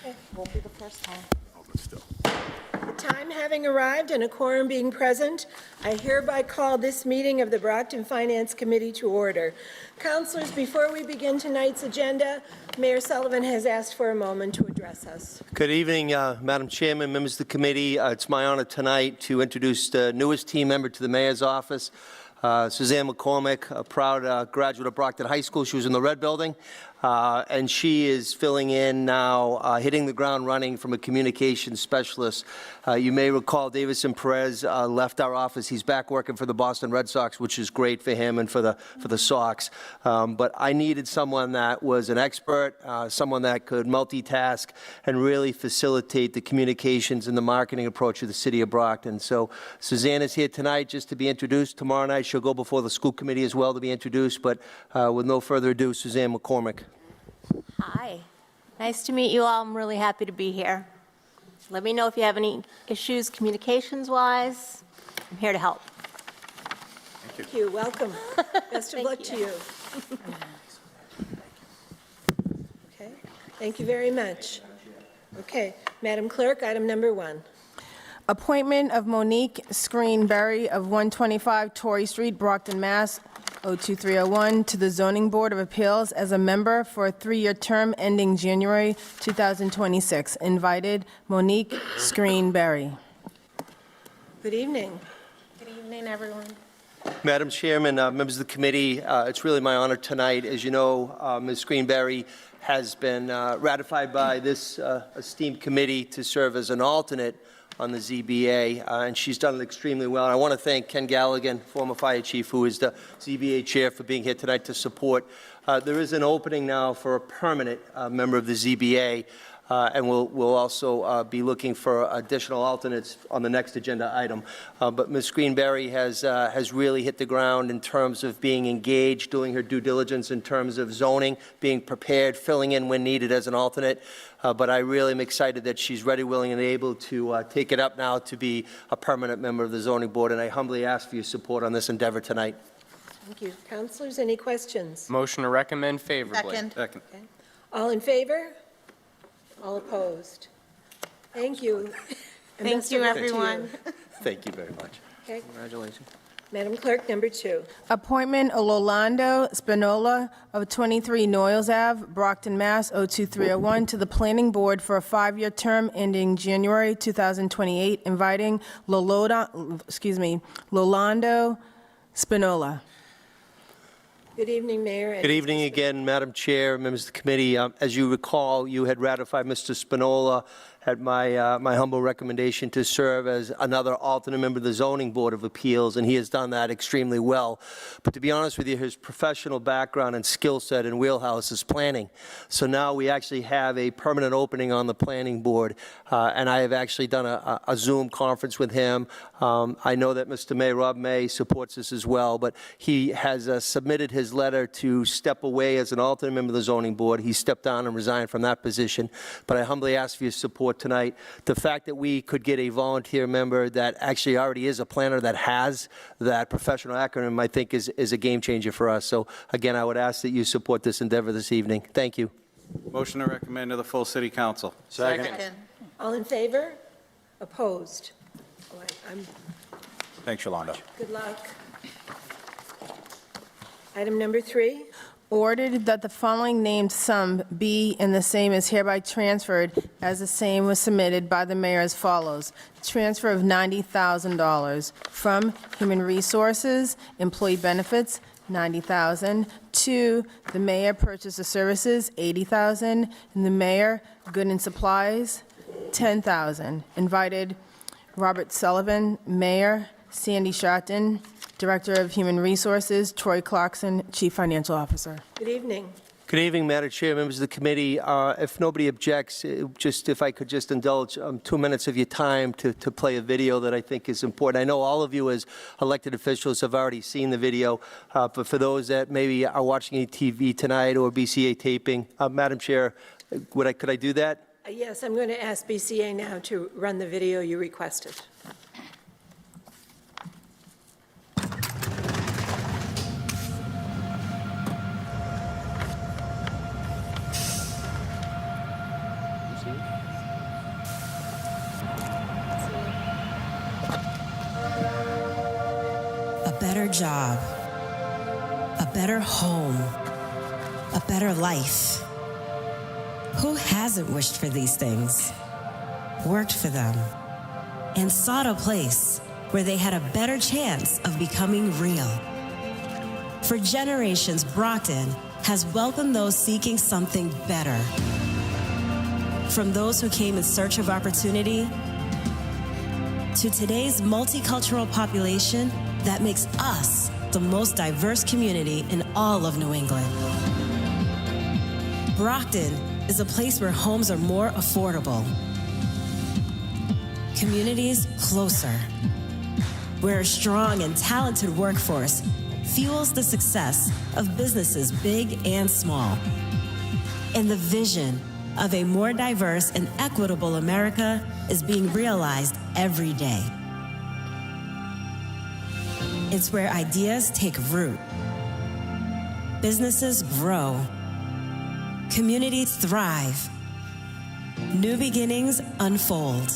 Okay, won't be the first time. Oh, but still. The time having arrived and a quorum being present, I hereby call this meeting of the Brockton Finance Committee to order. Councilors, before we begin tonight's agenda, Mayor Sullivan has asked for a moment to address us. Good evening, Madam Chairman, members of the committee. It's my honor tonight to introduce the newest team member to the mayor's office, Suzanne McCormick, a proud graduate of Brockton High School. She was in the Red Building, and she is filling in now, hitting the ground running from a communications specialist. You may recall Davison Perez left our office. He's back working for the Boston Red Sox, which is great for him and for the Sox. But I needed someone that was an expert, someone that could multitask and really facilitate the communications and the marketing approach of the city of Brockton. So Suzanne is here tonight just to be introduced. Tomorrow night she'll go before the school committee as well to be introduced. But with no further ado, Suzanne McCormick. Hi. Nice to meet you all. I'm really happy to be here. Let me know if you have any issues communications-wise. I'm here to help. Thank you. Welcome. Best of Thank luck to you. you. Okay. Thank you very much. Okay. Madam Clerk, item number 1. Appointment of Monique Screenberry of 125 Torrey Street, Brockton, Mass. 02301 to the Zoning Board of Appeals as a member for a 3-year term ending January 2026. Invited, Monique Screenberry. Good evening. Good evening, everyone. Madam Chairman, members of the committee, it's really my honor tonight. As you know, Ms. Greenberry has been ratified by this esteemed committee to serve as an alternate on the ZBA, and she's done it extremely well. And I want to thank Ken Galligan, former fire chief, who is the ZBA chair, for being here tonight to support. There is an opening now for a permanent member of the ZBA, and we'll also be looking for additional alternates on the next agenda item. But Ms. Greenberry has really hit the ground in terms of being engaged, doing her due diligence in terms of zoning, being prepared, filling in when needed as an alternate. But I really am excited that she's ready, willing, and able to take it up now to be a permanent member of the zoning board, and I humbly ask for your support on this endeavor tonight. Thank you. Councilors, any questions? Motion to recommend favorably. Second. Okay. All in favor? All opposed? Thank you. And Thank best you, of luck to everyone. Thank you very much. Okay. Congratulations. Madam Clerk, number 2. Appointment of Rolando Spinola of 23 Noyes Ave, Brockton, Mass. 02301 to the Planning Board for a 5-year term ending January 2028. Inviting Rolando Spinola. Good evening, Mayor. Good evening again, Madam Chair, members of the committee. As you recall, you had ratified Mr. Spinola at my humble recommendation to serve as another alternate member of the Zoning Board of Appeals, and he has done that extremely well. But to be honest with you, his professional background and skill set and wheelhouse is planning. So now we actually have a permanent opening on the planning board, and I have actually done a Zoom conference with him. I know that Mr. May, Rob May, supports this as well, but he has submitted his letter to step away as an alternate member of the Zoning Board. He stepped down and resigned from that position, but I humbly ask for your support tonight. The fact that we could get a volunteer member that actually already is a planner that has that professional acronym, I think is a game changer for us. So again, I would ask that you support this endeavor this evening. Thank you. Motion to recommend to the full city council. Second. All in favor? Opposed? All right, Thanks, Yolanda. good luck. Item number 3. Ordered that the following named sum be and the same is hereby transferred as the same was submitted by the mayor as follows. Transfer of $90,000 from Human Resources, Employee Benefits, $90,000, to the mayor Purchase of Services, $80,000, and the mayor Good and Supplies, $10,000. Invited Robert Sullivan, Mayor, Sandy Sharton, Director of Human Resources, Troy Clarkson, Chief Financial Officer. Good evening. Good evening, Madam Chair, members of the committee. If nobody objects, just if I could just indulge 2 minutes of your time to play a video that I think is important. I know all of you as elected officials have already seen the video, but for those that maybe are watching TV tonight or BCA taping, Madam Chair, could I do that? Yes, I'm going to ask BCA now to run the video you requested. You see it? better job, a better home, a better life. Who hasn't wished for these things, worked for them, and sought a place where they had a better chance of becoming real? For generations, Brockton has welcomed those seeking something better. From those who came in search of opportunity to today's multicultural population that makes us the most diverse community in all of New England. Brockton is a place where homes are more affordable, communities closer, where a strong and talented workforce fuels the success of businesses big and small, and the vision of a more diverse and equitable America is being realized every day. It's where ideas take root, businesses grow, communities thrive, new beginnings unfold,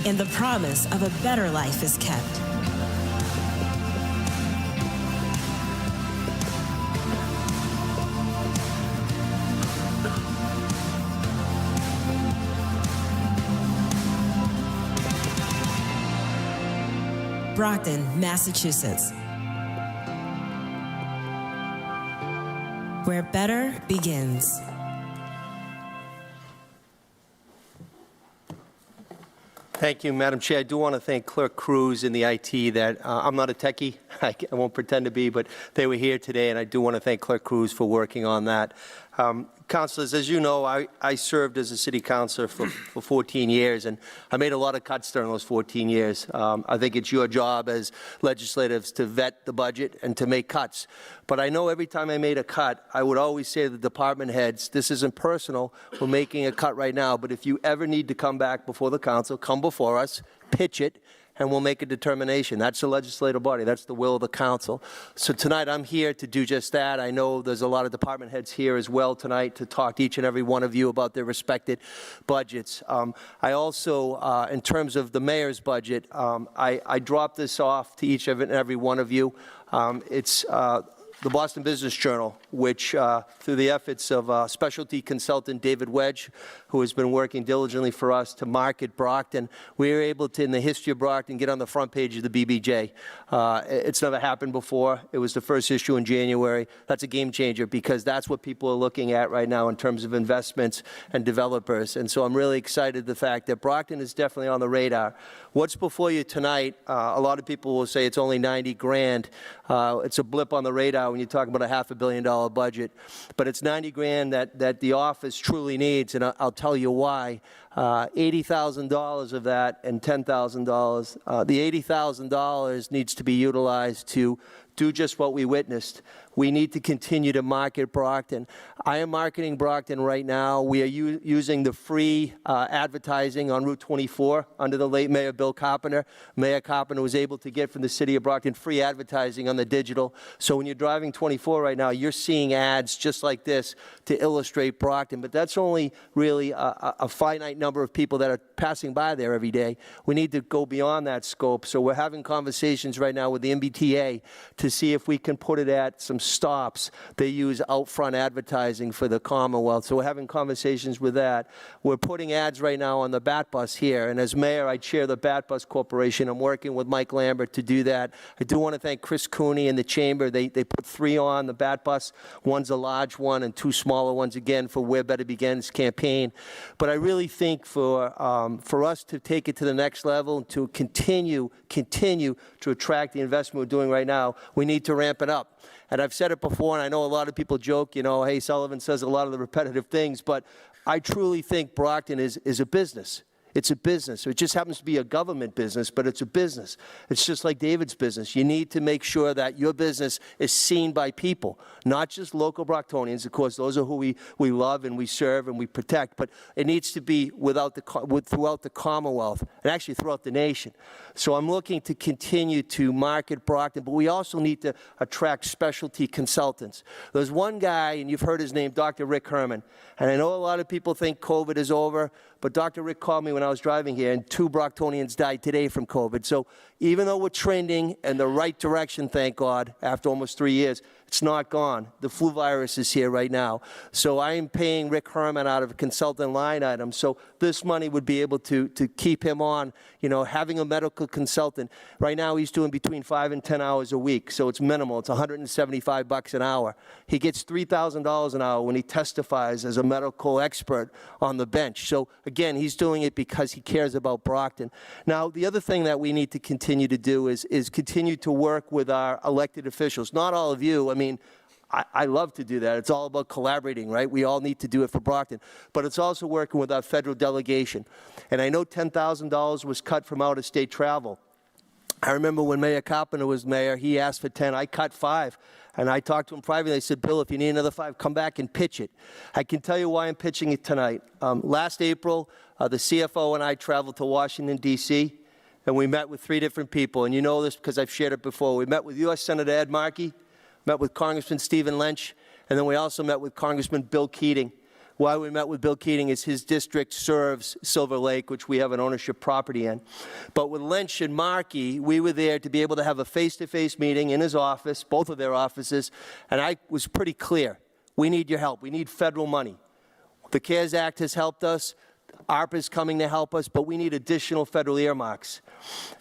and the promise of a better life is kept. Brockton, Massachusetts, where better begins. Thank you, Madam Chair. I do want to thank Clerk Cruz and the IT that, I'm not a techie, I won't pretend to be, but they were here today, and I do want to thank Clerk Cruz for working on that. Councilors, as you know, I served as a city councilor for 14 years, and I made a lot of cuts during those 14 years. I think it's your job as legislators to vet the budget and to make cuts. But I know every time I made a cut, I would always say to the department heads, this isn't personal, we're making a cut right now, but if you ever need to come back before the council, come before us, pitch it, and we'll make a determination. That's the legislative body. That's the will of the council. So tonight I'm here to do just that. I know there's a lot of department heads here as well tonight to talk to each and every one of you about their respected budgets. I also, in terms of the mayor's budget, I dropped this off to each and every one of you. It's the Boston Business Journal, which through the efforts of specialty consultant David Wedge, who has been working diligently for us to market Brockton, we were able to, in the history of Brockton, get on the front page of the BBJ. It's never happened before. It was the first issue in January. That's a game changer because that's what people are looking at right now in terms of investments and developers. And so I'm really excited the fact that Brockton is definitely on the radar. What's before you tonight, a lot of people will say it's only 90 grand. It's a blip on the radar when you talk about a $500 million budget. But it's 90 grand that the office truly needs, and I'll tell you why. $80,000 of that and $10,000. The $80,000 needs to be utilized to do just what we witnessed. We need to continue to market Brockton. I am marketing Brockton right now. We are using the free advertising on Route 24 under the late Mayor Bill Carpenter. Mayor Carpenter was able to get from the city of Brockton free advertising on the digital. So when you're driving 24 right now, you're seeing ads just like this to illustrate Brockton. But that's only really a finite number of people that are passing by there every day. We need to go beyond that scope. So we're having conversations right now with the MBTA to see if we can put it at some stops. They use out front advertising for the Commonwealth. So we're having conversations with that. We're putting ads right now on the Bat Bus here. And as mayor, I chair the Bat Bus Corporation. I'm working with Mike Lambert to do that. I do want to thank Chris Cooney and the chamber. They put 3 on the Bat Bus. One's a large one and 2 smaller ones, again, for Where Better Begins campaign. But I really think for us to take it to the next level, to continue to attract the investment we're doing right now, we need to ramp it up. And I've said it before, and I know a lot of people joke, you know, hey, Sullivan says a lot of the repetitive things, but I truly think Brockton is a business. It's a business. It just happens to be a government business, but it's a business. It's just like David's business. You need to make sure that your business is seen by people, not just local Brocktonians. Of course, those are who we love and we serve and we protect, but it needs to be throughout the Commonwealth and actually throughout the nation. So I'm looking to continue to market Brockton, but we also need to attract specialty consultants. There's one guy, and you've heard his name, Dr. Rick Herman, and I know a lot of people think COVID is over, but Dr. Rick called me when when I was driving here, and 2 Brocktonians died today from COVID. So even though we're trending in the right direction, thank God, after almost 3 years, it's not gone. The flu virus is here right now. So I am paying Rick Herman out of a consultant line item. So this money would be able to keep him on, having a medical consultant. Right now he's doing between 5 and 10 hours a week. So it's minimal. It's $175 an hour. He gets $3,000 an hour when he testifies as a medical expert on the bench. So again, he's doing it because he cares about Brockton. Now, the other thing that we need to continue to do is continue to work with our elected officials. Not all of you. I love to do that. It's all about collaborating, right? We all need to do it for Brockton. But it's also working with our federal delegation. And I know $10,000 was cut from out-of-state travel. I remember when Mayor Carpenter was mayor, he asked for 10. I cut 5. And I talked to him privately. I said, Bill, if you need another 5, come back and pitch it. I can tell you why I'm pitching it tonight. Last April, the CFO and I traveled to Washington, D.C., and we met with 3 different people. And you know this because I've shared it before. We met with U.S. Senator Ed Markey, met with Congressman Stephen Lynch, and then we also met with Congressman Bill Keating. Why we met with Bill Keating is his district serves Silver Lake, which we have an ownership property in. But with Lynch and Markey, we were there to be able to have a face-to-face meeting in his office, both of their offices, and I was pretty clear. We need your help. We need federal money. The CARES Act has helped us. ARPA is coming to help us, but we need additional federal earmarks.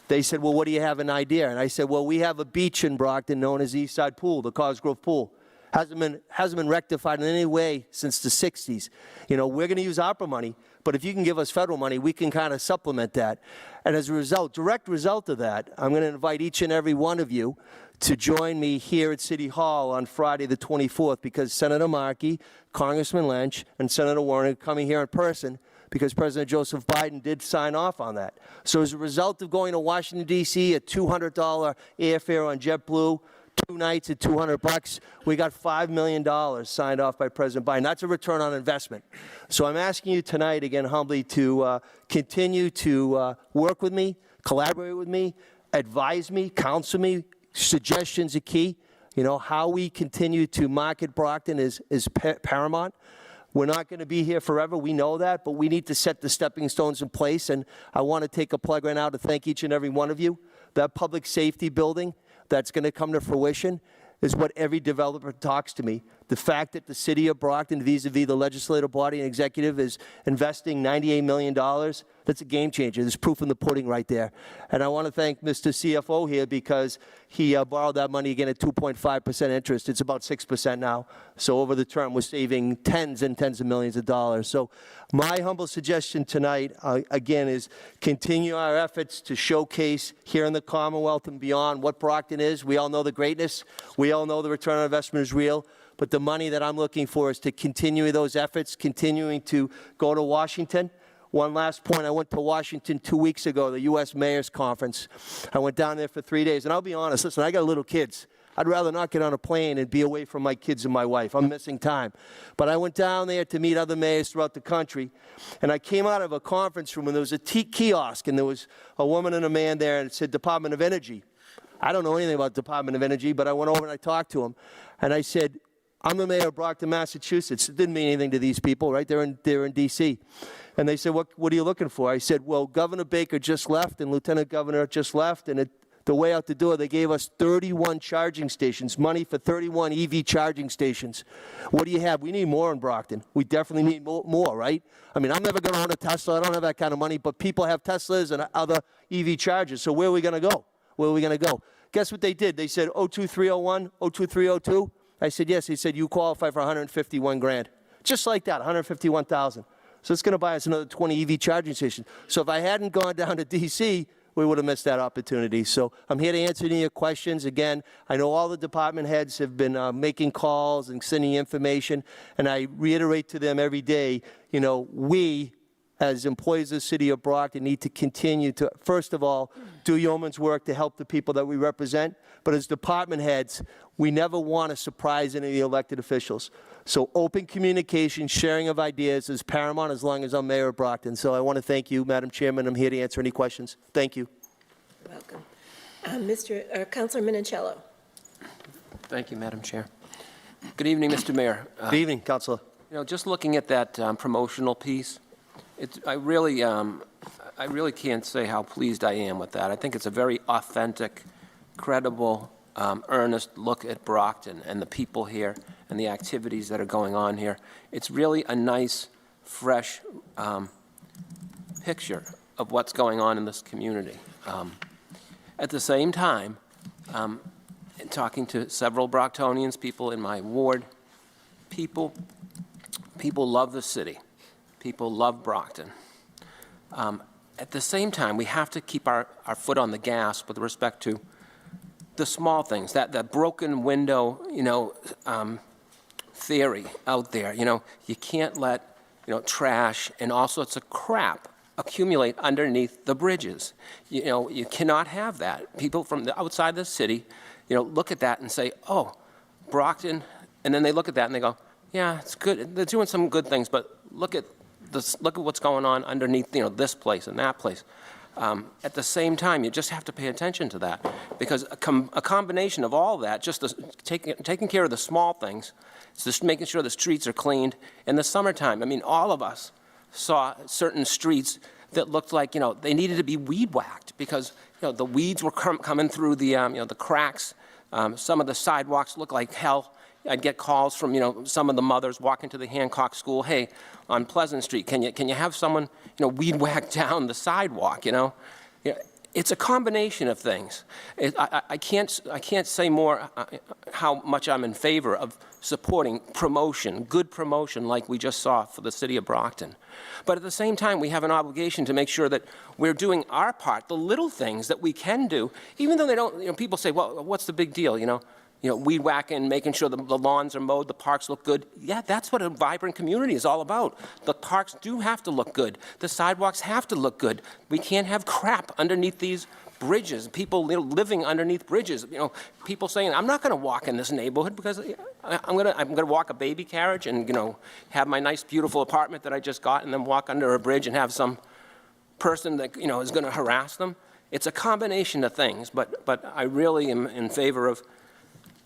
They said, well, what do you have an idea? And I said, well, we have a beach in Brockton known as the East Side Pool, the Cosgrove Pool. Hasn't been rectified in any way since the 60s. We're going to use ARPA money, but if you can give us federal money, we can kind of supplement that. And as a result, direct result of that, I'm going to invite each and every one of you to join me here at City Hall on Friday the 24th, because Senator Markey, Congressman Lynch, and Senator Warren are coming here in person because President Joseph Biden did sign off on that. So as a result of going to Washington, D.C., a $200 airfare on JetBlue, 2 nights at $200, we got $5 million signed off by President Biden. That's a return on investment. So I'm asking you tonight, again, humbly, to continue to work with me, collaborate with me, advise me, counsel me. Suggestions are key. How we continue to market Brockton is paramount. We're not going to be here forever. We know that, but we need to set the stepping stones in place. And I want to take a plug right now to thank each and every one of you. That public safety building that's going to come to fruition is what every developer talks to me. The fact that the city of Brockton, vis-a-vis the legislative body and executive, is investing $98 million, that's a game changer. There's proof in the pudding right there. And I want to thank Mr. CFO here because he borrowed that money again at 2.5% interest. It's about 6% now. So over the term, we're saving tens and tens of millions of dollars. So my humble suggestion tonight, again, is continue our efforts to showcase here in the Commonwealth and beyond what Brockton is. We all know the greatness. We all know the return on investment is real. But the money that I'm looking for is to continue those efforts, continuing to go to Washington. One last point, I went to Washington 2 weeks ago, the U.S. Mayor's Conference. I went down there for 3 days, and I'll be honest, listen, I got little kids. I'd rather not get on a plane and be away from my kids and my wife. I'm missing time. But I went down there to meet other mayors throughout the country, and I came out of a conference room, and there was a kiosk, and there was a woman and a man there, and it said Department of Energy. I don't know anything about Department of Energy, but I went over and I talked to him, and I said, I'm the mayor of Brockton, Massachusetts. It didn't mean anything to these people, right? They're in D.C. And they said, what are you looking for? I said, well, Governor Baker just left and Lieutenant Governor just left, and the way out the door, they gave us 31 charging stations, money for 31 EV charging stations. What do you have? We need more in Brockton. We definitely need more, right? I mean, I'm never going to own a Tesla. I don't have that kind of money, but people have Teslas and other EV chargers. So where are we going to go? Where are we going to go? Guess what they did? They said 02301, 02302. I said, yes. He said, you qualify for 151 grand. Just like that, 151,000. So it's going to buy us another 20 EV charging stations. So if I hadn't gone down to D.C., we would have missed that opportunity. So I'm here to answer any of your questions. Again, I know all the department heads have been making calls and sending information, and I reiterate to them every day, we, as employees of the city of Brockton, need to continue to, first of all, do yeoman's work to help the people that we represent. But as department heads, we never want to surprise any of the elected officials. So open communication, sharing of ideas is paramount as long as I'm mayor of Brockton. So I want to thank you, Madam Chairman. I'm here to answer any questions. Thank you. You're welcome. Councilor Minicello. Thank you, Madam Chair. Good evening, Mr. Mayor. Good evening, Councilor. Just looking at that promotional piece, I really can't say how pleased I am with that. I think it's a very authentic, credible, earnest look at Brockton and the people here and the activities that are going on here. It's really a nice, fresh picture of what's going on in this community. At the same time, in talking to several Brocktonians, people in my ward, people love the city. People love Brockton. At the same time, we have to keep our foot on the gas with respect to the small things, that broken window, theory out there. You can't let, trash and all sorts of crap accumulate underneath the bridges. You cannot have that. People from the outside the city, look at that and say, oh, Brockton, and then they look at that and they go, yeah, it's good. They're doing some good things, but look at what's going on underneath, this place and that place. At the same time, you just have to pay attention to that, because a combination of all that, just taking care of the small things, it's just making sure the streets are cleaned. In the summertime, I mean, all of us saw certain streets that looked like, they needed to be weed whacked, because, the weeds were coming through the, the cracks. Some of the sidewalks looked like hell. I'd get calls from, some of the mothers walking to the Hancock School. Hey, on Pleasant Street, can you have someone, weed whack down the sidewalk? It's a combination of things. I can't say more how much I'm in favor of supporting promotion, good promotion, like we just saw for the city of Brockton. But at the same time, we have an obligation to make sure that we're doing our part, the little things that we can do, even though they don't. People say, well, what's the big deal? Weed whacking, making sure the lawns are mowed, the parks look good. Yeah, that's what a vibrant community is all about. The parks do have to look good. The sidewalks have to look good. We can't have crap underneath these bridges, people living underneath bridges. People saying, I'm not going to walk in this neighborhood because I'm going to walk a baby carriage and, have my nice, beautiful apartment that I just got and then walk under a bridge and have some person that, is going to harass them. It's a combination of things, but I really am in favor of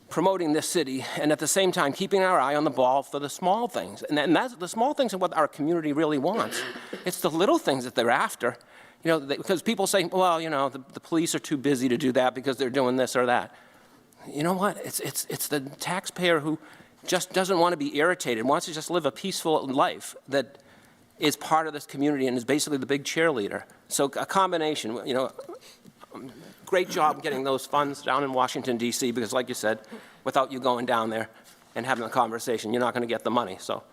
promoting this city, and at the same time keeping our eye on the ball for the small things. And that's, the small things are what our community really wants. It's the little things that they're after. Because people say, well, the police are too busy to do that because they're doing this or that. You know what? It's the taxpayer who just doesn't want to be irritated, wants to just live a peaceful life, that is part of this community and is basically the big cheerleader. So a combination, great job getting those funds down in Washington, D.C., because like you said, without you going down there and having a conversation, you're not going to get the money. So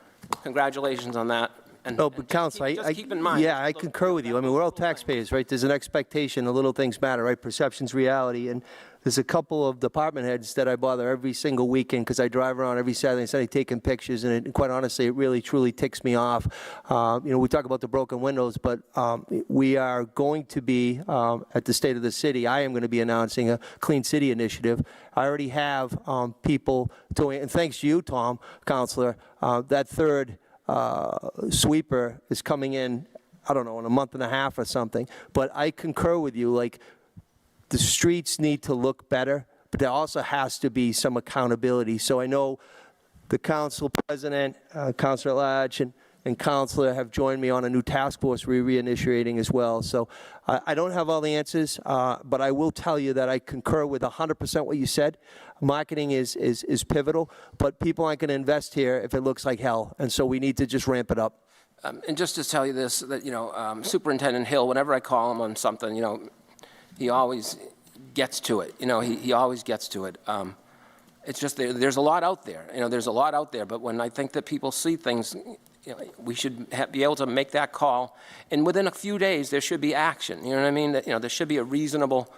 congratulations on that. And, No, but Counsel, just keep in mind. yeah, I concur with you. I mean, we're all taxpayers, right? There's an expectation, the little things matter, right? Perception's reality. And there's a couple of department heads that I bother every single weekend because I drive around every Saturday and Sunday taking pictures, and quite honestly, it really, truly ticks me off. We talk about the broken windows, but we are going to be, at the State of the City, I am going to be announcing a Clean City initiative. I already have people doing, and thanks to you, Tom, Counselor, that third sweeper is coming in, I don't know, in a month and a half or something. But I concur with you, like, the streets need to look better, but there also has to be some accountability. So I know the council president, Councilor Latch, and Councilor have joined me on a new task force we're reinitiating as well. So I don't have all the answers, but I will tell you that I concur with 100% what you said. Marketing is pivotal, but people aren't going to invest here if it looks like hell, and so we need to just ramp it up. And just to tell you this, that, Superintendent Hill, whenever I call him on something, he always gets to it. He always gets to it. It's just there's a lot out there. There's a lot out there, but when I think that people see things, we should be able to make that call, and within a few days there should be action. You know what I mean? That, there should be a reasonable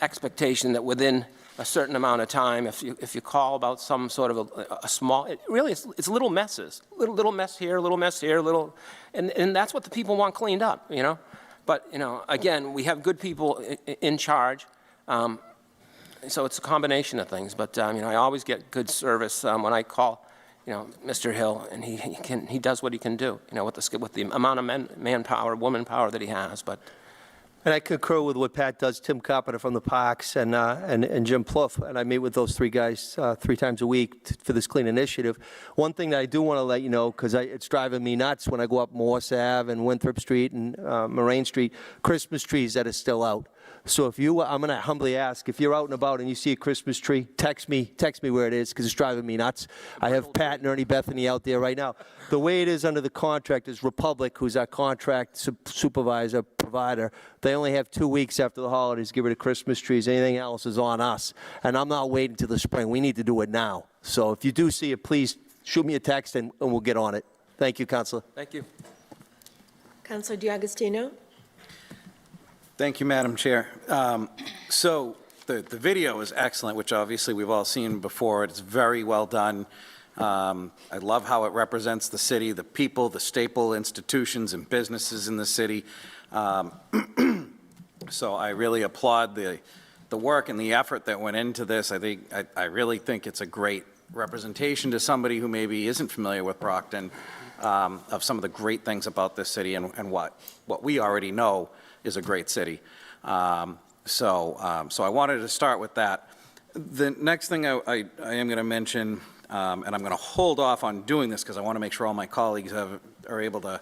expectation that within a certain amount of time, if you call about some sort of a small, it's little messes, little mess here, little mess here, and that's what the people want cleaned up. But again, we have good people in charge. So it's a combination of things. But I always get good service when I call, Mr. Hill, and he does what he can do, with the amount of manpower, woman power that he has. But And I concur with what Pat does, Tim Carpenter from the Parks and Jim Plouffe, and I meet with those three guys 3 times a week for this clean initiative. One thing that I do want to let you know, because it's driving me nuts when I go up Morse Ave and Winthrop Street and Moraine Street, Christmas trees that are still out. So if you, I'm going to humbly ask, if you're out and about and you see a Christmas tree, text me where it is, because it's driving me nuts. I have Pat and Ernie Bethany out there right now. The way it is under the contract is Republic, who's our contract supervisor, provider, they only have 2 weeks after the holidays to get rid of Christmas trees. Anything else is on us. And I'm not waiting till the spring. We need to do it now. So if you do see it, please shoot me a text and we'll get on it. Thank you, Councilor. Thank you. Councilor D'Agostino? Thank you, Madam Chair. So the video is excellent, which obviously we've all seen before. It's very well done. I love how it represents the city, the people, the staple institutions and businesses in the city. So I really applaud the work and the effort that went into this. I really think it's a great representation to somebody who maybe isn't familiar with Brockton of some of the great things about this city and what we already know is a great city. So I wanted to start with that. The next thing I am going to mention, and I'm going to hold off on doing this because I want to make sure all my colleagues are able to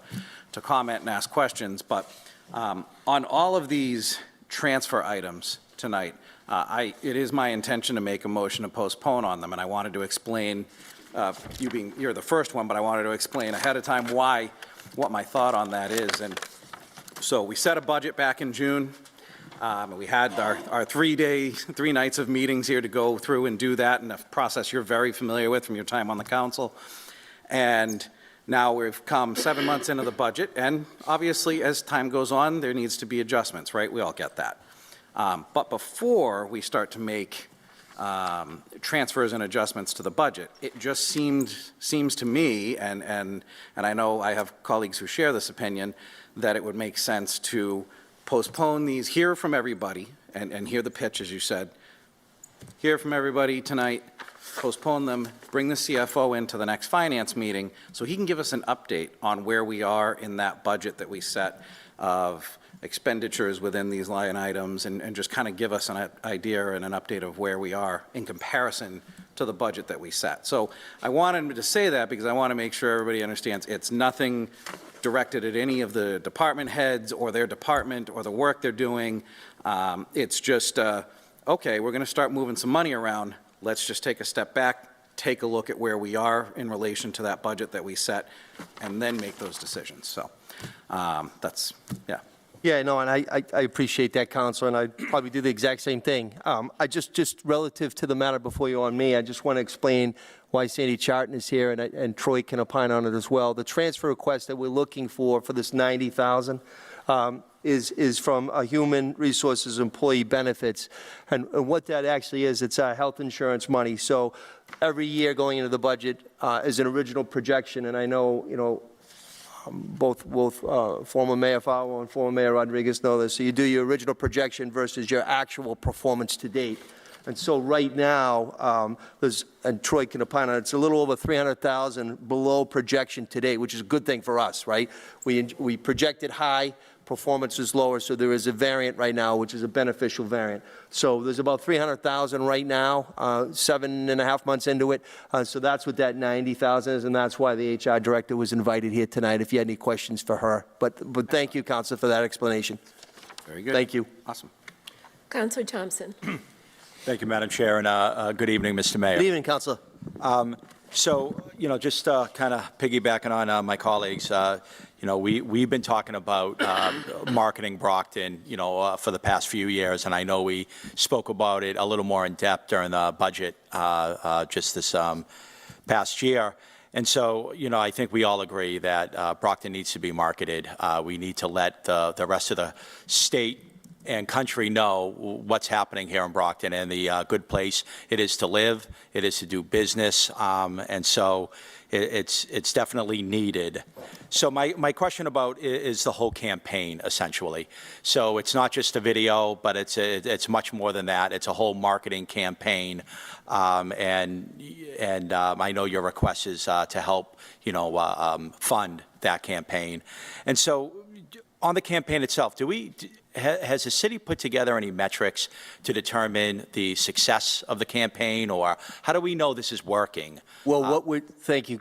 comment and ask questions, but on all of these transfer items tonight, it is my intention to make a motion to postpone on them, and I wanted to explain, you're the first one, but I wanted to explain ahead of time what my thought on that is. And so we set a budget back in June. We had our 3 nights of meetings here to go through and do that, and a process you're very familiar with from your time on the council. And now we've come 7 months into the budget, and obviously as time goes on, there needs to be adjustments, right? We all get that. But before we start to make transfers and adjustments to the budget, it just seems to me, and I know I have colleagues who share this opinion, that it would make sense to postpone these, hear from everybody, and hear the pitch, as you said, hear from everybody tonight, postpone them, bring the CFO into the next finance meeting so he can give us an update on where we are in that budget that we set of expenditures within these line items, and just kind of give us an idea and an update of where we are in comparison to the budget that we set. So I wanted to say that because I want to make sure everybody understands it's nothing directed at any of the department heads or their department or the work they're doing. It's just, okay, we're going to start moving some money around. Let's just take a step back, take a look at where we are in relation to that budget that we set, and then make those decisions. So that's, yeah. Yeah, no, and I appreciate that, Councilor, and I'd probably do the exact same thing. I just relative to the matter before you on me, I just want to explain why Sandy Charton is here, and Troy can opine on it as well. The transfer request that we're looking for this $90,000 is from a Human Resources Employee Benefits, and what that actually is, it's health insurance money. So every year going into the budget is an original projection, and I know, both former Mayor Fowler and former Mayor Rodriguez know this. So you do your original projection versus your actual performance to date. And so right now, and Troy can opine on it, it's a little over $300,000 below projection to date, which is a good thing for us, right? We projected high, performance is lower, so there is a variant right now, which is a beneficial variant. So there's about $300,000 right now, 7.5 months into it. So that's what that $90,000 is, and that's why the HR director was invited here tonight, if you had any questions for her. But thank you, Councilor, for that explanation. Very good. Thank you. Awesome. Councilor Thompson? Thank you, Madam Chair, and good evening, Mr. Mayor. Good evening, Councilor. So, just kind of piggybacking on my colleagues, we've been talking about marketing Brockton, for the past few years, and I know we spoke about it a little more in depth during the budget just this past year. And so, I think we all agree that Brockton needs to be marketed. We need to let the rest of the state and country know what's happening here in Brockton and the good place it is to live, it is to do business, and so it's definitely needed. So my question about is the whole campaign, essentially. So it's not just a video, but it's much more than that. It's a whole marketing campaign, and I know your request is to help, fund that campaign. And so On the campaign itself, has the city put together any metrics to determine the success of the campaign, or how do we know this is working? Well, thank you.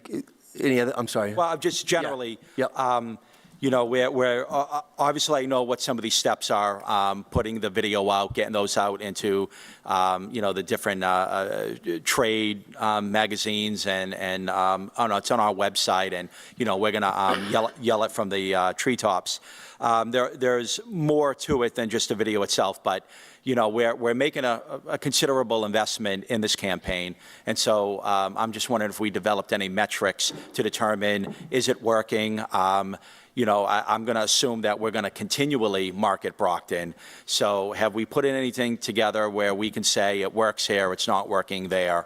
Any other, I'm sorry. Well, just generally, Yeah. we're obviously I know what some of these steps are, putting the video out, getting those out into, the different trade magazines and it's on our website, and, we're going to yell it from the treetops. There's more to it than just the video itself, but we're making a considerable investment in this campaign, and so I'm just wondering if we developed any metrics to determine, is it working? I'm going to assume that we're going to continually market Brockton. So have we put in anything together where we can say it works here, it's not working there?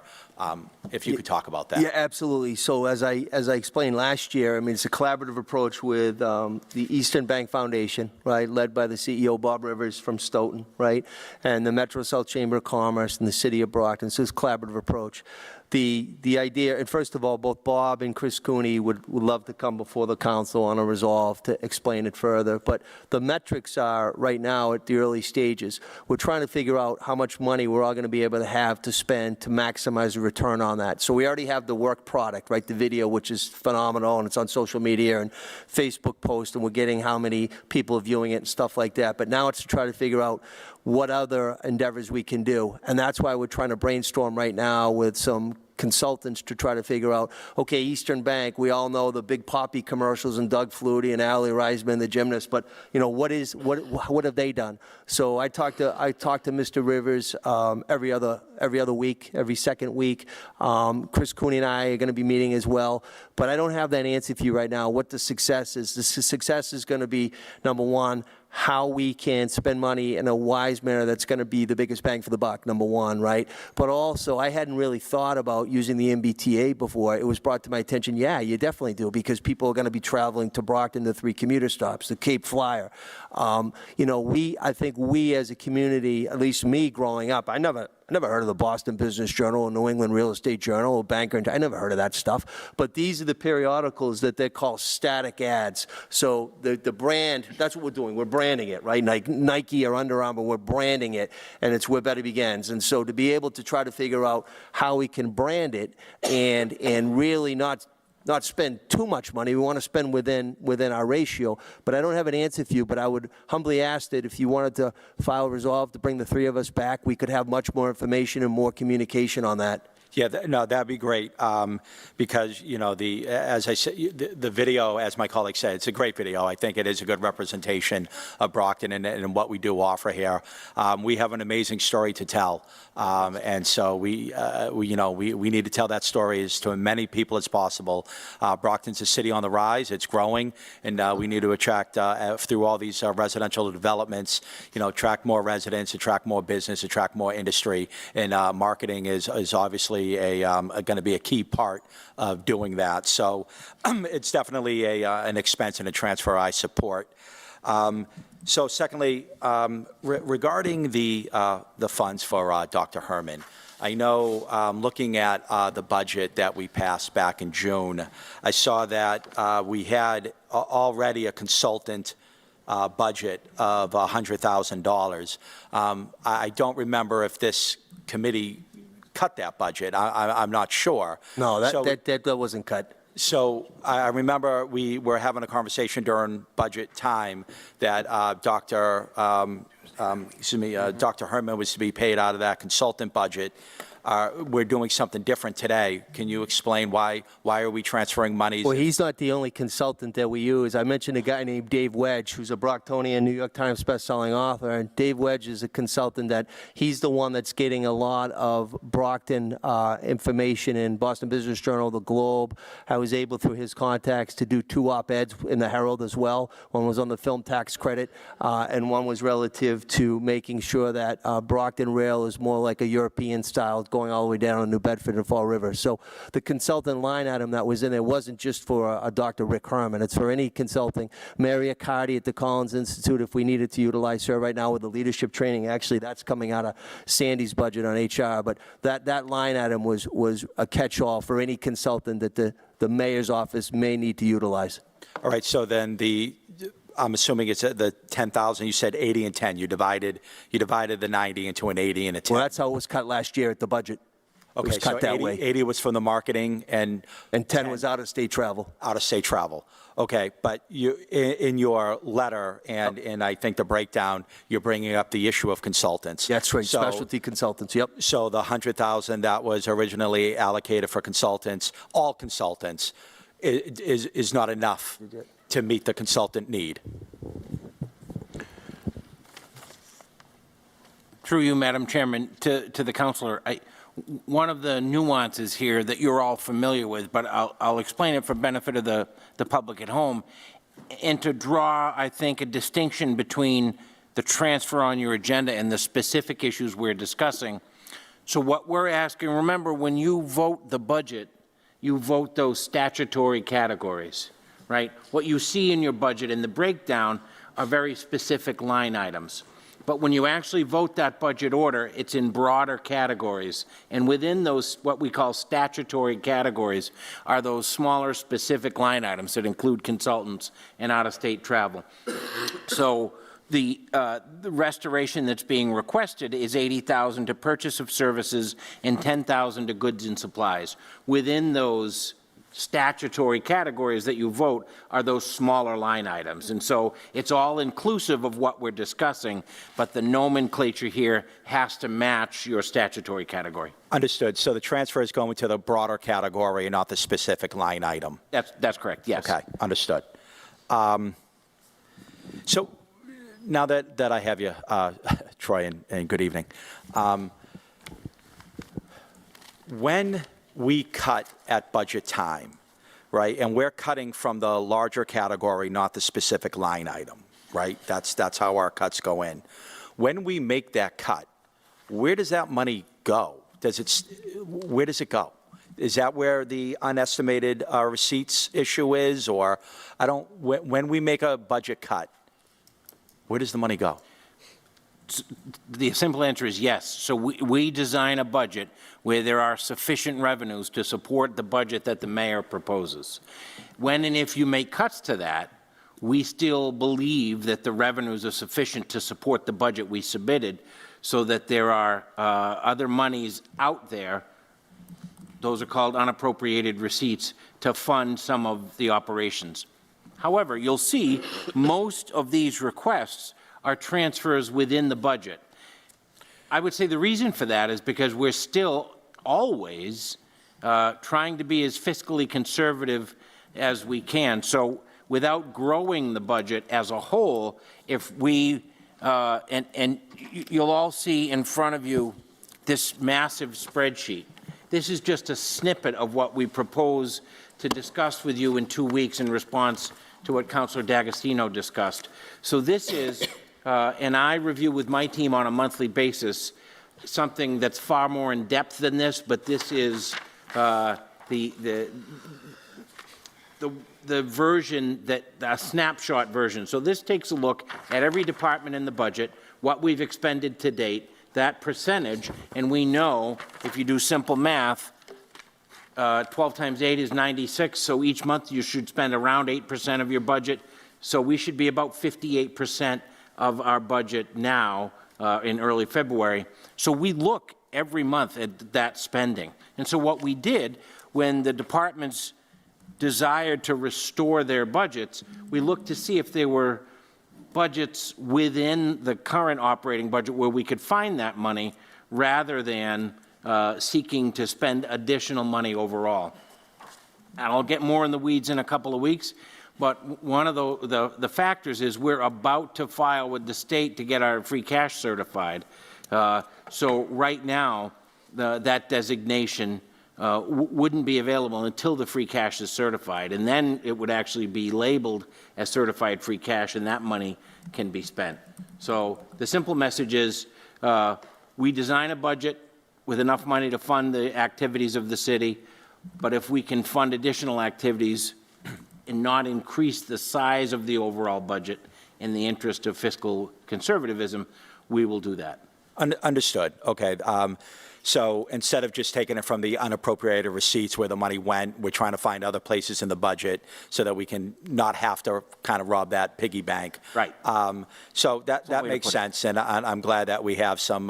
If you could talk about that. Yeah, absolutely. So as I explained last year, I mean, it's a collaborative approach with the Eastern Bank Foundation, right, led by the CEO, Bob Rivers from Stoughton, right, and the Metro South Chamber of Commerce and the City of Brockton. So it's a collaborative approach. The idea, and first of all, both Bob and Chris Cooney would love to come before the council on a resolve to explain it further. But the metrics are, right now, at the early stages. We're trying to figure out how much money we're all going to be able to have to spend to maximize the return on that. So we already have the work product, right, the video, which is phenomenal, and it's on social media and Facebook posts, and we're getting how many people are viewing it and stuff like that. But now it's to try to figure out what other endeavors we can do. And that's why we're trying to brainstorm right now with some consultants to try to figure out, okay, Eastern Bank, we all know the Big Poppy commercials and Doug Flutie and Allie Reisman, the gymnast, but what have they done? So I talked to Mr. Rivers every other week, every second week. Chris Cooney and I are going to be meeting as well, but I don't have that answer for you right now. What the success is? The success is going to be, number one, how we can spend money in a wise manner that's going to be the biggest bang for the buck, number one, right? But also, I hadn't really thought about using the MBTA before. It was brought to my attention, yeah, you definitely do, because people are going to be traveling to Brockton, the 3 commuter stops, the Cape Flyer. I think we as a community, at least me growing up, I never heard of the Boston Business Journal or New England Real Estate Journal or Banker. I never heard of that stuff. But these are the periodicals that they call static ads. So the brand, that's what we're doing. We're branding it, right? Like Nike or Under Armour, we're branding it, and it's where better begins. And so to be able to try to figure out how we can brand it and really not spend too much money. We want to spend within our ratio. But I don't have an answer for you, but I would humbly ask that if you wanted to file a resolve to bring the 3 of us back, we could have much more information and more communication on that. Yeah, that'd be great, because, as I said, the video, as my colleague said, it's a great video. I think it is a good representation of Brockton and what we do offer here. We have an amazing story to tell, and so we need to tell that story to as many people as possible. Brockton's a city on the rise. It's growing, and we need to attract, through all these residential developments, attract more residents, attract more business, attract more industry, and marketing is obviously going to be a key part of doing that. So it's definitely an expense and a transfer I support. So secondly, regarding the funds for Dr. Herman, I know looking at the budget that we passed back in June, I saw that we had already a consultant budget of $100,000. I don't remember if this committee cut that budget. I'm not sure. No, that wasn't cut. So I remember we were having a conversation during budget time that Dr. Herman was to be paid out of that consultant budget. We're doing something different today. Can you explain why are we transferring monies? Well, he's not the only consultant that we use. I mentioned a guy named Dave Wedge, who's a Brocktonian New York Times bestselling author. And Dave Wedge is a consultant that he's the one that's getting a lot of Brockton information in Boston Business Journal, The Globe. I was able, through his contacts, to do 2 op-eds in the Herald as well. One was on the film tax credit, and one was relative to making sure that Brockton Rail is more like a European style, going all the way down to New Bedford and Fall River. So the consultant line item that was in there wasn't just for a Dr. Rick Herman. It's for any consulting. Mary Accardi at the Collins Institute, if we needed to utilize her right now with the leadership training, actually that's coming out of Sandy's budget on HR. But that line item was a catch-all for any consultant that the mayor's office may need to utilize. All right, so then I'm assuming it's the 10,000, you said 80 and 10. You divided the 90 into an 80 and a 10. Well, that's how it was cut last year at the budget. It was Okay, so cut that 80 way. 80 was from the marketing and And 10 was out-of-state travel. out-of-state travel. Okay, but you, in your letter and I think the breakdown, you're bringing up the issue of consultants. That's right, So- specialty consultants, yep. So the 100,000 that was originally allocated for consultants, all consultants, is not enough to meet the consultant need. Through you, Madam Chairman, to the counselor, one of the nuances here that you're all familiar with, but I'll explain it for benefit of the public at home, and to draw, I think, a distinction between the transfer on your agenda and the specific issues we're discussing. So what we're asking, remember, when you vote the budget, you vote those statutory categories, right? What you see in your budget in the breakdown are very specific line items. But when you actually vote that budget order, it's in broader categories. And within those, what we call statutory categories, are those smaller specific line items that include consultants and out-of-state travel. So the restoration that's being requested is $80,000 to purchase of services and $10,000 to goods and supplies. Within those statutory categories that you vote are those smaller line items. And so it's all inclusive of what we're discussing, but the nomenclature here has to match your statutory category. Understood. So the transfer is going to the broader category and not the specific line item. That's correct, yes. Okay, understood. So now that I have you, Troy, and good evening. When we cut at budget time, right, and we're cutting from the larger category, not the specific line item, right? That's how our cuts go in. When we make that cut, where does that money go? Where does it go? Is that where the unestimated receipts issue is, or when we make a budget cut, where does the money go? The simple answer is yes. So we design a budget where there are sufficient revenues to support the budget that the mayor proposes. When and if you make cuts to that, we still believe that the revenues are sufficient to support the budget we submitted, so that there are other monies out there, those are called unappropriated receipts, to fund some of the operations. However, you'll see most of these requests are transfers within the budget. I would say the reason for that is because we're still always trying to be as fiscally conservative as we can. So without growing the budget as a whole, if we, and you'll all see in front of you this massive spreadsheet. This is just a snippet of what we propose to discuss with you in 2 weeks in response to what Councilor D'Agostino discussed. So this is, and I review with my team on a monthly basis, something that's far more in depth than this, but this is the version a snapshot version. So this takes a look at every department in the budget, what we've expended to date, that percentage, and we know, if you do simple math, 12 times 8 is 96, so each month you should spend around 8% of your budget. So we should be about 58% of our budget now in early February. So we look every month at that spending. And so what we did when the departments desired to restore their budgets, we looked to see if there were budgets within the current operating budget where we could find that money rather than seeking to spend additional money overall. And I'll get more in the weeds in a couple of weeks, but one of the factors is we're about to file with the state to get our free cash certified. So right now, that designation wouldn't be available until the free cash is certified, and then it would actually be labeled as certified free cash, and that money can be spent. So the simple message is we design a budget with enough money to fund the activities of the city, but if we can fund additional activities and not increase the size of the overall budget in the interest of fiscal conservatism, we will do that. Understood. Okay. So instead of just taking it from the unappropriated receipts where the money went, we're trying to find other places in the budget so that we can not have to kind of rob that piggy bank. Right. So that way to makes put it. sense, and I'm glad that we have some,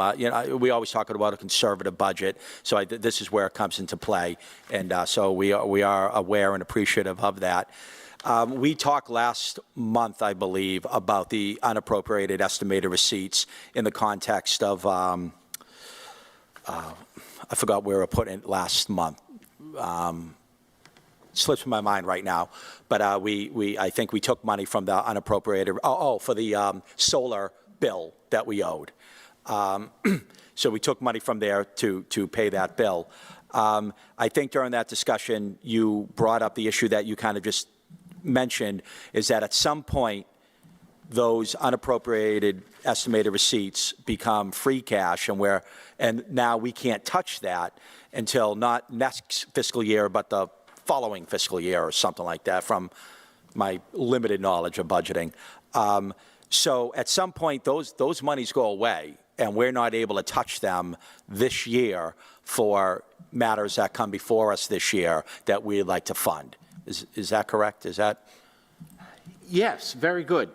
we always talk about a conservative budget, so this is where it comes into play, and so we are aware and appreciative of that. We talked last month, I believe, about the unappropriated estimated receipts in the context of, I forgot where we put it last month. Slips my mind right now, but I think we took money from the unappropriated, for the solar bill that we owed. So we took money from there to pay that bill. I think during that discussion, you brought up the issue that you kind of just mentioned, is that at some point, those unappropriated estimated receipts become free cash, and now we can't touch that until not next fiscal year, but the following fiscal year or something like that, from my limited knowledge of budgeting. So at some point, those monies go away, and we're not able to touch them this year for matters that come before us this year that we'd like to fund. Is that correct? Is that? Yes, very good.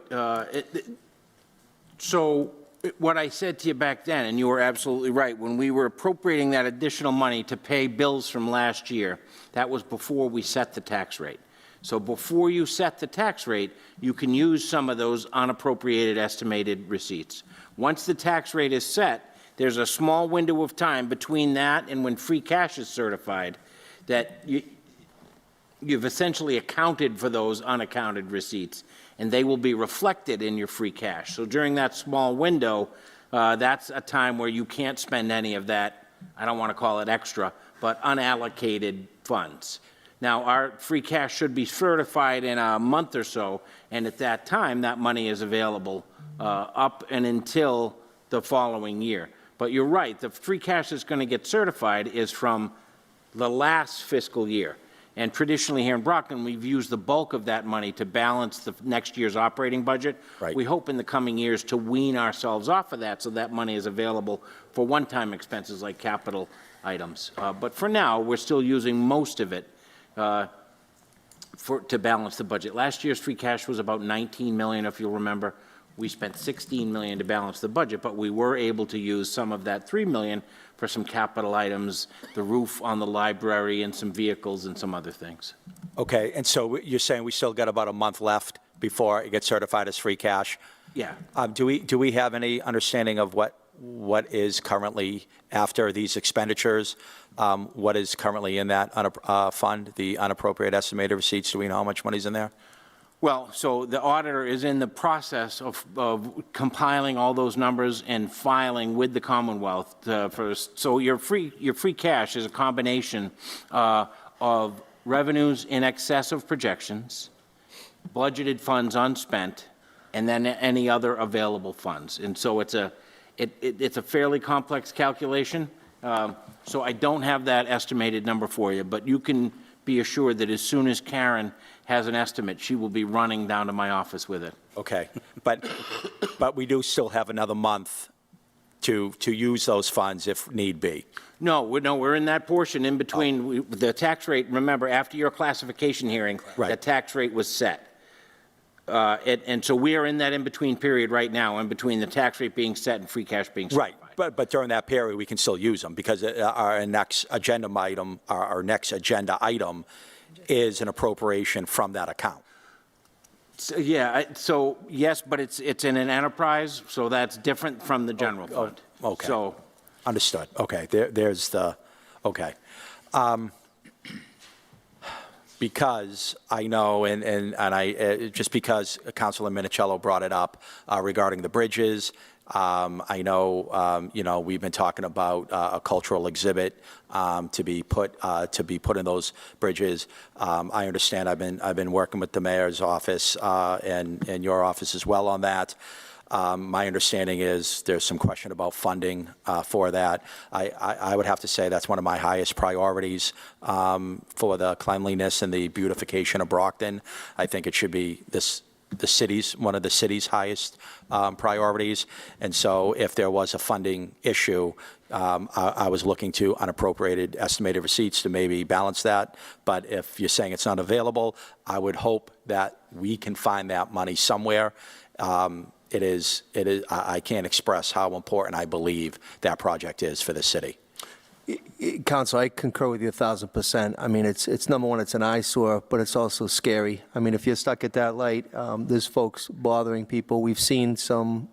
So what I said to you back then, and you were absolutely right, when we were appropriating that additional money to pay bills from last year, that was before we set the tax rate. So before you set the tax rate, you can use some of those unappropriated estimated receipts. Once the tax rate is set, there's a small window of time between that and when free cash is certified that you've essentially accounted for those unaccounted receipts, and they will be reflected in your free cash. So during that small window, that's a time where you can't spend any of that, I don't want to call it extra, but unallocated funds. Now, our free cash should be certified in a month or so, and at that time, that money is available up and until the following year. But you're right, the free cash that's going to get certified is from the last fiscal year. And traditionally here in Brockton, we've used the bulk of that money to balance the next year's operating budget. Right. We hope in the coming years to wean ourselves off of that so that money is available for one-time expenses like capital items. But for now, we're still using most of it to balance the budget. Last year's free cash was about $19 million, if you'll remember. We spent $16 million to balance the budget, but we were able to use some of that $3 million for some capital items, the roof on the library and some vehicles and some other things. Okay, and so you're saying we still got about a month left before it gets certified as free cash? Yeah. Do we have any understanding of what is currently, after these expenditures, what is currently in that fund, the unappropriated estimated receipts? Do we know how much money's in there? Well, so the auditor is in the process of compiling all those numbers and filing with the Commonwealth. So your free cash is a combination of revenues in excess of projections, budgeted funds unspent, and then any other available funds. And so it's a fairly complex calculation. So I don't have that estimated number for you, but you can be assured that as soon as Karen has an estimate, she will be running down to my office with it. Okay, but we do still have another month to use those funds if need be. No, we're in that portion in between. The tax rate, remember, after your classification hearing, Right. the tax rate was set. And so we are in that in-between period right now, in between the tax rate being set and free cash being certified. Right, but during that period, we can still use them because our next agenda item is an appropriation from that account. So, yeah, so yes, but it's in an enterprise, so that's different from the general fund. Okay. So, Understood. Okay, there's the, okay. Because I know, and just because Councilor Minicello brought it up regarding the bridges, I know, we've been talking about a cultural exhibit to be put in those bridges. I understand I've been working with the mayor's office and your office as well on that. My understanding is there's some question about funding for that. I would have to say that's one of my highest priorities for the cleanliness and the beautification of Brockton. I think it should be one of the city's highest priorities. And so if there was a funding issue, I was looking to unappropriated estimated receipts to maybe balance that. But if you're saying it's not available, I would hope that we can find that money somewhere. I can't express how important I believe that project is for the city. Council, I concur with you 1,000%. I mean, it's number one, it's an eyesore, but it's also scary. I mean, if you're stuck at that light, there's folks bothering people. We've seen some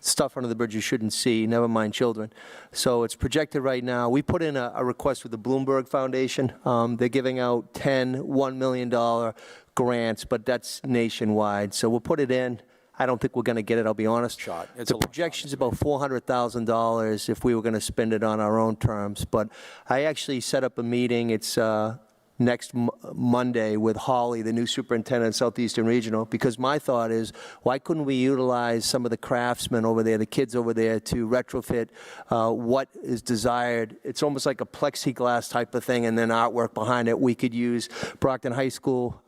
stuff under the bridge you shouldn't see, never mind children. So it's projected right now. We put in a request with the Bloomberg Foundation. They're giving out 10 $1 million grants, but that's nationwide. So we'll put it in. I don't think we're going to get it, I'll be honest. The projection's about $400,000 if we were going to spend it on our own terms. But I actually set up a meeting. It's next Monday with Holly, the new superintendent of Southeastern Regional, because my thought is, why couldn't we utilize some of the craftsmen over there, the kids over there, to retrofit what is desired? It's almost like a plexiglass type of thing, and then artwork behind it. We could use Brockton High School,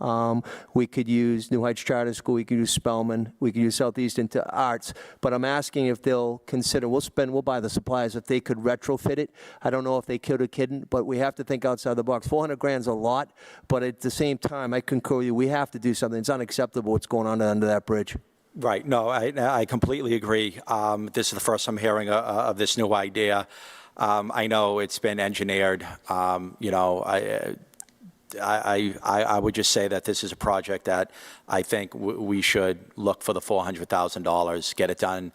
we could use New Heights Charter School, we could use Spelman, we could use Southeastern to arts. But I'm asking if they'll consider, we'll buy the supplies, if they could retrofit it. I don't know if they could or couldn't, but we have to think outside the box. 400 grand's a lot, but at the same time, I concur with you, we have to do something. It's unacceptable what's going on under that bridge. Right. No, I completely agree. This is the first I'm hearing of this new idea. I know it's been engineered. You know, I would just say that this is a project that I think we should look for the $400,000, get it done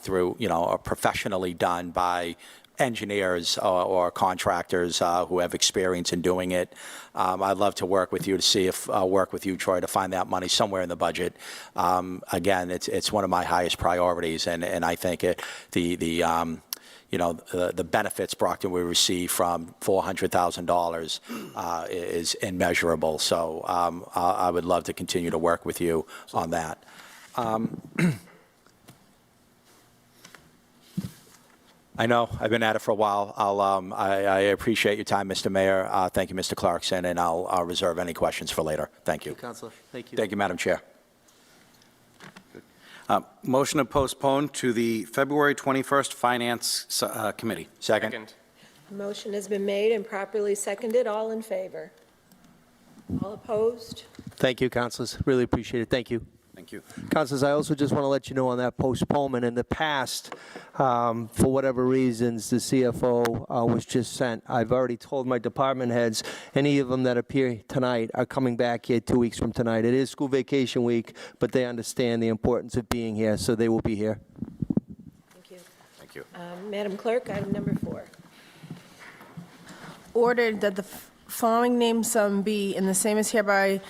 through, you know, professionally done by engineers or contractors who have experience in doing it. I'd love to work with you to see if work with you, Troy, to find that money somewhere in the budget. Again, it's one of my highest priorities, and I think you know, the benefits Brockton will receive from $400,000 is immeasurable. So I would love to continue to work with you on that. I know I've been at it for a while. I appreciate your time, Mr. Mayor. Thank you, Mr. Clarkson, and I'll reserve any questions for later. Thank you. Councilor, thank you. Thank you, Madam Chair. Motion to postpone to the February 21st Finance Committee. Second. Motion has been made and properly seconded. All in favor? All opposed? Thank you, councilors. Really appreciate it. Thank you. Thank you. Councilors, I also just want to let you know on that postponement, in the past, for whatever reasons, the CFO was just sent. I've already told my department heads, any of them that appear tonight are coming back here 2 weeks from tonight. It is school vacation week, but they understand the importance of being here, so they will be here. Thank you. Thank you. Madam Clerk, item number 4. Ordered that the following named sum be, and the same is hereby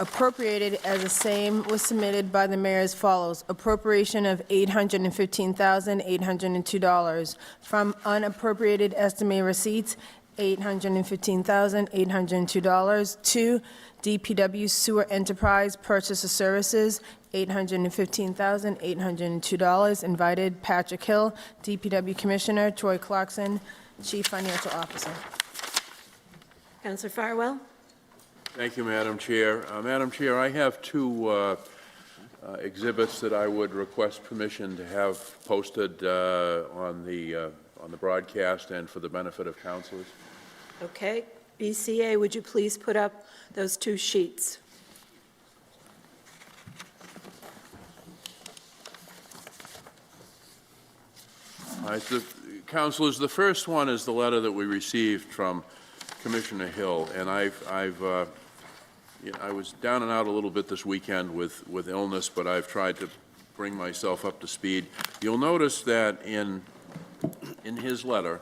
appropriated as the same was submitted by the mayor as follows: appropriation of $815,802 from unappropriated estimated receipts, $815,802 to DPW Sewer Enterprise Purchase of Services, $815,802. Invited Patrick Hill, DPW Commissioner, Troy Clarkson, Chief Financial Officer. Councilor Farwell? Thank you, Madam Chair. Madam Chair, I have two exhibits that I would request permission to have posted on the broadcast and for the benefit of councilors. Okay. BCA, would you please put up those 2 sheets? Councilors, the first one is the letter that we received from Commissioner Hill, and I was down and out a little bit this weekend with illness, but I've tried to bring myself up to speed. You'll notice that in his letter,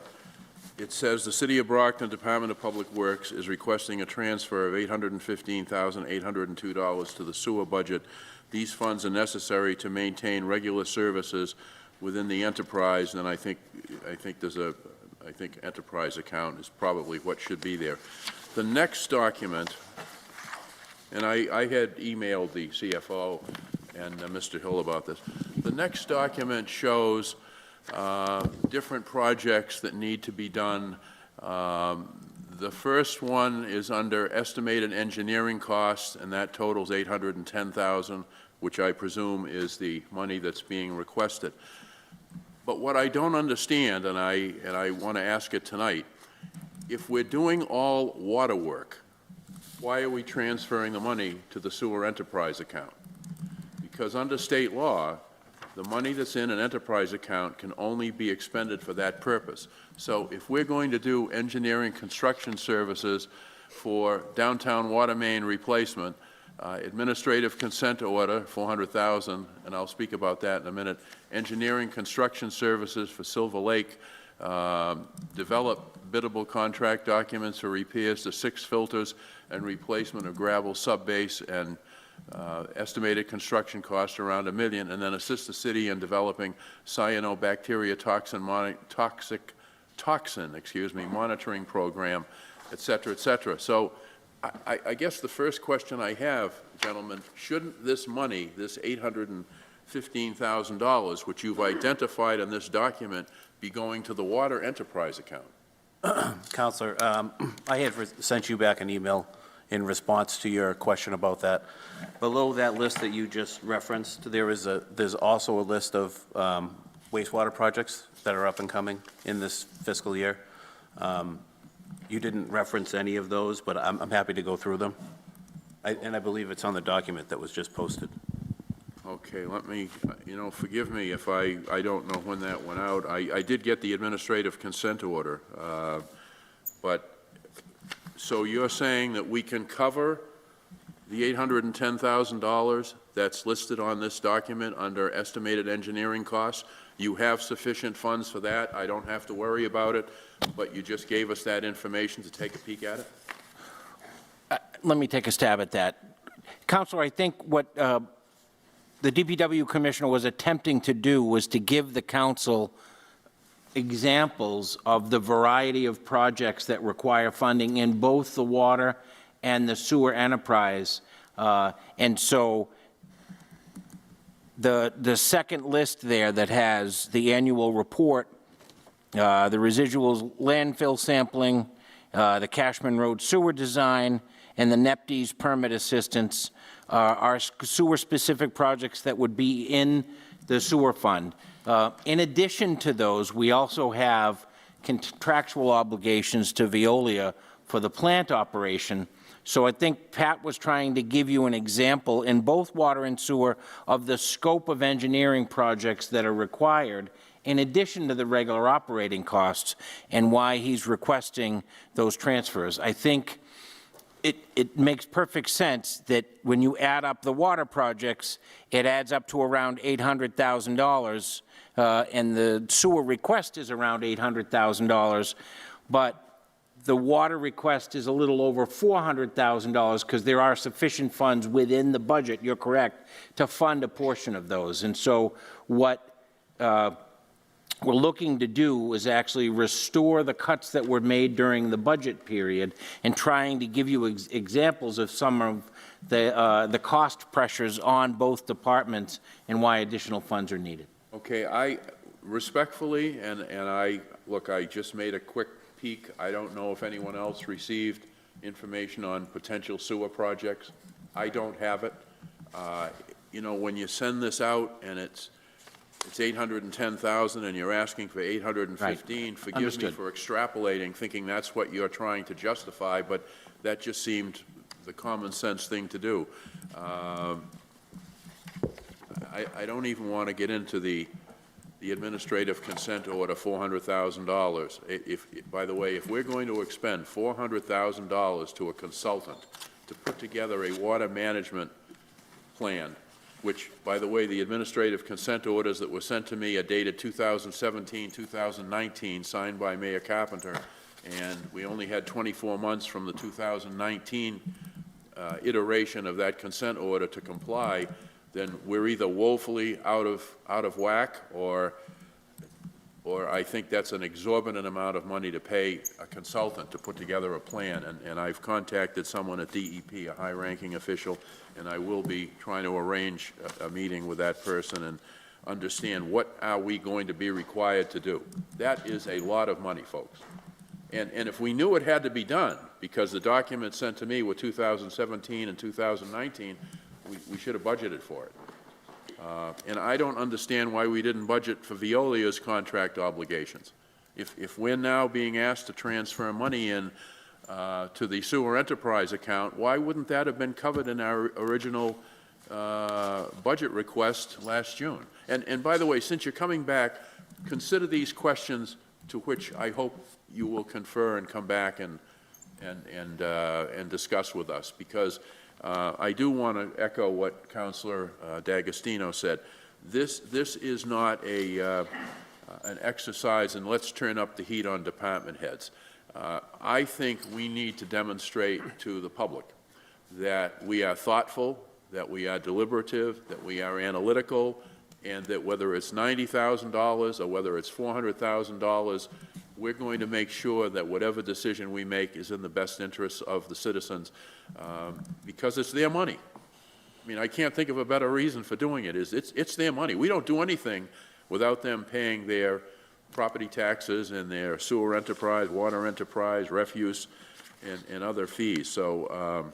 it says the City of Brockton Department of Public Works is requesting a transfer of $815,802 to the sewer budget. These funds are necessary to maintain regular services within the enterprise, and I think enterprise account is probably what should be there. The next document, and I had emailed the CFO and Mr. Hill about this. The next document shows different projects that need to be done. The first one is under estimated engineering costs, and that totals $810,000, which I presume is the money that's being requested. But what I don't understand, and I want to ask it tonight, if we're doing all water work, why are we transferring the money to the sewer enterprise account? Because under state law, the money that's in an enterprise account can only be expended for that purpose. So if we're going to do engineering construction services for downtown water main replacement, administrative consent order, $400,000, and I'll speak about that in a minute, engineering construction services for Silver Lake, develop biddable contract documents for repairs to 6 filters and replacement of gravel subbase, and estimated construction cost around $1 million, and then assist the city in developing cyanobacteria toxin monitoring program, et cetera, et cetera. So I guess the first question I have, gentlemen, shouldn't this money, this $815,000, which you've identified in this document, be going to the water enterprise account? Counselor, I had sent you back an email in response to your question about that. Below that list that you just referenced, there's also a list of wastewater projects that are up and coming in this fiscal year. You didn't reference any of those, but I'm happy to go through them. And I believe it's on the document that was just posted. Okay, let me, forgive me if I don't know when that went out. I did get the administrative consent order, but, so you're saying that we can cover the $810,000 that's listed on this document under estimated engineering costs? You have sufficient funds for that? I don't have to worry about it, but you just gave us that information to take a peek at it? Let me take a stab at that. Counselor, I think what the DPW Commissioner was attempting to do was to give the council examples of the variety of projects that require funding in both the water and the sewer enterprise. And so the second list there that has the annual report, the residuals landfill sampling, the Cashman Road sewer design, and the NEPD's permit assistance are sewer-specific projects that would be in the sewer fund. In addition to those, we also have contractual obligations to Veolia for the plant operation. So I think Pat was trying to give you an example in both water and sewer of the scope of engineering projects that are required in addition to the regular operating costs, and why he's requesting those transfers. I think it makes perfect sense that when you add up the water projects, it adds up to around $800,000, and the sewer request is around $800,000, but the water request is a little over $400,000 because there are sufficient funds within the budget, you're correct, to fund a portion of those. And so what we're looking to do is actually restore the cuts that were made during the budget period and trying to give you examples of some of the cost pressures on both departments and why additional funds are needed. Okay, I respectfully, and I just made a quick peek. I don't know if anyone else received information on potential sewer projects. I don't have it. When you send this out and it's $810,000 and you're asking for $815,000, Right. forgive Understood. me for extrapolating, thinking that's what you're trying to justify, but that just seemed the common sense thing to do. I don't even want to get into the administrative consent order, $400,000. By the way, if we're going to expend $400,000 to a consultant to put together a water management plan, which, by the way, the administrative consent orders that were sent to me are dated 2017, 2019, signed by Mayor Carpenter, and we only had 24 months from the 2019 iteration of that consent order to comply, then we're either woefully out of whack, or I think that's an exorbitant amount of money to pay a consultant to put together a plan. And I've contacted someone at DEP, a high-ranking official, and I will be trying to arrange a meeting with that person and understand what are we going to be required to do. That is a lot of money, folks. And if we knew it had to be done, because the documents sent to me were 2017 and 2019, we should have budgeted for it. And I don't understand why we didn't budget for Veolia's contract obligations. If we're now being asked to transfer money in to the sewer enterprise account, why wouldn't that have been covered in our original budget request last June? And by the way, since you're coming back, consider these questions to which I hope you will confer and come back and discuss with us, because I do want to echo what Councilor D'Agostino said. This is not an exercise in let's turn up the heat on department heads. I think we need to demonstrate to the public that we are thoughtful, that we are deliberative, that we are analytical, and that whether it's $90,000 or whether it's $400,000, we're going to make sure that whatever decision we make is in the best interests of the citizens, because it's their money. I mean, I can't think of a better reason for doing it. It's their money. We don't do anything without them paying their property taxes and their sewer enterprise, water enterprise, refuse, and other fees. So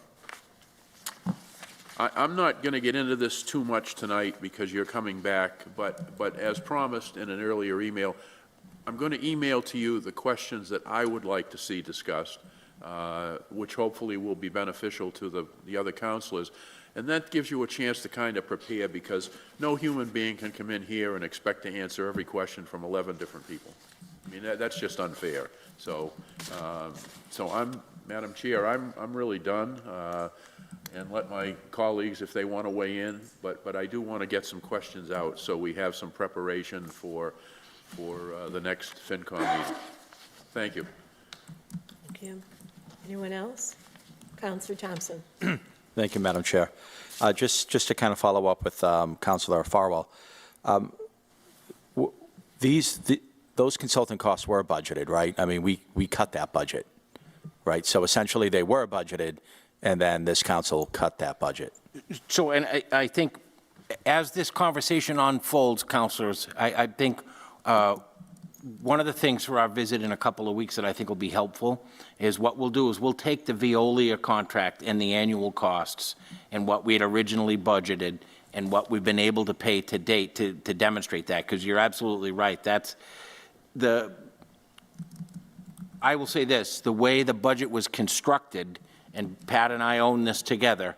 I'm not going to get into this too much tonight because you're coming back, but as promised in an earlier email, I'm going to email to you the questions that I would like to see discussed, which hopefully will be beneficial to the other councilors. And that gives you a chance to kind of prepare, because no human being can come in here and expect to answer every question from 11 different people. I mean, that's just unfair. So, Madam Chair, I'm really done, and let my colleagues, if they want to weigh in, but I do want to get some questions out so we have some preparation for the next FinCom meeting. Thank you. Thank you. Anyone else? Councilor Thompson. Thank you, Madam Chair. Just to kind of follow up with Councilor Farwell, those consulting costs were budgeted, right? I mean, we cut that budget, right? So essentially, they were budgeted, and then this council cut that budget. So, and I think as this conversation unfolds, councilors, I think one of the things for our visit in a couple of weeks that I think will be helpful is what we'll do is we'll take the Veolia contract and the annual costs and what we had originally budgeted and what we've been able to pay to date to demonstrate that, because you're absolutely right. That's I will say this, the way the budget was constructed, and Pat and I own this together,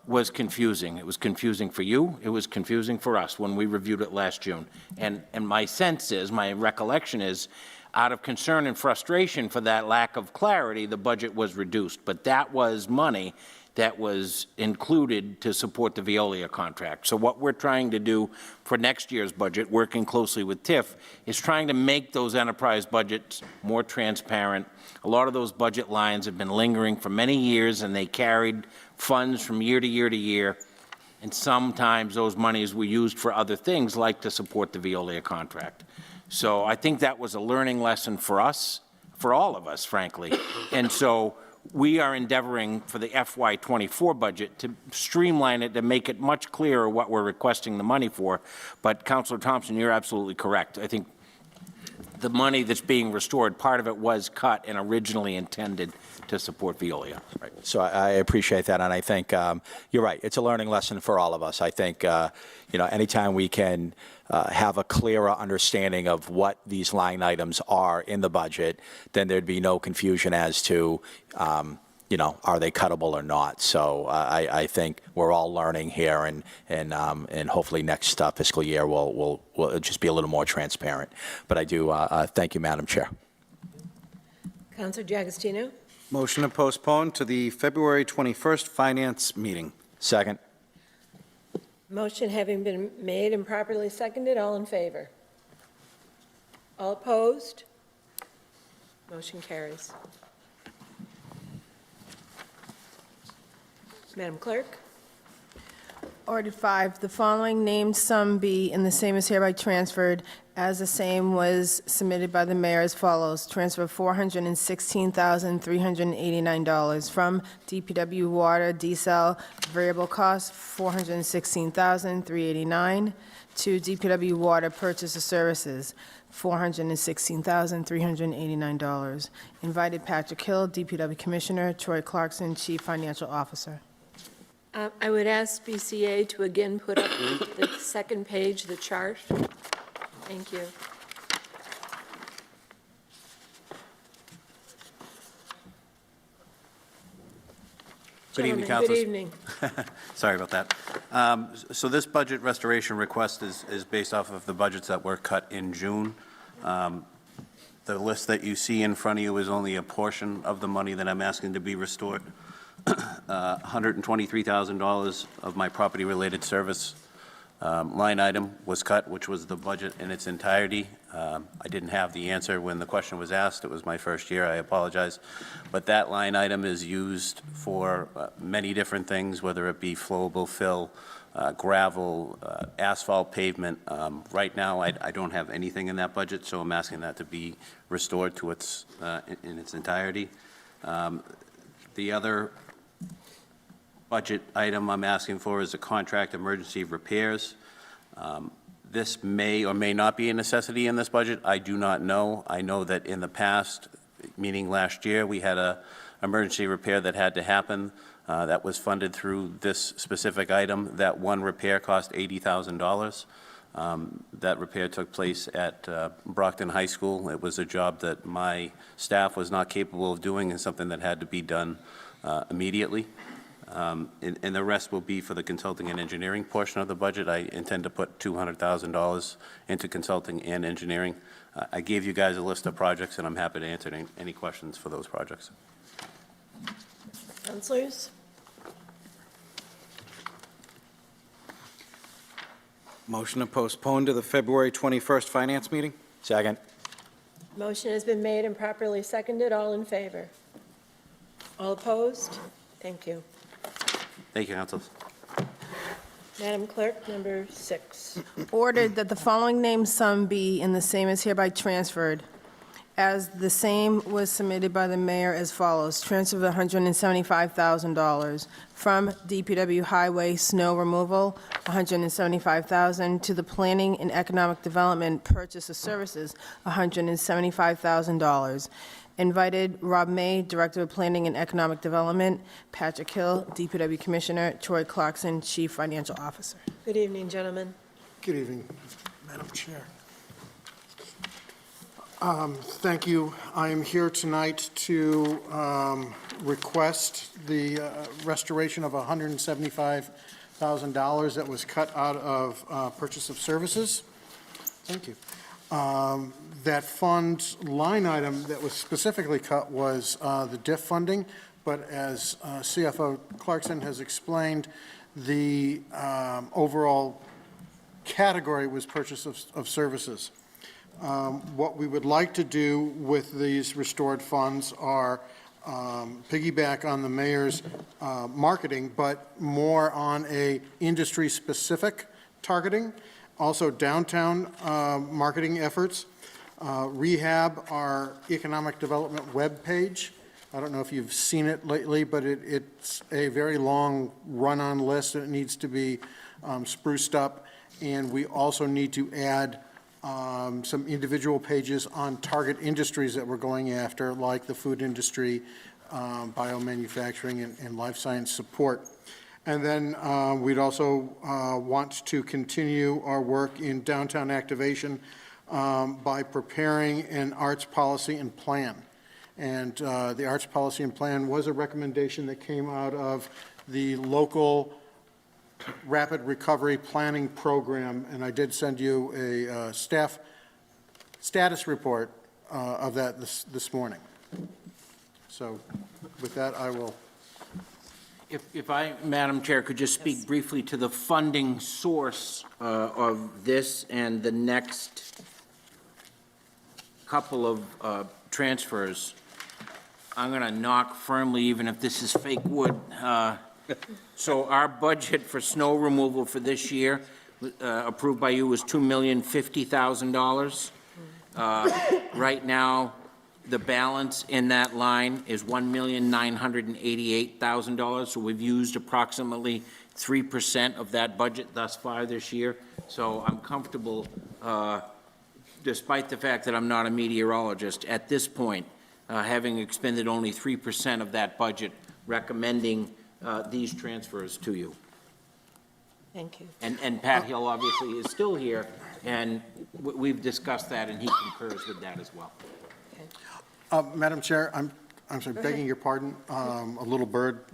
was confusing. It was confusing for you. It was confusing for us when we reviewed it last June. And my sense is, my recollection is, out of concern and frustration for that lack of clarity, the budget was reduced. But that was money that was included to support the Veolia contract. So what we're trying to do for next year's budget, working closely with TIF, is trying to make those enterprise budgets more transparent. A lot of those budget lines have been lingering for many years, and they carried funds from year to year to year, and sometimes those monies were used for other things, like to support the Veolia contract. So I think that was a learning lesson for us, for all of us, frankly. And so we are endeavoring for the FY24 budget to streamline it, to make it much clearer what we're requesting the money for. But Councilor Thompson, you're absolutely correct. I think the money that's being restored, part of it was cut and originally intended to support Veolia. Right. So I appreciate that, and I think you're right. It's a learning lesson for all of us. I think anytime we can have a clearer understanding of what these line items are in the budget, then there'd be no confusion as to are they cuttable or not. So I think we're all learning here, and hopefully next fiscal year we'll just be a little more transparent. But I do thank you, Madam Chair. Councilor D'Agostino. Motion to postpone to the February 21st Finance meeting. Second. Motion having been made and properly seconded, all in favor? All opposed? Motion carries. Madam Clerk? Ordered 5, the following named sum be and the same is hereby transferred as the same was submitted by the mayor as follows. Transfer of $416,389 from DPW water diesel variable cost, $416,389, to DPW water purchase of services, $416,389. Invited Patrick Hill, DPW Commissioner, Troy Clarkson, Chief Financial Officer. I would ask BCA to again put up the second page, the chart. Thank you. Good evening, Gentlemen, councilors. good evening. Sorry about that. So this budget restoration request is based off of the budgets that were cut in June. The list that you see in front of you is only a portion of the money that I'm asking to be restored. $123,000 of my property-related service line item was cut, which was the budget in its entirety. I didn't have the answer when the question was asked. It was my first year. I apologize. But that line item is used for many different things, whether it be flowable fill, gravel, asphalt pavement. Right now, I don't have anything in that budget, so I'm asking that to be restored to its in its entirety. The other budget item I'm asking for is a contract emergency repairs. This may or may not be a necessity in this budget. I do not know. I know that in the past, meaning last year, we had a emergency repair that had to happen that was funded through this specific item. That one repair cost $80,000. That repair took place at Brockton High School. It was a job that my staff was not capable of doing and something that had to be done immediately. And the rest will be for the consulting and engineering portion of the budget. I intend to put $200,000 into consulting and engineering. I gave you guys a list of projects, and I'm happy to answer any questions for those projects. Councilors? Motion to postpone to the February 21st finance meeting? Second. Motion has been made and properly seconded. All in favor? All opposed? Thank you. Thank you, councilors. Madam Clerk, number 6. Ordered that the following named sum be and the same is hereby transferred as the same was submitted by the mayor as follows. Transfer of $175,000 from DPW highway snow removal, $175,000, to the planning and economic development purchase of services, $175,000. Invited Rob May, Director of Planning and Economic Development, Patrick Hill, DPW Commissioner, Troy Clarkson, Chief Financial Officer. Good evening, gentlemen. Good evening, Madam Chair. Thank you. I am here tonight to request the restoration of $175,000 that was cut out of purchase of services. Thank you. That fund line item that was specifically cut was the DIF funding, but as CFO Clarkson has explained, the overall category was purchase of services. What we would like to do with these restored funds are piggyback on the mayor's marketing, but more on a industry-specific targeting. Also downtown marketing efforts. Rehab our economic development webpage. I don't know if you've seen it lately, but it's a very long run-on list, and it needs to be spruced up. And we also need to add some individual pages on target industries that we're going after, like the food industry, biomanufacturing, and life science support. And then we'd also want to continue our work in downtown activation by preparing an arts policy and plan. And the arts policy and plan was a recommendation that came out of the local rapid recovery planning program, and I did send you a staff status report of that this morning. So with that, I will. If I, Madam Chair, could just speak briefly to the funding source of this and the next couple of transfers. I'm going to knock firmly, even if this is fake wood, So our budget for snow removal for this year, approved by you, was $2,050,000. Right now, the balance in that line is $1,988,000, so we've used approximately 3% of that budget thus far this year. So I'm comfortable, despite the fact that I'm not a meteorologist, at this point, having expended only 3% of that budget, recommending these transfers to you. Thank you. And Pat Hill obviously is still here, and we've discussed that, and he concurs with that as well. Madam Chair, I'm sorry, begging your pardon. A little bird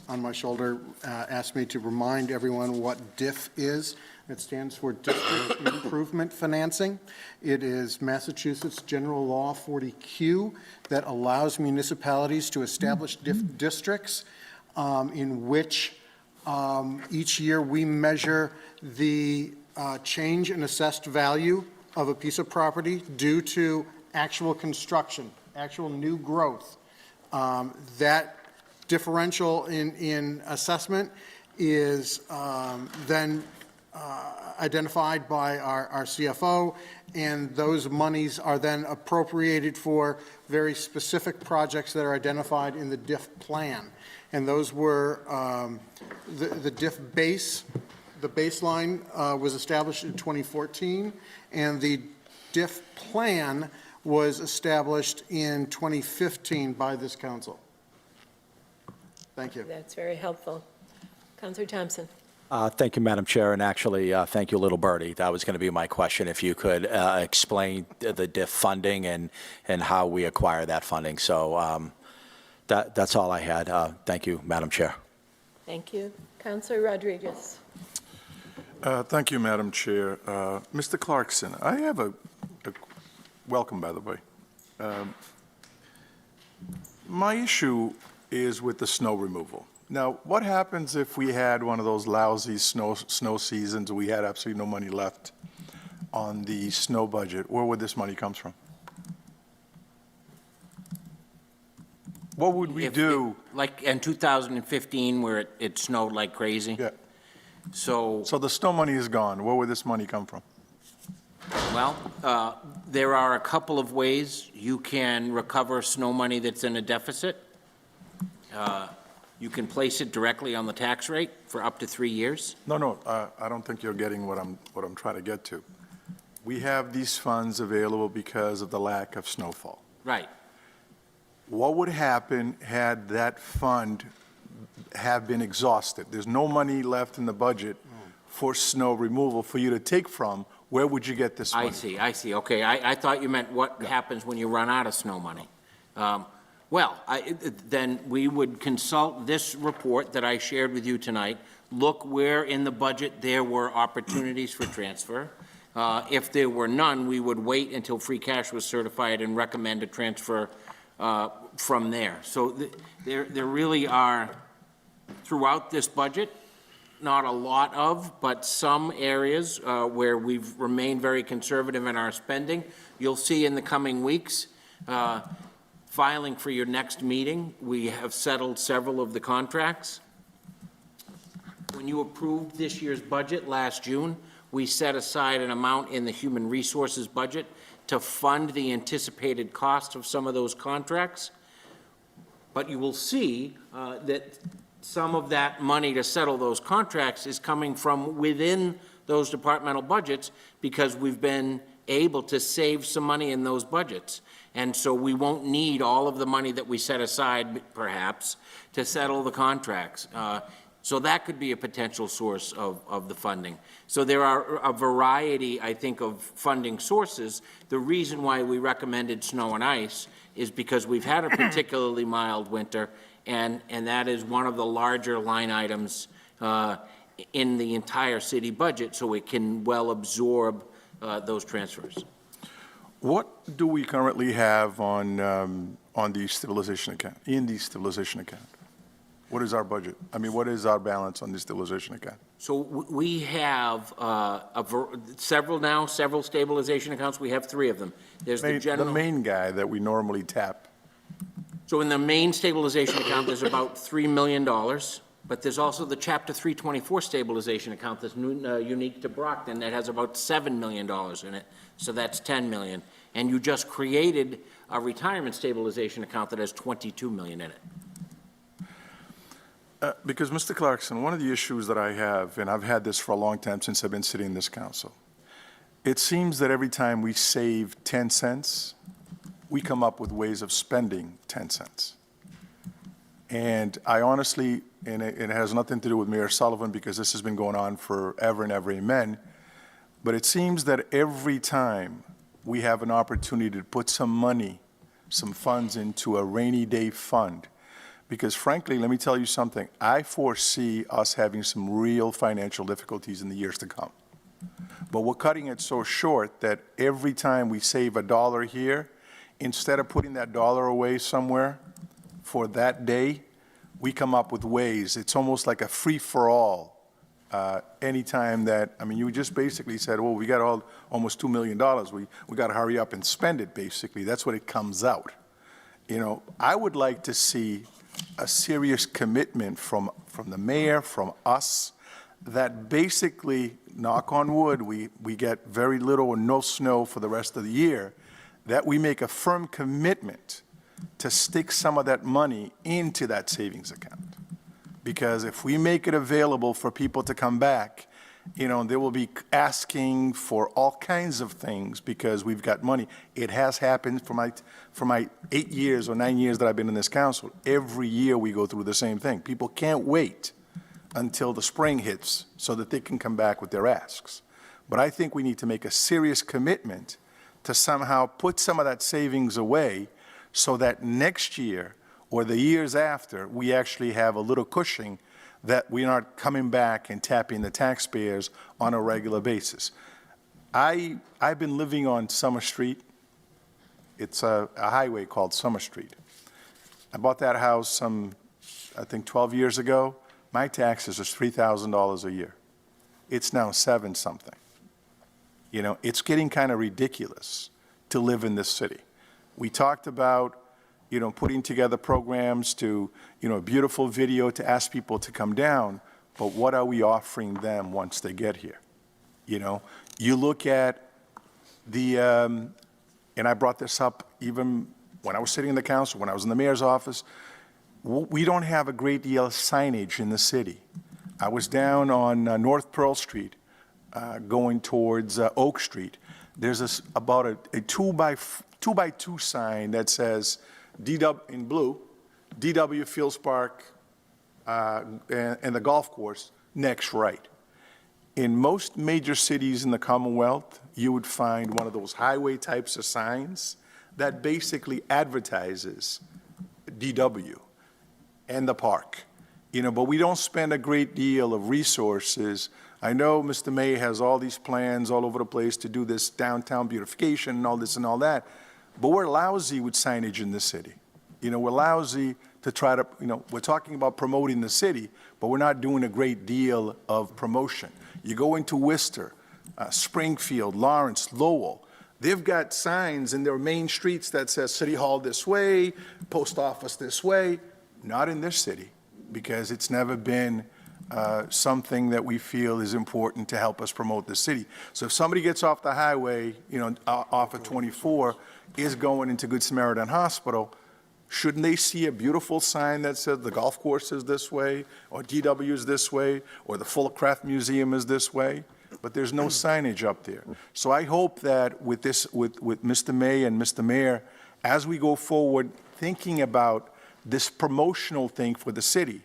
on my shoulder asked me to remind everyone what DIF is. It stands for District Improvement Financing. It is Massachusetts General Law 40Q that allows municipalities to establish DIF districts in which each year we measure the change in assessed value of a piece of property due to actual construction, actual new growth. That differential in assessment is then identified by our CFO, and those monies are then appropriated for very specific projects that are identified in the DIF plan. And those were the DIF base. The baseline was established in 2014, and the DIF plan was established in 2015 by this council. Thank you. That's very helpful. Councilor Thompson. Thank you, Madam Chair, and actually, thank you, Little Birdie. That was going to be my question, if you could explain the DIF funding and how we acquire that funding. So that's all I had. Thank you, Madam Chair. Thank you. Councilor Rodriguez. Thank you, Madam Chair. Mr. Clarkson, I have a welcome, by the way. My issue is with the snow removal. Now, what happens if we had one of those lousy snow seasons, we had absolutely no money left on the snow budget? Where would this money come from? What would we do? Like in 2015, where it snowed like crazy? Yeah. So the snow money is gone. Where would this money come from? well, there are a couple of ways you can recover snow money that's in a deficit. You can place it directly on the tax rate for up to 3 years. No, I don't think you're getting what I'm trying to get to. We have these funds available because of the lack of snowfall. Right. What would happen had that fund have been exhausted? There's no money left in the budget for snow removal for you to take from. Where would you get this money? I see. Okay, I thought you meant what happens when you run out of snow money. Then we would consult this report that I shared with you tonight, look where in the budget there were opportunities for transfer. If there were none, we would wait until free cash was certified and recommend a transfer from there. So there really are, throughout this budget, not a lot of, but some areas where we've remained very conservative in our spending. You'll see in the coming weeks, filing for your next meeting, we have settled several of the contracts. When you approved this year's budget last June, we set aside an amount in the human resources budget to fund the anticipated cost of some of those contracts. But you will see that some of that money to settle those contracts is coming from within those departmental budgets because we've been able to save some money in those budgets. And so we won't need all of the money that we set aside, perhaps, to settle the contracts. So that could be a potential source of the funding. So there are a variety, I think, of funding sources. The reason why we recommended snow and ice is because we've had a particularly mild winter, and that is one of the larger line items in the entire city budget, so it can well absorb those transfers. What do we currently have on the stabilization account, in the stabilization account? What is our budget? I mean, what is our balance on the stabilization account? So we have several stabilization accounts. We have 3 of them. There's the general. The main guy that we normally tap. So in the main stabilization account, there's about $3 million. But there's also the Chapter 324 stabilization account that's unique to Brockton that has about $7 million in it, so that's $10 million. And you just created a retirement stabilization account that has $22 million in it. Because, Mr. Clarkson, one of the issues that I have, and I've had this for a long time since I've been sitting in this council, it seems that every time we save 10 cents, we come up with ways of spending 10 cents. And I honestly, and it has nothing to do with Mayor Sullivan because this has been going on forever and ever, amen, but it seems that every time we have an opportunity to put some money, some funds into a rainy day fund, because frankly, let me tell you something, I foresee us having some real financial difficulties in the years to come. But we're cutting it so short that every time we save a dollar here, instead of putting that dollar away somewhere for that day, we come up with ways. It's almost like a free-for-all. Anytime that, I mean, you just basically said, well, we got almost $2 million. We got to hurry up and spend it, basically. That's what it comes out. You know, I would like to see a serious commitment from the mayor, from us, that basically, knock on wood, we get very little or no snow for the rest of the year, that we make a firm commitment to stick some of that money into that savings account. Because if we make it available for people to come back, you know, they will be asking for all kinds of things because we've got money. It has happened for my 8 years or 9 years that I've been in this council. Every year we go through the same thing. People can't wait until the spring hits so that they can come back with their asks. But I think we need to make a serious commitment to somehow put some of that savings away so that next year or the years after, we actually have a little cushion that we aren't coming back and tapping the taxpayers on a regular basis. I've been living on Summer Street. It's a highway called Summer Street. I bought that house I think 12 years ago. My taxes was $3,000 a year. It's now 7-something. You know, it's getting kind of ridiculous to live in this city. We talked about, you know, putting together programs to, you know, a beautiful video to ask people to come down, but what are we offering them once they get here? You know, you look at the, and I brought this up even when I was sitting in the council, when I was in the mayor's office, we don't have a great deal of signage in the city. I was down on North Pearl Street, going towards Oak Street. There's about a 2x2 sign that says DW in blue, DW Fields Park and the golf course next right. In most major cities in the Commonwealth, you would find one of those highway types of signs that basically advertises DW and the park. You know, but we don't spend a great deal of resources. I know Mr. May has all these plans all over the place to do this downtown beautification and all this and all that, but we're lousy with signage in the city. You know, we're lousy to try to, you know, we're talking about promoting the city, but we're not doing a great deal of promotion. You go into Worcester, Springfield, Lawrence, Lowell, they've got signs in their main streets that says City Hall this way, Post Office this way. Not in this city, because it's never been something that we feel is important to help us promote the city. So if somebody gets off the highway, you know, off of 24, is going into Good Samaritan Hospital, shouldn't they see a beautiful sign that says the golf course is this way, or DW is this way, or the Fuller Craft Museum is this way? But there's no signage up there. So I hope that with this, with Mr. May and Mr. Mayor, as we go forward, thinking about this promotional thing for the city,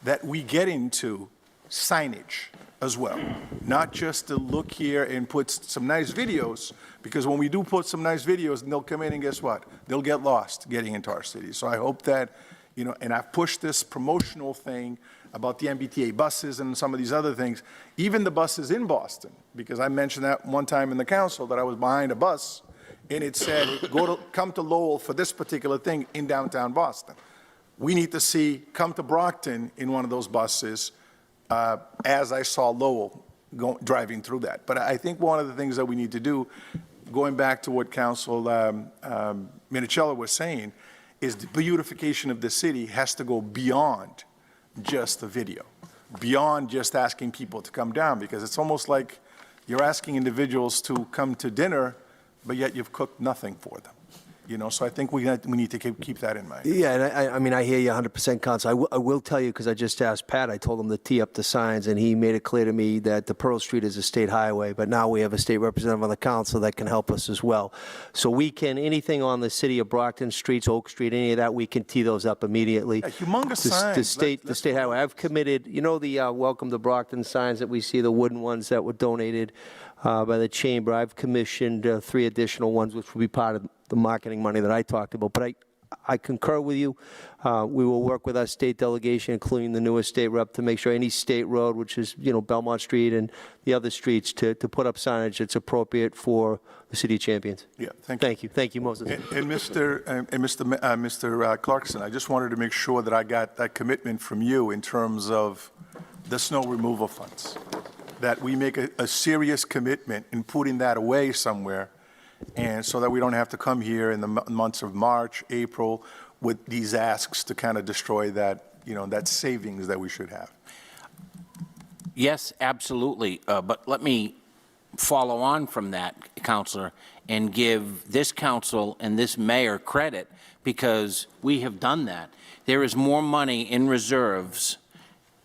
that we get into signage as well. Not just to look here and put some nice videos, because when we do put some nice videos, they'll come in and guess what? They'll get lost getting into our city. So I hope that, you know, and I've pushed this promotional thing about the MBTA buses and some of these other things, even the buses in Boston, because I mentioned that one time in the council that I was behind a bus and it said, come to Lowell for this particular thing in downtown Boston. We need to see, come to Brockton in one of those buses, as I saw Lowell driving through that. But I think one of the things that we need to do, going back to what Council Minichiello was saying, is the beautification of the city has to go beyond just the video, beyond just asking people to come down, because it's almost like you're asking individuals to come to dinner, but yet you've cooked nothing for them. So I think we need to keep that in mind. Yeah, and I mean, I hear you 100%, Counsel. I will tell you, because I just asked Pat, I told him to tee up the signs, and he made it clear to me that the Pearl Street is a state highway, but now we have a state representative on the council that can help us as well. So we can, anything on the city of Brockton streets, Oak Street, any of that, we can tee those up immediately. Humongous signs. The state highway. I've committed, the Welcome to Brockton signs that we see, the wooden ones that were donated by the chamber. I've commissioned 3 additional ones, which will be part of the marketing money that I talked about. But I concur with you. We will work with our state delegation, including the newest state rep, to make sure any state road, which is, Belmont Street and the other streets, to put up signage that's appropriate for the city of Champions. Yeah, thank you. Thank you, Moses. And Mr. Clarkson, I just wanted to make sure that I got that commitment from you in terms of the snow removal funds, that we make a serious commitment in putting that away somewhere, and so that we don't have to come here in the months of March, April, with these asks to kind of destroy that, that savings that we should have. Yes, absolutely. But let me follow on from that, Counselor, and give this council and this mayor credit, because we have done that. There is more money in reserves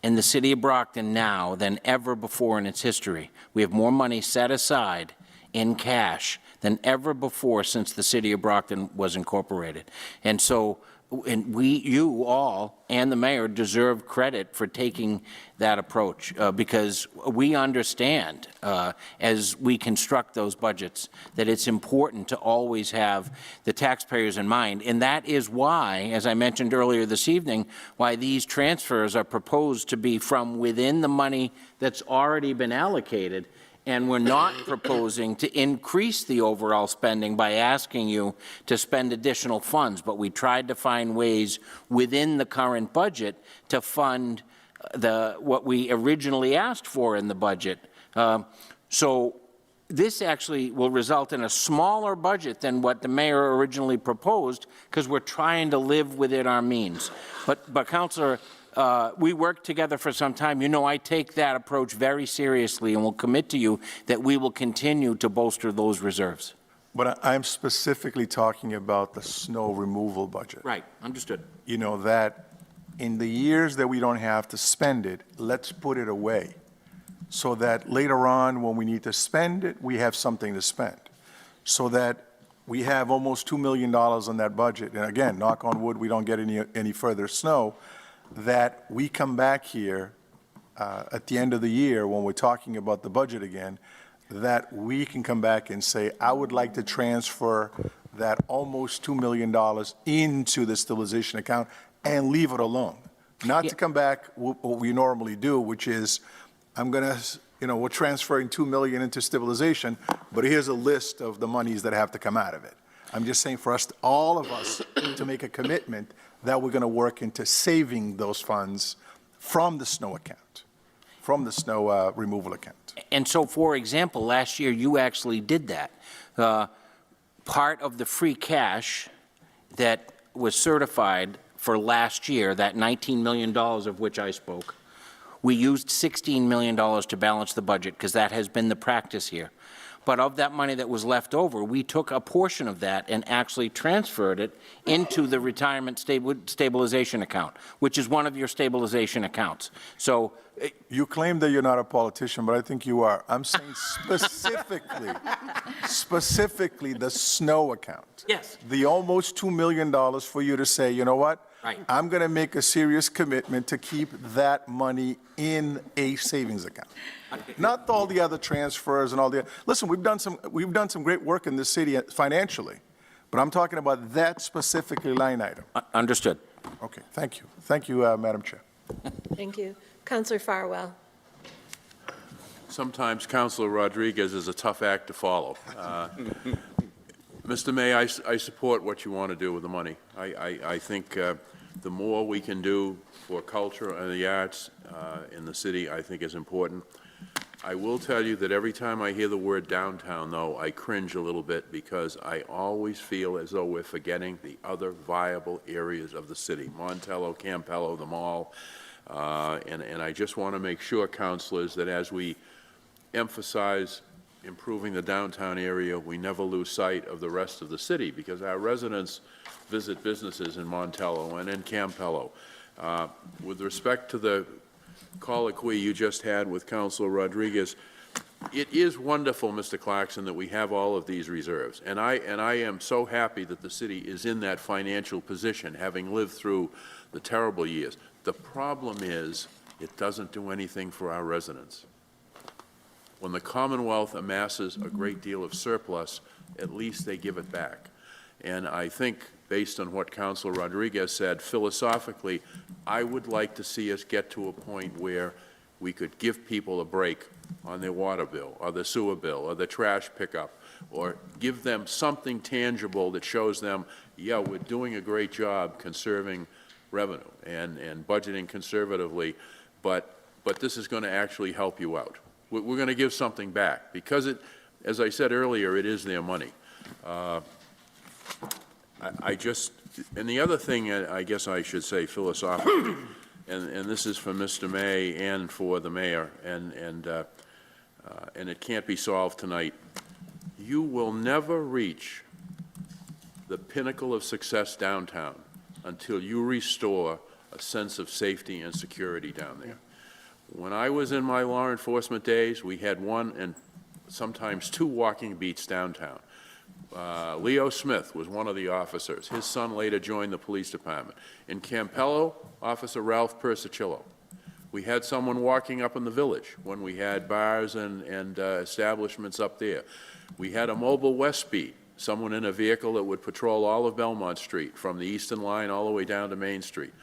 in the city of Brockton now than ever before in its history. We have more money set aside in cash than ever before since the city of Brockton was incorporated. And so, you all and the mayor deserve credit for taking that approach, because we understand as we construct those budgets that it's important to always have the taxpayers in mind. And that is why, as I mentioned earlier this evening, why these transfers are proposed to be from within the money that's already been allocated. And we're not proposing to increase the overall spending by asking you to spend additional funds, but we tried to find ways within the current budget to fund what we originally asked for in the budget. So this actually will result in a smaller budget than what the mayor originally proposed, because we're trying to live within our means. But Councilor, we worked together for some time. I take that approach very seriously, and will commit to you that we will continue to bolster those reserves. But I'm specifically talking about the snow removal budget. Right, understood. That in the years that we don't have to spend it, let's put it away, so that later on, when we need to spend it, we have something to spend. So that we have almost $2 million on that budget. And again, knock on wood, we don't get any further snow, that we come back here at the end of the year when we're talking about the budget again, that we can come back and say, I would like to transfer that almost $2 million into the stabilization account and leave it alone. Not to come back what we normally do, which is, we're transferring $2 million into stabilization, but here's a list of the monies that have to come out of it. I'm just saying for us, all of us, to make a commitment that we're going to work into saving those funds from the snow account, from the snow removal account. And so, for example, last year you actually did that. Part of the free cash that was certified for last year, that $19 million of which I spoke, we used $16 million to balance the budget, because that has been the practice here. But of that money that was left over, we took a portion of that and actually transferred it into the retirement stabilization account, which is one of your stabilization accounts. So you claim that you're not a politician, but I think you are. I'm saying specifically the snow account. Yes. The almost $2 million for you to say, you know what? Right. I'm going to make a serious commitment to keep that money in a savings account. Not all the other transfers and all the. Listen, we've done some great work in this city financially, but I'm talking about that specifically line item. Understood. Okay, thank you. Thank you, Madam Chair. Thank you. Councillor Farwell. Sometimes Councilor Rodriguez is a tough act to follow. Mr. May, I support what you want to do with the money. I think the more we can do for culture and the arts in the city, I think is important. I will tell you that every time I hear the word downtown, though, I cringe a little bit, because I always feel as though we're forgetting the other viable areas of the city. Montello, Campello, the mall, And I just want to make sure, councilors, that as we emphasize improving the downtown area, we never lose sight of the rest of the city, because our residents visit businesses in Montello and in Campello. With respect to the colloquy you just had with Councilor Rodriguez, it is wonderful, Mr. Clarkson, that we have all of these reserves. And I am so happy that the city is in that financial position, having lived through the terrible years. The problem is, it doesn't do anything for our residents. When the Commonwealth amasses a great deal of surplus, at least they give it back. And I think, based on what Councilor Rodriguez said, philosophically, I would like to see us get to a point where we could give people a break on their water bill, or the sewer bill, or the trash pickup, or give them something tangible that shows them, yeah, we're doing a great job conserving revenue and budgeting conservatively, but this is going to actually help you out. We're going to give something back, because it, as I said earlier, it is their money. And the other thing I guess I should say philosophically, and this is for Mr. May and for the mayor, and it can't be solved tonight, you will never reach the pinnacle of success downtown until you restore a sense of safety and security down there. When I was in my law enforcement days, we had one and sometimes two walking beats downtown. Leo Smith was one of the officers. His son later joined the police department. In Campello, Officer Ralph Persicillo. We had someone walking up in the village when we had bars and establishments up there. We had a mobile West Beat, someone in a vehicle that would patrol all of Belmont Street from the Eastern Line all the way down to Main Street.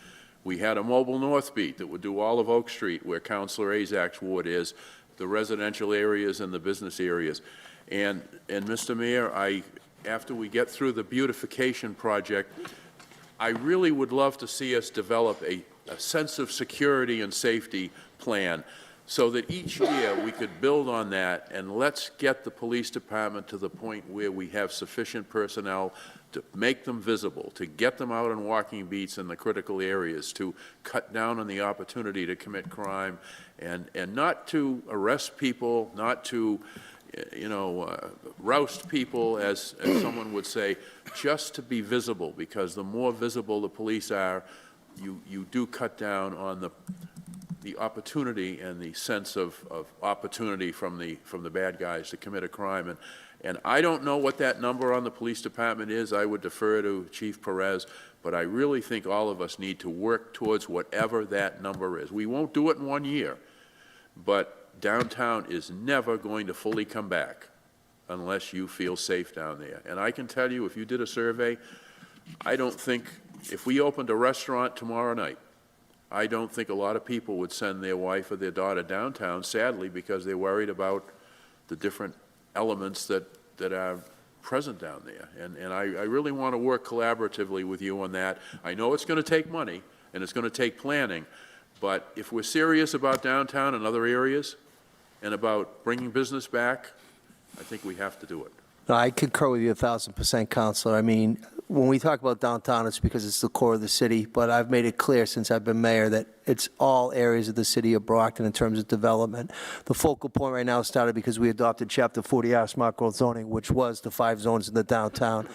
We had a mobile North Beat that would do all of Oak Street, where Councilor Azak's ward is, the residential areas and the business areas. And Mr. Mayor, after we get through the beautification project, I really would love to see us develop a sense of security and safety plan, so that each year we could build on that, and let's get the police department to the point where we have sufficient personnel to make them visible, to get them out on walking beats in the critical areas, to cut down on the opportunity to commit crime, and not to arrest people, not to roust people, as someone would say, just to be visible, because the more visible the police are, you do cut down on the opportunity and the sense of opportunity from the bad guys to commit a crime. And I don't know what that number on the police department is. I would defer to Chief Perez, but I really think all of us need to work towards whatever that number is. We won't do it in 1 year, but downtown is never going to fully come back unless you feel safe down there. And I can tell you, if you did a survey, I don't think, if we opened a restaurant tomorrow night, I don't think a lot of people would send their wife or their daughter downtown, sadly, because they're worried about the different elements that are present down there. And I really want to work collaboratively with you on that. I know it's going to take money and it's going to take planning, but if we're serious about downtown and other areas and about bringing business back, I think we have to do it. No, I concur with you 1,000%, Counselor. I mean, when we talk about downtown, it's because it's the core of the city, but I've made it clear since I've been mayor that it's all areas of the city of Brockton in terms of development. The focal point right now started because we adopted Chapter 40R Smart Growth Zoning, which was the 5 zones in the downtown.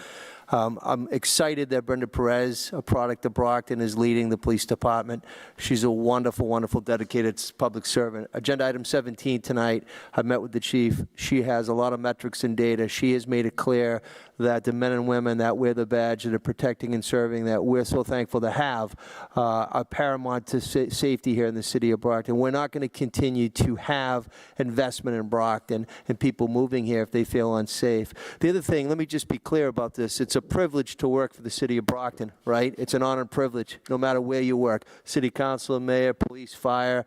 I'm excited that Brenda Perez, a product of Brockton, is leading the police department. She's a wonderful, wonderful, dedicated public servant. Agenda item 17 tonight, I met with the chief. She has a lot of metrics and data. She has made it clear that the men and women that wear the badge that are protecting and serving, that we're so thankful to have, are paramount to safety here in the city of Brockton. We're not going to continue to have investment in Brockton and people moving here if they feel unsafe. The other thing, let me just be clear about this. It's a privilege to work for the city of Brockton, right? It's an honor and privilege, no matter where you work. City council, mayor, police, fire,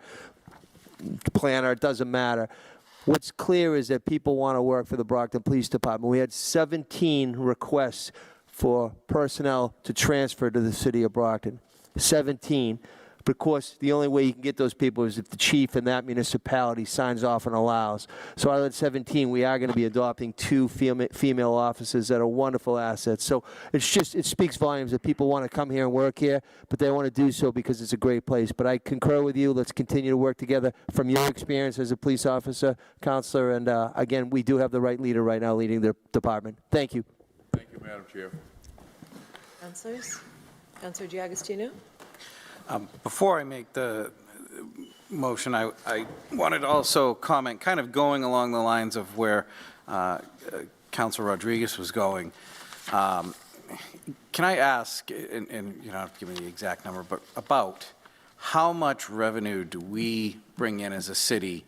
planner, it doesn't matter. What's clear is that people want to work for the Brockton Police Department. We had 17 requests for personnel to transfer to the city of Brockton. 17. But of course, the only way you can get those people is if the chief in that municipality signs off and allows. So out of that 17, we are going to be adopting 2 female officers that are wonderful assets. So it speaks volumes that people want to come here and work here, but they want to do so because it's a great place. But I concur with you. Let's continue to work together from your experience as a police officer, Counselor, and again, we do have the right leader right now leading the department. Thank you. Thank you, Madam Chair. Councilors? Councilor Giagostino? Before I make the motion, I wanted to also comment, kind of going along the lines of where Councilor Rodriguez was going. Can I ask, and you don't have to give me the exact number, but about how much revenue do we bring in as a city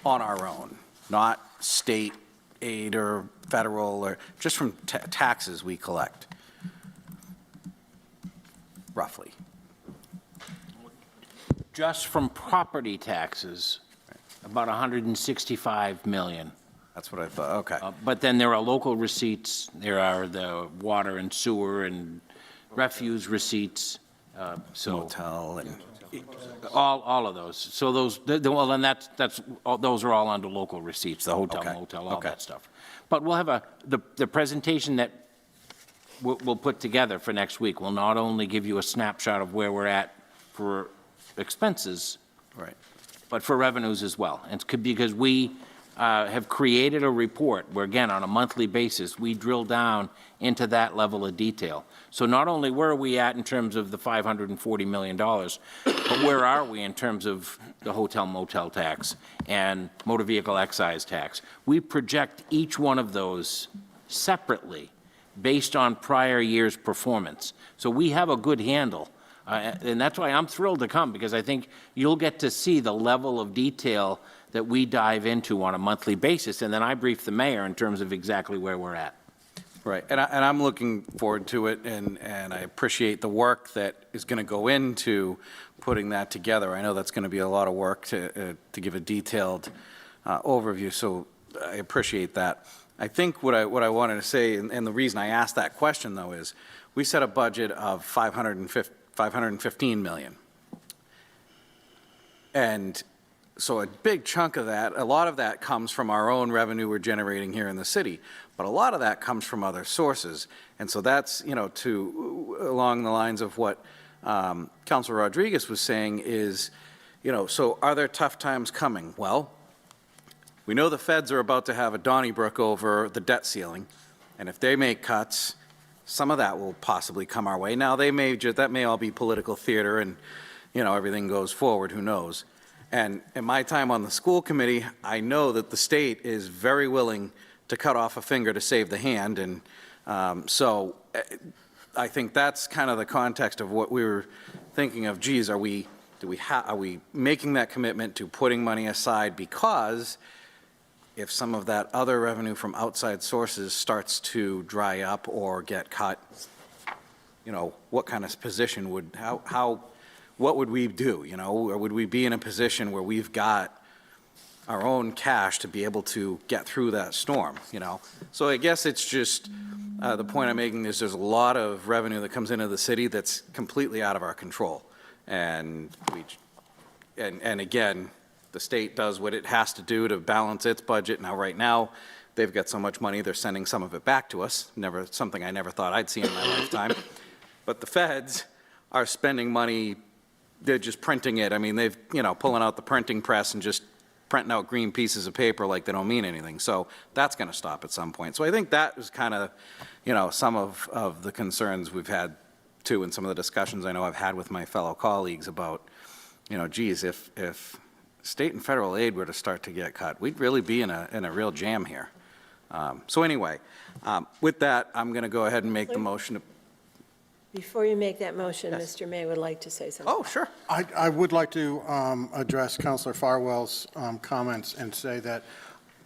on our own, not state aid or federal, or just from taxes we collect, roughly? Just from property taxes, about 165 million. That's what I thought, okay. But then there are local receipts, there are the water and sewer and refuse receipts, so. Motel and. All of those. So those, well, and those are all under local receipts, the hotel, Okay, motel, all okay. that stuff. But we'll have the presentation that we'll put together for next week will not only give you a snapshot of where we're at for expenses, Right. but for revenues as well. And it's because we have created a report where, again, on a monthly basis, we drill down into that level of detail. So not only where are we at in terms of the $540 million, but where are we in terms of the hotel motel tax and motor vehicle excise tax. We project each one of those separately based on prior year's performance. So we have a good handle. And that's why I'm thrilled to come, because I think you'll get to see the level of detail that we dive into on a monthly basis, and then I brief the mayor in terms of exactly where we're at. Right, and I'm looking forward to it, and I appreciate the work that is going to go into putting that together. I know that's going to be a lot of work to give a detailed overview, so I appreciate that. I think what I wanted to say, and the reason I asked that question, though, is we set a budget of $515 million. And so a big chunk of that, a lot of that comes from our own revenue we're generating here in the city, but a lot of that comes from other sources. And so that's, along the lines of what Councilor Rodriguez was saying is, so are there tough times coming? Well, we know the feds are about to have a Donnybrook over the debt ceiling, and if they make cuts, some of that will possibly come our way. Now, that may all be political theater and, everything goes forward, who knows. And in my time on the school committee, I know that the state is very willing to cut off a finger to save the hand. And so I think that's kind of the context of what we were thinking of. Geez, are we making that commitment to putting money aside, because if some of that other revenue from outside sources starts to dry up or get cut, what kind of position what would we do, or would we be in a position where we've got our own cash to be able to get through that storm, So I guess it's just, the point I'm making is there's a lot of revenue that comes into the city that's completely out of our control. And again, the state does what it has to do to balance its budget. Now, right now, they've got so much money, they're sending some of it back to us, something I never thought I'd see in my lifetime. But the feds are spending money. They're just printing it. I mean, they've, pulling out the printing press and just printing out green pieces of paper like they don't mean anything. So that's going to stop at some point. So I think that was kind of, some of the concerns we've had, too, and some of the discussions I know I've had with my fellow colleagues about, geez, if state and federal aid were to start to get cut, we'd really be in a real jam here. So anyway, with that, I'm going to go ahead and make the motion. Before you make that motion, Yes. Mr. May would like to say something. Oh, sure. I would like to address Councilor Farwell's comments and say that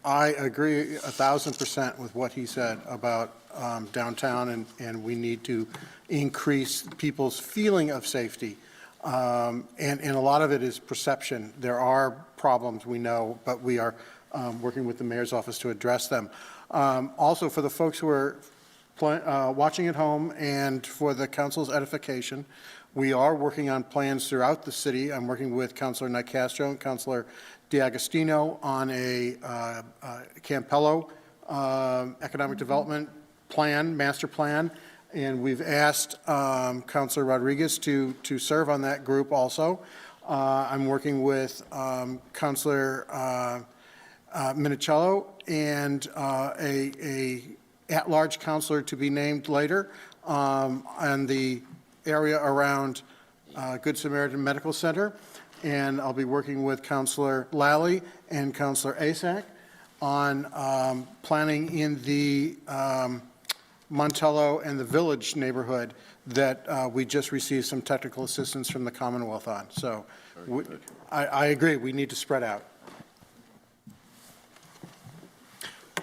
I agree 1,000% with what he said about downtown, and we need to increase people's feeling of safety. And a lot of it is perception. There are problems, we know, but we are working with the mayor's office to address them. Also, for the folks who are watching at home and for the council's edification, We are working on plans throughout the city. I'm working with Councilor Nicastro and Councilor D'Agostino on a Campello economic development plan, master plan, and we've asked Councilor Rodriguez to serve on that group also. I'm working with Councilor Minicello and a at-large counselor to be named later on the area around Good Samaritan Medical Center. And I'll be working with Councilor Lally and Councilor Asak on planning in the Montello and the Village neighborhood that we just received some technical assistance from the Commonwealth on. So I agree, we need to spread out.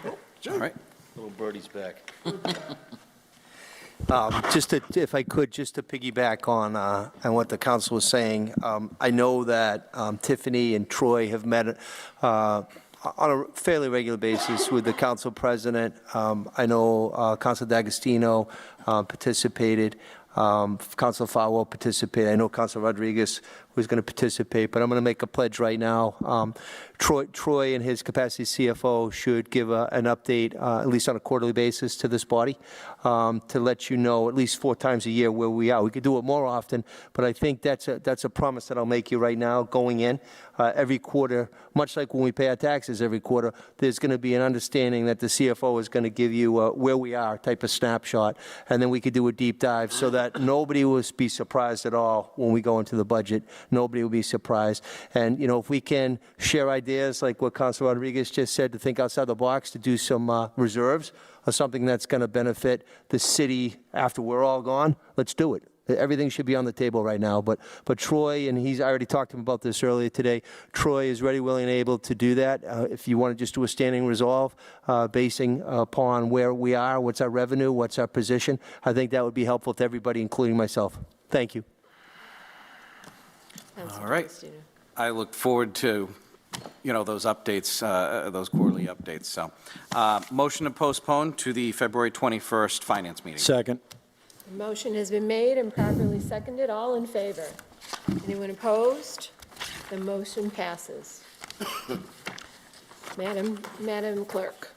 All right. Little birdie's back. If I could, just to piggyback on what the council was saying, I know that Tiffany and Troy have met on a fairly regular basis with the council president. I know Councilor D'Agostino participated. Councilor Farwell participated. I know Councilor Rodriguez was going to participate, but I'm going to make a pledge right now. Troy, in his capacity as CFO, should give an update, at least on a quarterly basis, to this body to let you know at least 4 times a year where we are. We could do it more often, but I think that's a promise that I'll make you right now going in. Every quarter, much like when we pay our taxes every quarter, there's going to be an understanding that the CFO is going to give you where we are type of snapshot, and then we could do a deep dive so that nobody will be surprised at all when we go into the budget. Nobody will be surprised. And, you know, if we can share ideas like what Councilor Rodriguez just said, to think outside the box, to do some reserves or something that's going to benefit the city after we're all gone, let's do it. Everything should be on the table right now. But Troy, and I already talked to him about this earlier today, Troy is ready, willing, and able to do that. If you want to just do a standing resolve basing upon where we are, what's our revenue, what's our position, I think that would be helpful to everybody, including myself. Thank you. All right. I look forward to, those updates, those quarterly updates. So, motion to postpone to the February 21st finance meeting. Second. The motion has been made and properly seconded. All in favor? Anyone opposed? The motion passes. Madam Clerk.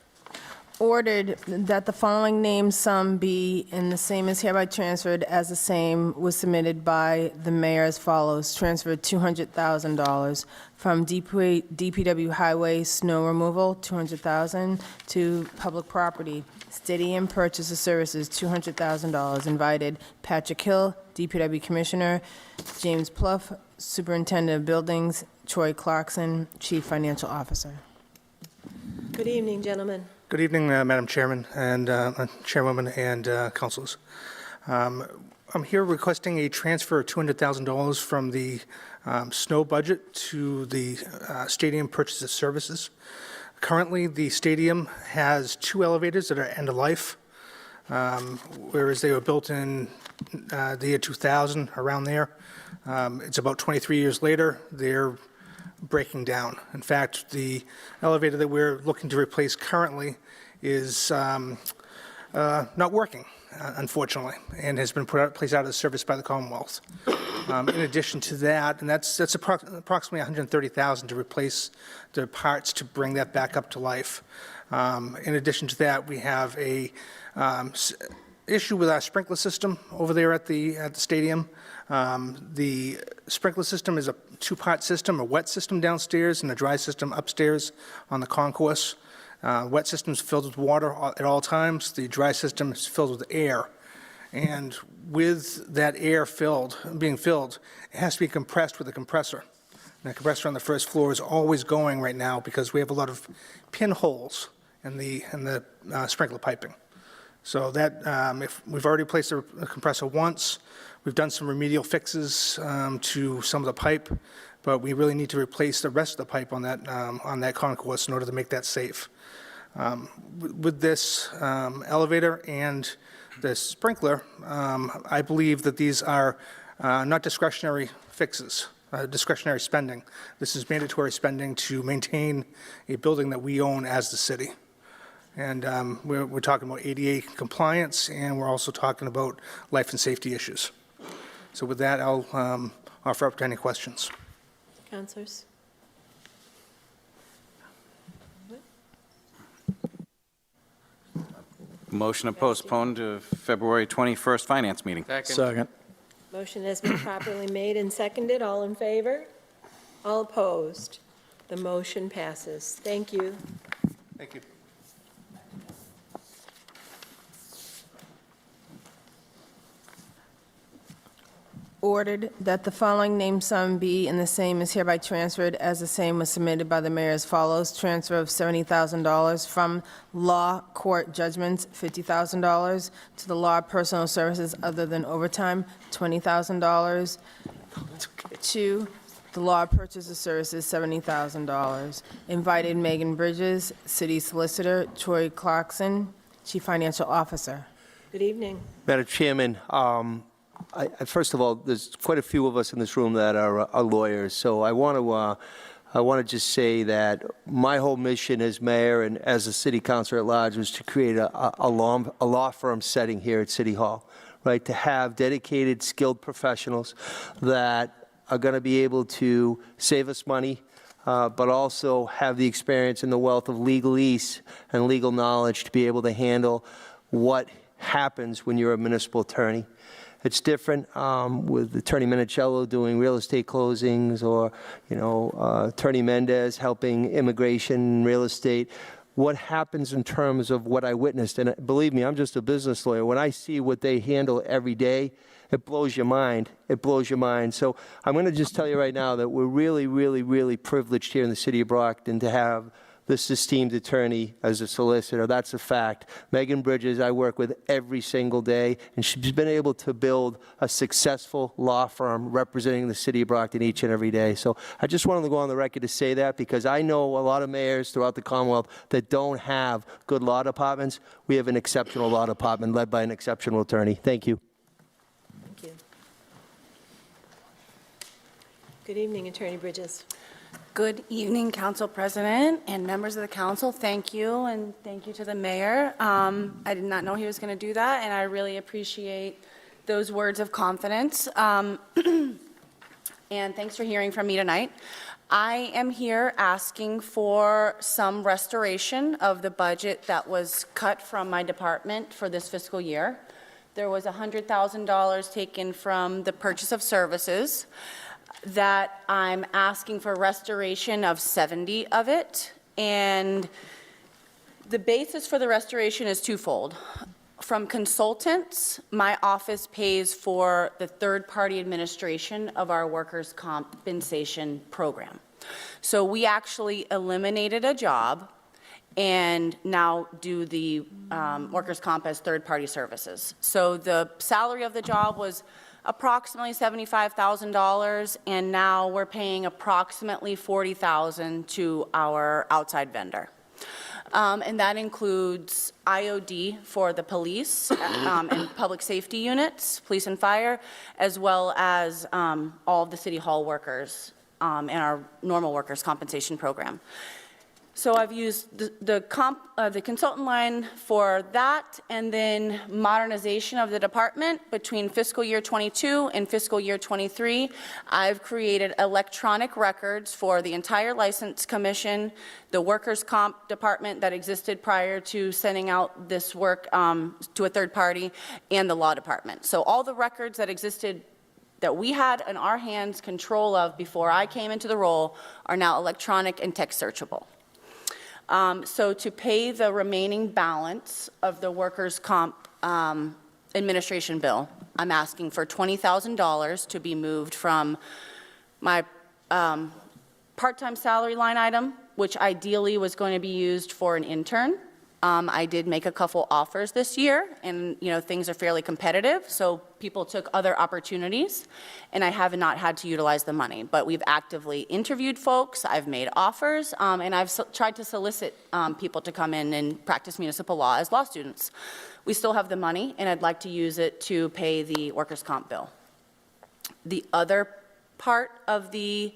Ordered that the following named sum be and the same is hereby transferred as the same was submitted by the mayor as follows. Transferred $200,000 from DPW highway snow removal, $200,000 to public property. Stadium purchase of services, $200,000. Invited Patrick Hill, DPW Commissioner, James Pluff, Superintendent of Buildings, Troy Clarkson, Chief Financial Officer. Good evening, gentlemen. Good evening, Madam Chairman and Chairwoman and councilors. I'm here requesting a transfer of $200,000 from the snow budget to the stadium purchase of services. Currently, the stadium has 2 elevators that are end of life, whereas they were built in the year 2000, around there. It's about 23 years later, they're breaking down. In fact, the elevator that we're looking to replace currently is not working, unfortunately, and has been placed out of service by the Commonwealth. In addition to that, and that's approximately $130,000 to replace the parts to bring that back up to life. In addition to that, we have a issue with our sprinkler system over there at the stadium. The sprinkler system is a 2-part system, a wet system downstairs and a dry system upstairs on the concourse. Wet system is filled with water at all times. The dry system is filled with air. And with that air being filled, it has to be compressed with a compressor. And the compressor on the first floor is always going right now because we have a lot of pinholes in the sprinkler piping. So that, if we've already placed a compressor once, we've done some remedial fixes to some of the pipe, but we really need to replace the rest of the pipe on that concourse in order to make that safe. With this elevator and the sprinkler, I believe that these are not discretionary fixes, discretionary spending. This is mandatory spending to maintain a building that we own as the city. And we're talking about ADA compliance, and we're also talking about life and safety issues. So with that, I'll offer up to any questions. Councilors? Motion to postpone to February 21st Finance meeting. Second. Motion has been properly made and seconded. All in favor? All opposed? The motion passes. Thank you. Thank you. Ordered that the following named sum be and the same is hereby transferred as the same was submitted by the mayor as follows. Transfer of $70,000 from law court judgments, $50,000, to the law personal services other than overtime, $20,000, to the law purchase of services, $70,000. Invited Megan Bridges, city solicitor, Troy Clarkson, chief financial officer. Good evening. Madam Chairman, first of all, there's quite a few of us in this room that are lawyers, so I want to just say that my whole mission as mayor and as a city councilor at large was to create a law firm setting here at City Hall, right? To have dedicated, skilled professionals that are going to be able to save us money, but also have the experience and the wealth of legalese and legal knowledge to be able to handle what happens when you're a municipal attorney. It's different with Attorney Minicello doing real estate closings, or, Attorney Mendez helping immigration, real estate. What happens in terms of what I witnessed, and believe me, I'm just a business lawyer. When I see what they handle every day, it blows your mind. It blows your mind. So I'm going to just tell you right now that we're really, really, really privileged here in the city of Brockton to have this esteemed attorney as a solicitor. That's a fact. Megan Bridges, I work with every single day, and she's been able to build a successful law firm representing the city of Brockton each and every day. So I just wanted to go on the record to say that, because I know a lot of mayors throughout the Commonwealth that don't have good law departments. We have an exceptional law department led by an exceptional attorney. Thank you. Thank you. Good evening, Attorney Bridges. Good evening, Council President and members of the council. Thank you, and thank you to the mayor. I did not know he was going to do that, and I really appreciate those words of confidence. And thanks for hearing from me tonight. I am here asking for some restoration of the budget that was cut from my department for this fiscal year. There was $100,000 taken from the purchase of services that I'm asking for restoration of 70 of it. And the basis for the restoration is twofold. From consultants, my office pays for the third-party administration of our workers' compensation program. So we actually eliminated a job and now do the workers' comp as third-party services. So the salary of the job was approximately $75,000, and now we're paying approximately $40,000 to our outside vendor. And that includes IOD for the police and public safety units, police and fire, as well as all of the City Hall workers in our normal workers' compensation program. So I've used the consultant line for that, and then modernization of the department between fiscal year 22 and fiscal year 23. I've created electronic records for the entire license commission, the workers' comp department that existed prior to sending out this work to a third party, and the law department. So all the records that existed that we had in our hands control of before I came into the role are now electronic and text searchable. So to pay the remaining balance of the workers' comp administration bill, I'm asking for $20,000 to be moved from my part-time salary line item, which ideally was going to be used for an intern. I did make a couple offers this year, and things are fairly competitive, so people took other opportunities, and I have not had to utilize the money. But we've actively interviewed folks, I've made offers, and I've tried to solicit people to come in and practice municipal law as law students. We still have the money, and I'd like to use it to pay the workers' comp bill. The other part of the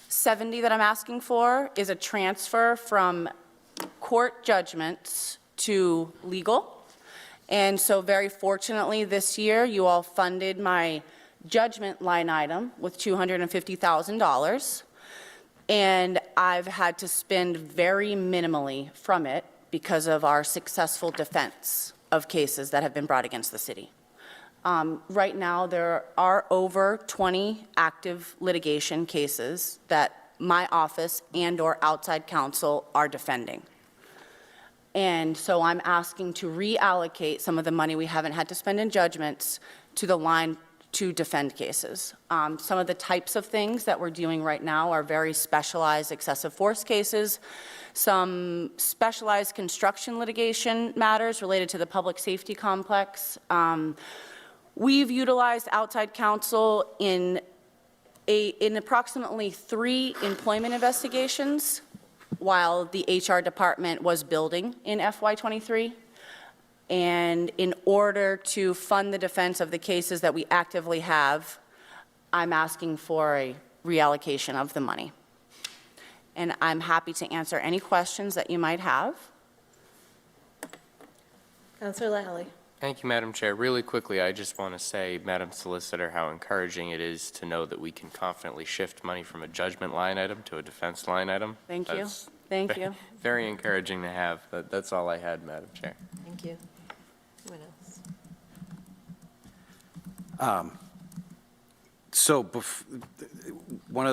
70 that I'm asking for is a transfer from court judgments to legal. And so very fortunately this year, you all funded my judgment line item with $250,000, and I've had to spend very minimally from it because of our successful defense of cases that have been brought against the city. Right now, there are over 20 active litigation cases that my office and/or outside counsel are defending. And so I'm asking to reallocate some of the money we haven't had to spend in judgments to the line to defend cases. Some of the types of things that we're doing right now are very specialized excessive force cases, some specialized construction litigation matters related to the public safety complex. We've utilized outside counsel in approximately 3 employment investigations while the HR department was building in FY23. And in order to fund the defense of the cases that we actively have, I'm asking for a reallocation of the money. And I'm happy to answer any questions that you might have. Councillor Lally. Thank you, Madam Chair. Really quickly, I just want to say, Madam Solicitor, how encouraging it is to know that we can confidently shift money from a judgment line item to a defense line item. Thank you. That's Thank you. very encouraging to have. That's all I had, Madam Chair. Thank you. Anyone else? So,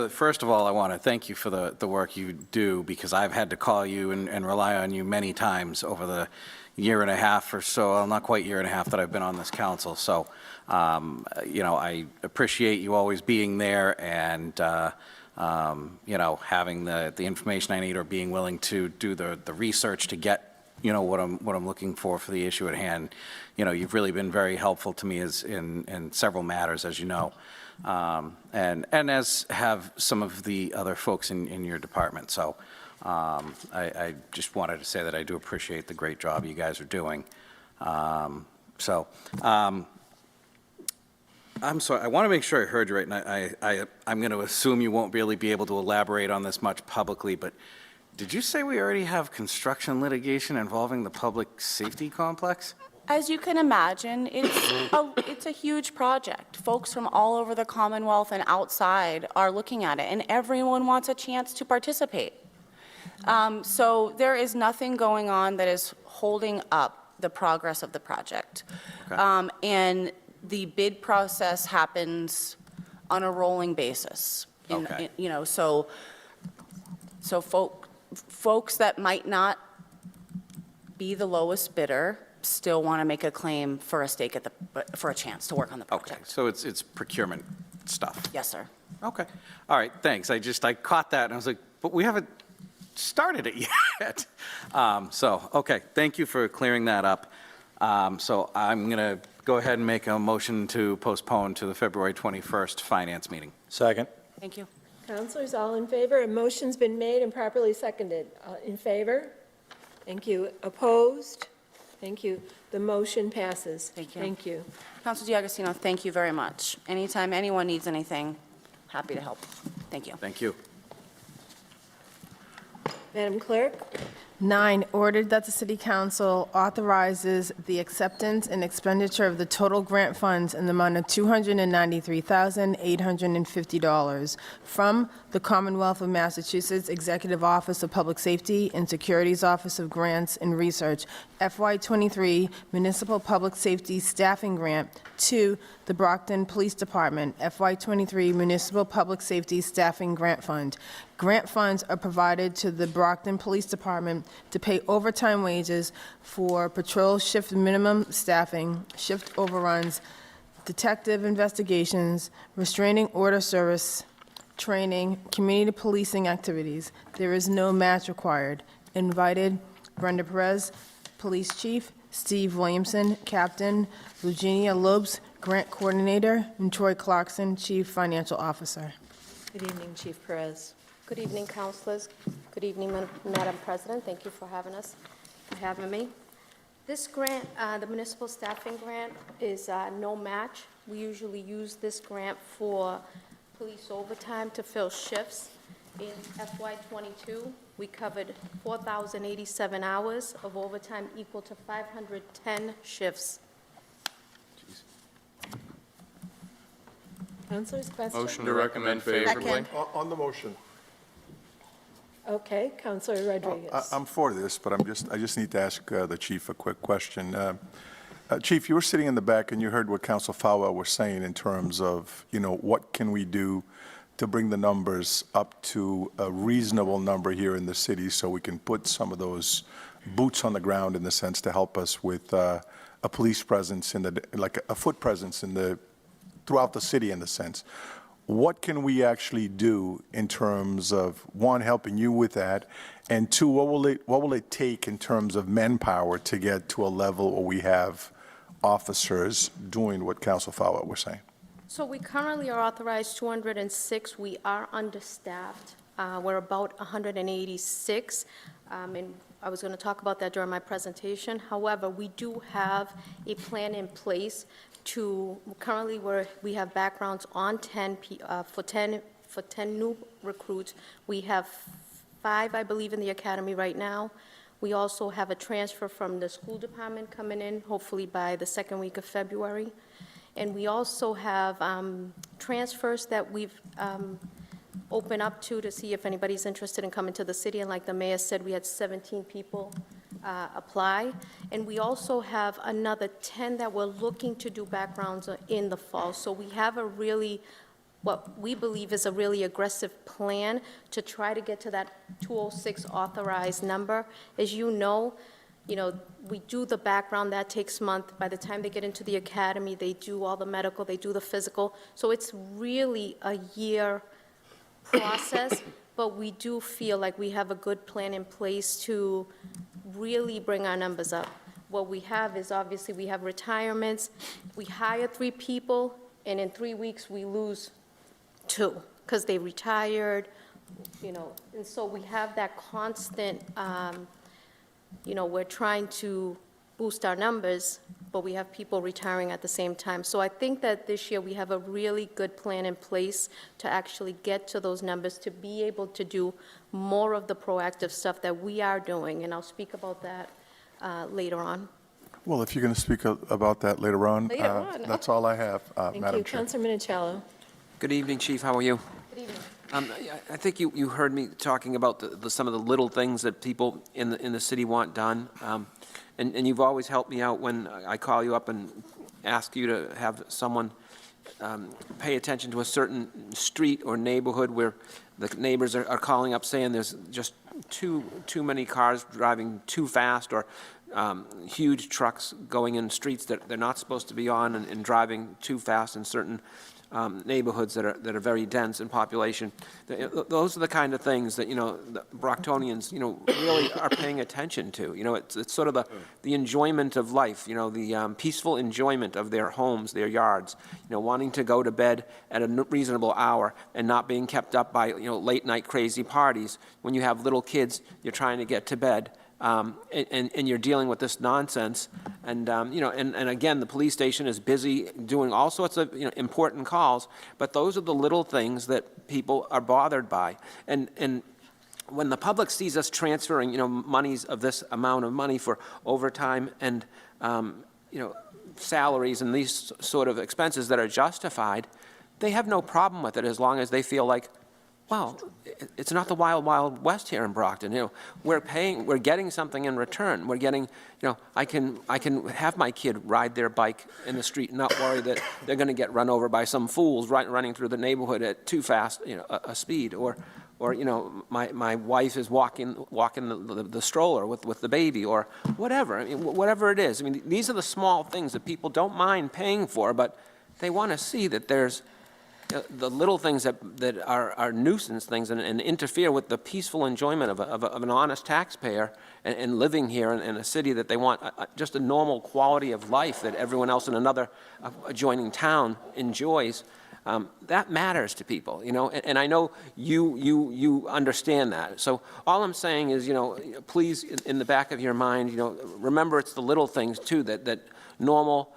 first of all, I want to thank you for the work you do, because I've had to call you and rely on you many times over the year and a half or so, well, not quite year and a half that I've been on this council. So, I appreciate you always being there and, having the information I need, or being willing to do the research to get, what I'm looking for the issue at hand. You've really been very helpful to me in several matters, as you know. And as have some of the other folks in your department. So I just wanted to say that I do appreciate the great job you guys are doing. I'm sorry, I want to make sure I heard you right, and I'm going to assume you won't really be able to elaborate on this much publicly, but did you say we already have construction litigation involving the public safety complex? As you can imagine, it's a huge project. Folks from all over the Commonwealth and outside are looking at it, and everyone wants a chance to participate. So there is nothing going on that is holding up the progress of the project. Okay. And the bid process happens on a rolling basis. Okay. So folks that might not be the lowest bidder still want to make a claim for a stake for a chance to work on the project. Okay, so it's procurement stuff. Yes, sir. Okay. All right, thanks. I caught that, and I was like, but we haven't started it yet. Okay, thank you for clearing that up. So I'm going to go ahead and make a motion to postpone to the February 21st finance meeting. Second. Thank you. Councilors, all in favor? A motion's been made and properly seconded. In favor? Thank you. Opposed? Thank you. The motion passes. Thank you. Thank you. Council D'Agostino, thank you very much. Anytime anyone needs anything, happy to help. Thank you. Thank you. Madam Clerk? 9, ordered that the City Council authorizes the acceptance and expenditure of the total grant funds in the amount of $293,850 from the Commonwealth of Massachusetts Executive Office of Public Safety and Security's Office of Grants and Research, FY23 Municipal Public Safety Staffing Grant to the Brockton Police Department, FY23 Municipal Public Safety Staffing Grant Fund. Grant funds are provided to the Brockton Police Department to pay overtime wages for patrol shift minimum staffing, shift overruns, detective investigations, restraining order service, training, community policing activities. There is no match required. Invited, Brenda Perez, Police Chief, Steve Williamson, Captain, Eugenia Lopes, Grant Coordinator, and Troy Clarkson, Chief Financial Officer. Good evening, Chief Perez. Good evening, councilors. Good evening, Madam President. Thank you for having me. This grant, the municipal staffing grant, is no match. We usually use this grant for police overtime to fill shifts. In FY22, we covered 4,087 hours of overtime, equal to 510 shifts. Councilors, question? Motion to recommend favorably. Second. On the motion. Okay, Councilor Rodriguez. I'm for this, but I just need to ask the chief a quick question. Chief, you were sitting in the back and you heard what Council Falwell was saying in terms of, what can we do to bring the numbers up to a reasonable number here in the city so we can put some of those boots on the ground in the sense to help us with a police presence like a foot presence throughout the city in the sense. What can we actually do in terms of, one, helping you with that, and two, what will it take in terms of manpower to get to a level where we have officers doing what Council Falwell was saying? So we currently are authorized 206. We are understaffed. We're about 186. And I was going to talk about that during my presentation. However, we do have a plan in place currently we have backgrounds on 10 for 10 new recruits. We have 5, I believe, in the academy right now. We also have a transfer from the school department coming in, hopefully by the second week of February. And we also have transfers that we've opened up to see if anybody's interested in coming to the city. And like the mayor said, we had 17 people apply. And we also have another 10 that we're looking to do backgrounds in the fall. So we have what we believe is a really aggressive plan to try to get to that 206 authorized number. As you know, we do the background, that takes a month. By the time they get into the academy, they do all the medical, they do the physical. So it's really a year process, but we do feel like we have a good plan in place to really bring our numbers up. What we have is, obviously, we have retirements. We hire 3 people, and in 3 weeks, we lose 2 because they retired, and so we have that constant, we're trying to boost our numbers, but we have people retiring at the same time. So I think that this year we have a really good plan in place to actually get to those numbers, to be able to do more of the proactive stuff that we are doing, and I'll speak about that later on. Well, if you're going to speak about that later on, that's all I have, Thank Madam you. Chair. Councilor Minichiello. Good evening, Chief. How are you? Good evening. I think you heard me talking about some of the little things that people in the city want done. And you've always helped me out when I call you up and ask you to have someone pay attention to a certain street or neighborhood where the neighbors are calling up saying there's just too many cars driving too fast, or huge trucks going in streets that they're not supposed to be on, and driving too fast in certain neighborhoods that are very dense in population. Those are the kind of things that, the Brocktonians, really are paying attention to. It's sort of the enjoyment of life, the peaceful enjoyment of their homes, their yards, wanting to go to bed at a reasonable hour and not being kept up by, late night crazy parties. When you have little kids, you're trying to get to bed. And you're dealing with this nonsense, and again, the police station is busy doing all sorts of important calls, but those are the little things that people are bothered by, and when the public sees us transferring monies of this amount of money for overtime and salaries and these sort of expenses that are justified, they have no problem with it as long as they feel like, well, it's not the wild, wild west here in Brockton. We're getting something in return. We're getting, I can have my kid ride their bike in the street and not worry that they're going to get run over by some fools running through the neighborhood at too fast, a speed, or my wife is walking the stroller with the baby, or whatever. Whatever it is. These are the small things that people don't mind paying for, but they want to see that there's the little things that are nuisance things and interfere with the peaceful enjoyment of an honest taxpayer and living here in a city that they want just a normal quality of life that everyone else in another adjoining town enjoys. That matters to people, and I know you understand that. So all I'm saying is, please, in the back of your mind, remember it's the little things too that normal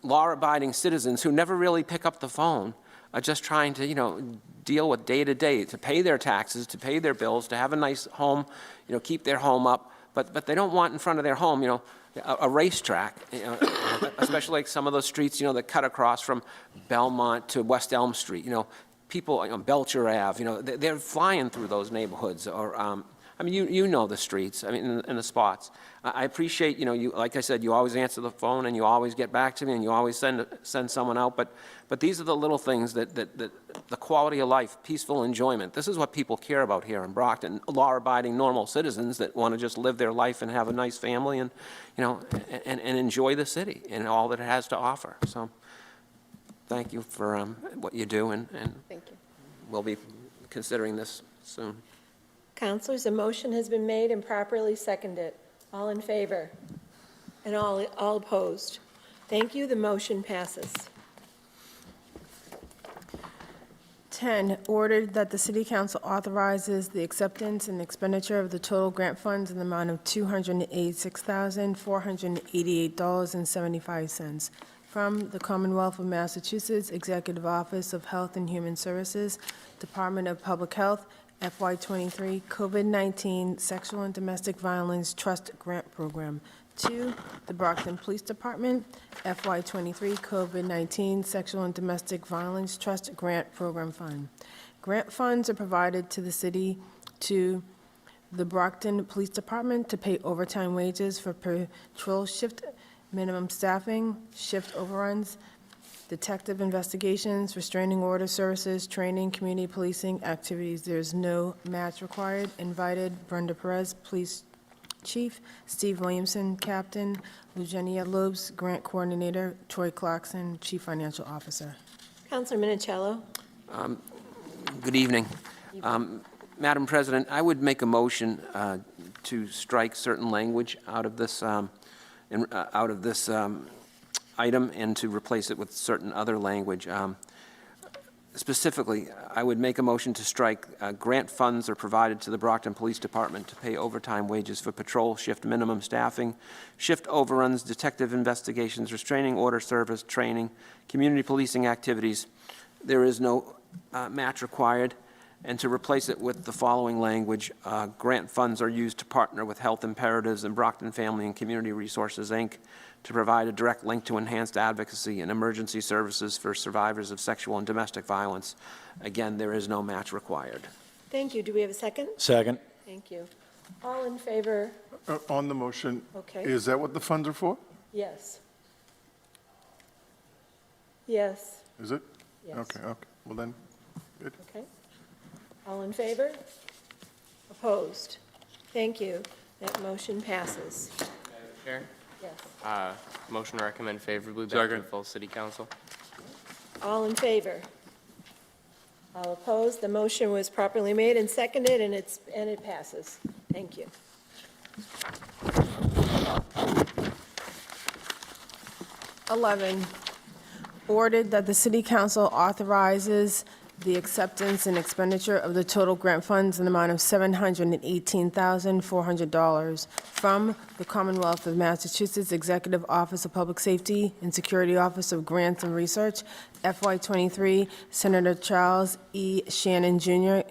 law-abiding citizens who never really pick up the phone are just trying to, deal with day to day, to pay their taxes, to pay their bills, to have a nice home, keep their home up. but they don't want in front of their home, a racetrack, especially like some of those streets, that cut across from Belmont to West Elm Street, people, Belcher Ave, they're flying through those neighborhoods, or, you know the streets, in the spots. I appreciate, you, like I said, you always answer the phone and you always get back to me and you always send someone out, but these are the little things that the quality of life, peaceful enjoyment, this is what people care about here in Brockton, law-abiding, normal citizens that want to just live their life and have a nice family and, and enjoy the city and all that it has to offer. So thank you for what you do, and Thank you. we'll be considering this soon. Councilors, a motion has been made and properly seconded. All in favor? And all opposed? Thank you. The motion passes. 10, ordered that the City Council authorizes the acceptance and expenditure of the total grant funds in the amount of $286,488.75 from the Commonwealth of Massachusetts Executive Office of Health and Human Services, Department of Public Health, FY23 COVID-19 Sexual and Domestic Violence Trust Grant Program. 2, the Brockton Police Department, FY23 COVID-19 Sexual and Domestic Violence Trust Grant Program Fund. Grant funds are provided to the city to the Brockton Police Department to pay overtime wages for patrol shift minimum staffing, shift overruns, detective investigations, restraining order services, training, community policing activities. There's no match required. Invited, Brenda Perez, Police Chief, Steve Williamson, Captain, Eugenia Lobes, Grant Coordinator, Troy Clarkson, Chief Financial Officer. Councilor Minichiello. Good evening. Madam President, I would make a motion to strike certain language out of this item and to replace it with certain other language. Specifically, I would make a motion to strike grant funds are provided to the Brockton Police Department to pay overtime wages for patrol shift minimum staffing, shift overruns, detective investigations, restraining order service, training, community policing activities. There is no match required. And to replace it with the following language, grant funds are used to partner with Health Imperatives and Brockton Family and Community Resources, Inc., to provide a direct link to enhanced advocacy and emergency services for survivors of sexual and domestic violence. Again, there is no match required. Thank you. Do we have a second? Second. Thank you. All in favor? On the motion, Okay. is that what the funds are for? Yes. Yes. Is it? Yes. Okay, well then, good. Okay. All in favor? Opposed? Thank you. That motion passes. Madam Chair? Yes. Motion to recommend favorably back to the full city council. All in favor? All opposed? The motion was properly made and seconded, and it passes. Thank you. Ordered that the City Council authorizes the acceptance and expenditure of the total grant funds in the amount of $718,400 from the Commonwealth of Massachusetts Executive Office of Public Safety and Security Office of Grants and Research, FY23 Senator Charles E. Shannon, Jr.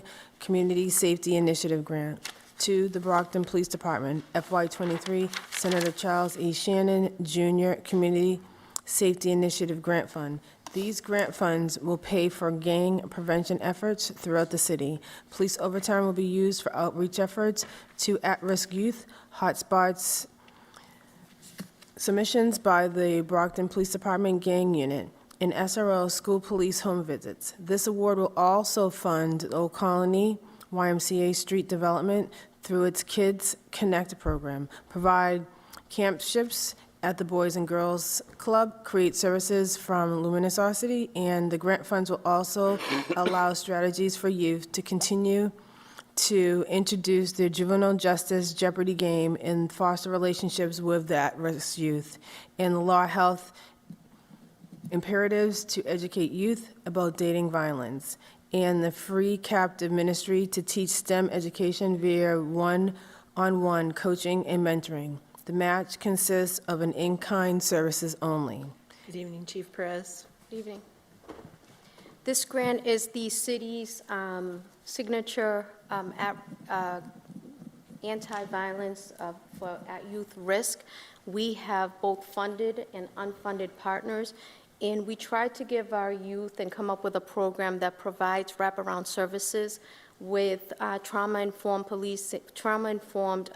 Community Safety Initiative Grant. To the Brockton Police Department, FY23 Senator Charles E. Shannon, Jr. Community Safety Initiative Grant Fund. These grant funds will pay for gang prevention efforts throughout the city. Police overtime will be used for outreach efforts to at-risk youth, hotspots, submissions by the Brockton Police Department Gang Unit, and SRO school police home visits. This award will also fund the Old Colony YMCA street development through its Kids Connect program, provide camp ships at the Boys and Girls Club, create services from luminosity, and the grant funds will also allow strategies for youth to continue to introduce their juvenile justice Jeopardy game and foster relationships with the at-risk youth, and the law health imperatives to educate youth about dating violence, and the free captive ministry to teach STEM education via one-on-one coaching and mentoring. The match consists of an in-kind services only. Good evening, Chief Perez. Good evening. This grant is the city's signature anti-violence at youth risk. We have both funded and unfunded partners, and we try to give our youth and come up with a program that provides wraparound services with trauma-informed police, trauma-informed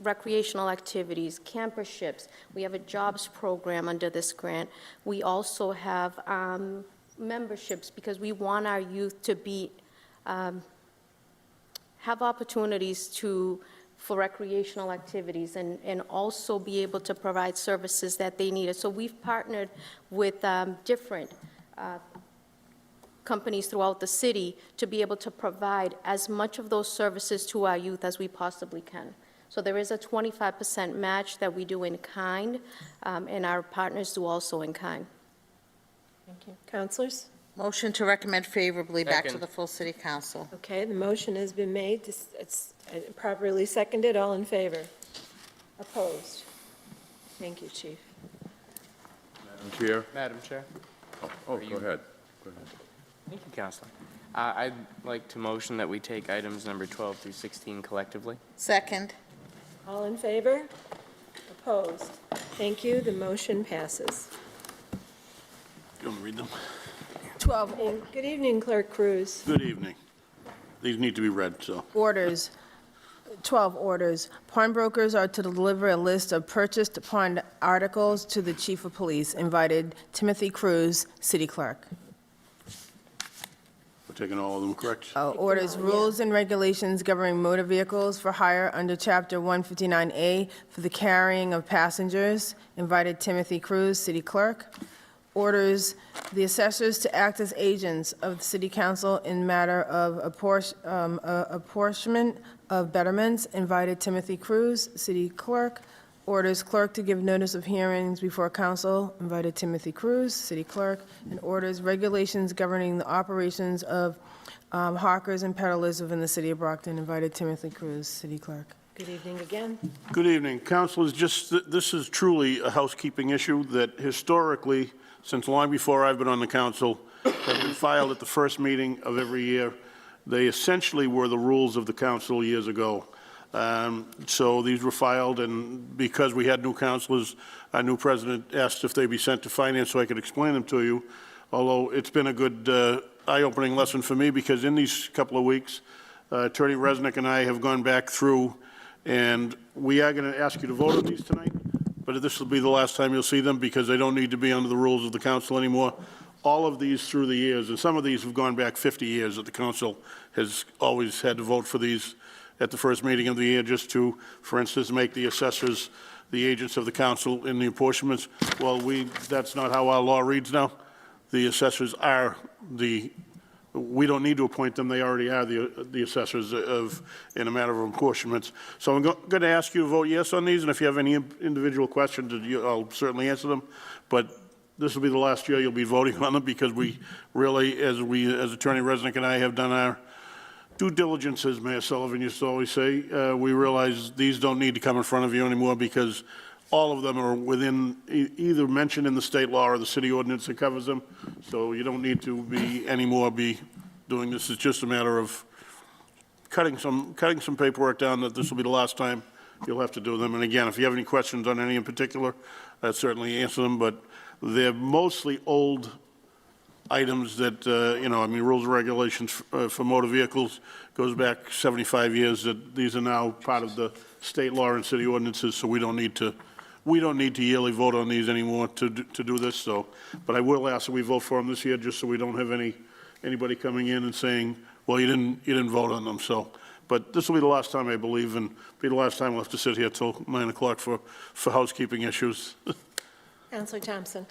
recreational activities, camperships. We have a jobs program under this grant. We also have memberships because we want our youth to be, have opportunities for recreational activities and also be able to provide services that they need. So we've partnered with different companies throughout the city to be able to provide as much of those services to our youth as we possibly can. So there is a 25% match that we do in kind, and our partners do also in kind. Thank you. Councilors? Motion to recommend favorably back to Second. the full city council. Okay, the motion has been made. It's properly seconded. All in favor? Opposed? Thank you, Chief. Madam Chair? Madam Chair? Oh, go ahead. Go ahead. Thank you, Counselor. I'd like to motion that we take items number 12 through 16 collectively. Second. All in favor? Opposed? Thank you. The motion passes. You want to read them? 12 Good evening, Clerk Cruz. Good evening. These need to be read, so. orders. 12 orders. Pawnbrokers are to deliver a list of purchased pawned articles to the Chief of Police. Invited Timothy Cruz, City Clerk. We're taking all of them, correct? Orders, rules and regulations governing motor vehicles for hire under Chapter 159A for the carrying of passengers. Invited Timothy Cruz, City Clerk. Orders the assessors to act as agents of the City Council in matter of apportionment of betterments. Invited Timothy Cruz, City Clerk. Orders clerk to give notice of hearings before council. Invited Timothy Cruz, City Clerk. And orders regulations governing the operations of hawkers and peddlers within the city of Brockton. Invited Timothy Cruz, City Clerk. Good evening again. Good evening. Councilors, this is truly a housekeeping issue that historically, since long before I've been on the council, have been filed at the first meeting of every year. They essentially were the rules of the council years ago. So these were filed, and because we had new councilors, our new president asked if they be sent to finance so I could explain them to you, although it's been a good eye-opening lesson for me, because in these couple of weeks, Attorney Resnick and I have gone back through, and we are going to ask you to vote on these tonight, but this will be the last time you'll see them because they don't need to be under the rules of the council anymore. All of these through the years, and some of these have gone back 50 years, that the council has always had to vote for these at the first meeting of the year, just to, for instance, make the assessors the agents of the council in the apportionments. Well, that's not how our law reads now. The assessors are we don't need to appoint them, they already are the assessors in a matter of apportionments. So I'm going to ask you to vote yes on these, and if you have any individual questions, I'll certainly answer them. But this will be the last year you'll be voting on them, because we really, as Attorney Resnick and I have done our due diligence, as Mayor Sullivan used to always say, we realize these don't need to come in front of you anymore, because all of them are within, either mentioned in the state law or the city ordinance that covers them. So you don't need to be doing this. It's just a matter of cutting some paperwork down, that this will be the last time you'll have to do them. And again, if you have any questions on any in particular, I'd certainly answer them, but they're mostly old items that, rules and regulations for motor vehicles goes back 75 years, that these are now part of the state law and city ordinances, so we don't need to yearly vote on these anymore to do this. So, but I will ask that we vote for them this year, just so we don't have anybody coming in and saying, well, you didn't vote on them. So, but this will be the last time, I believe, and be the last time we'll have to sit here till 9 o'clock for housekeeping issues. Councilor Thompson.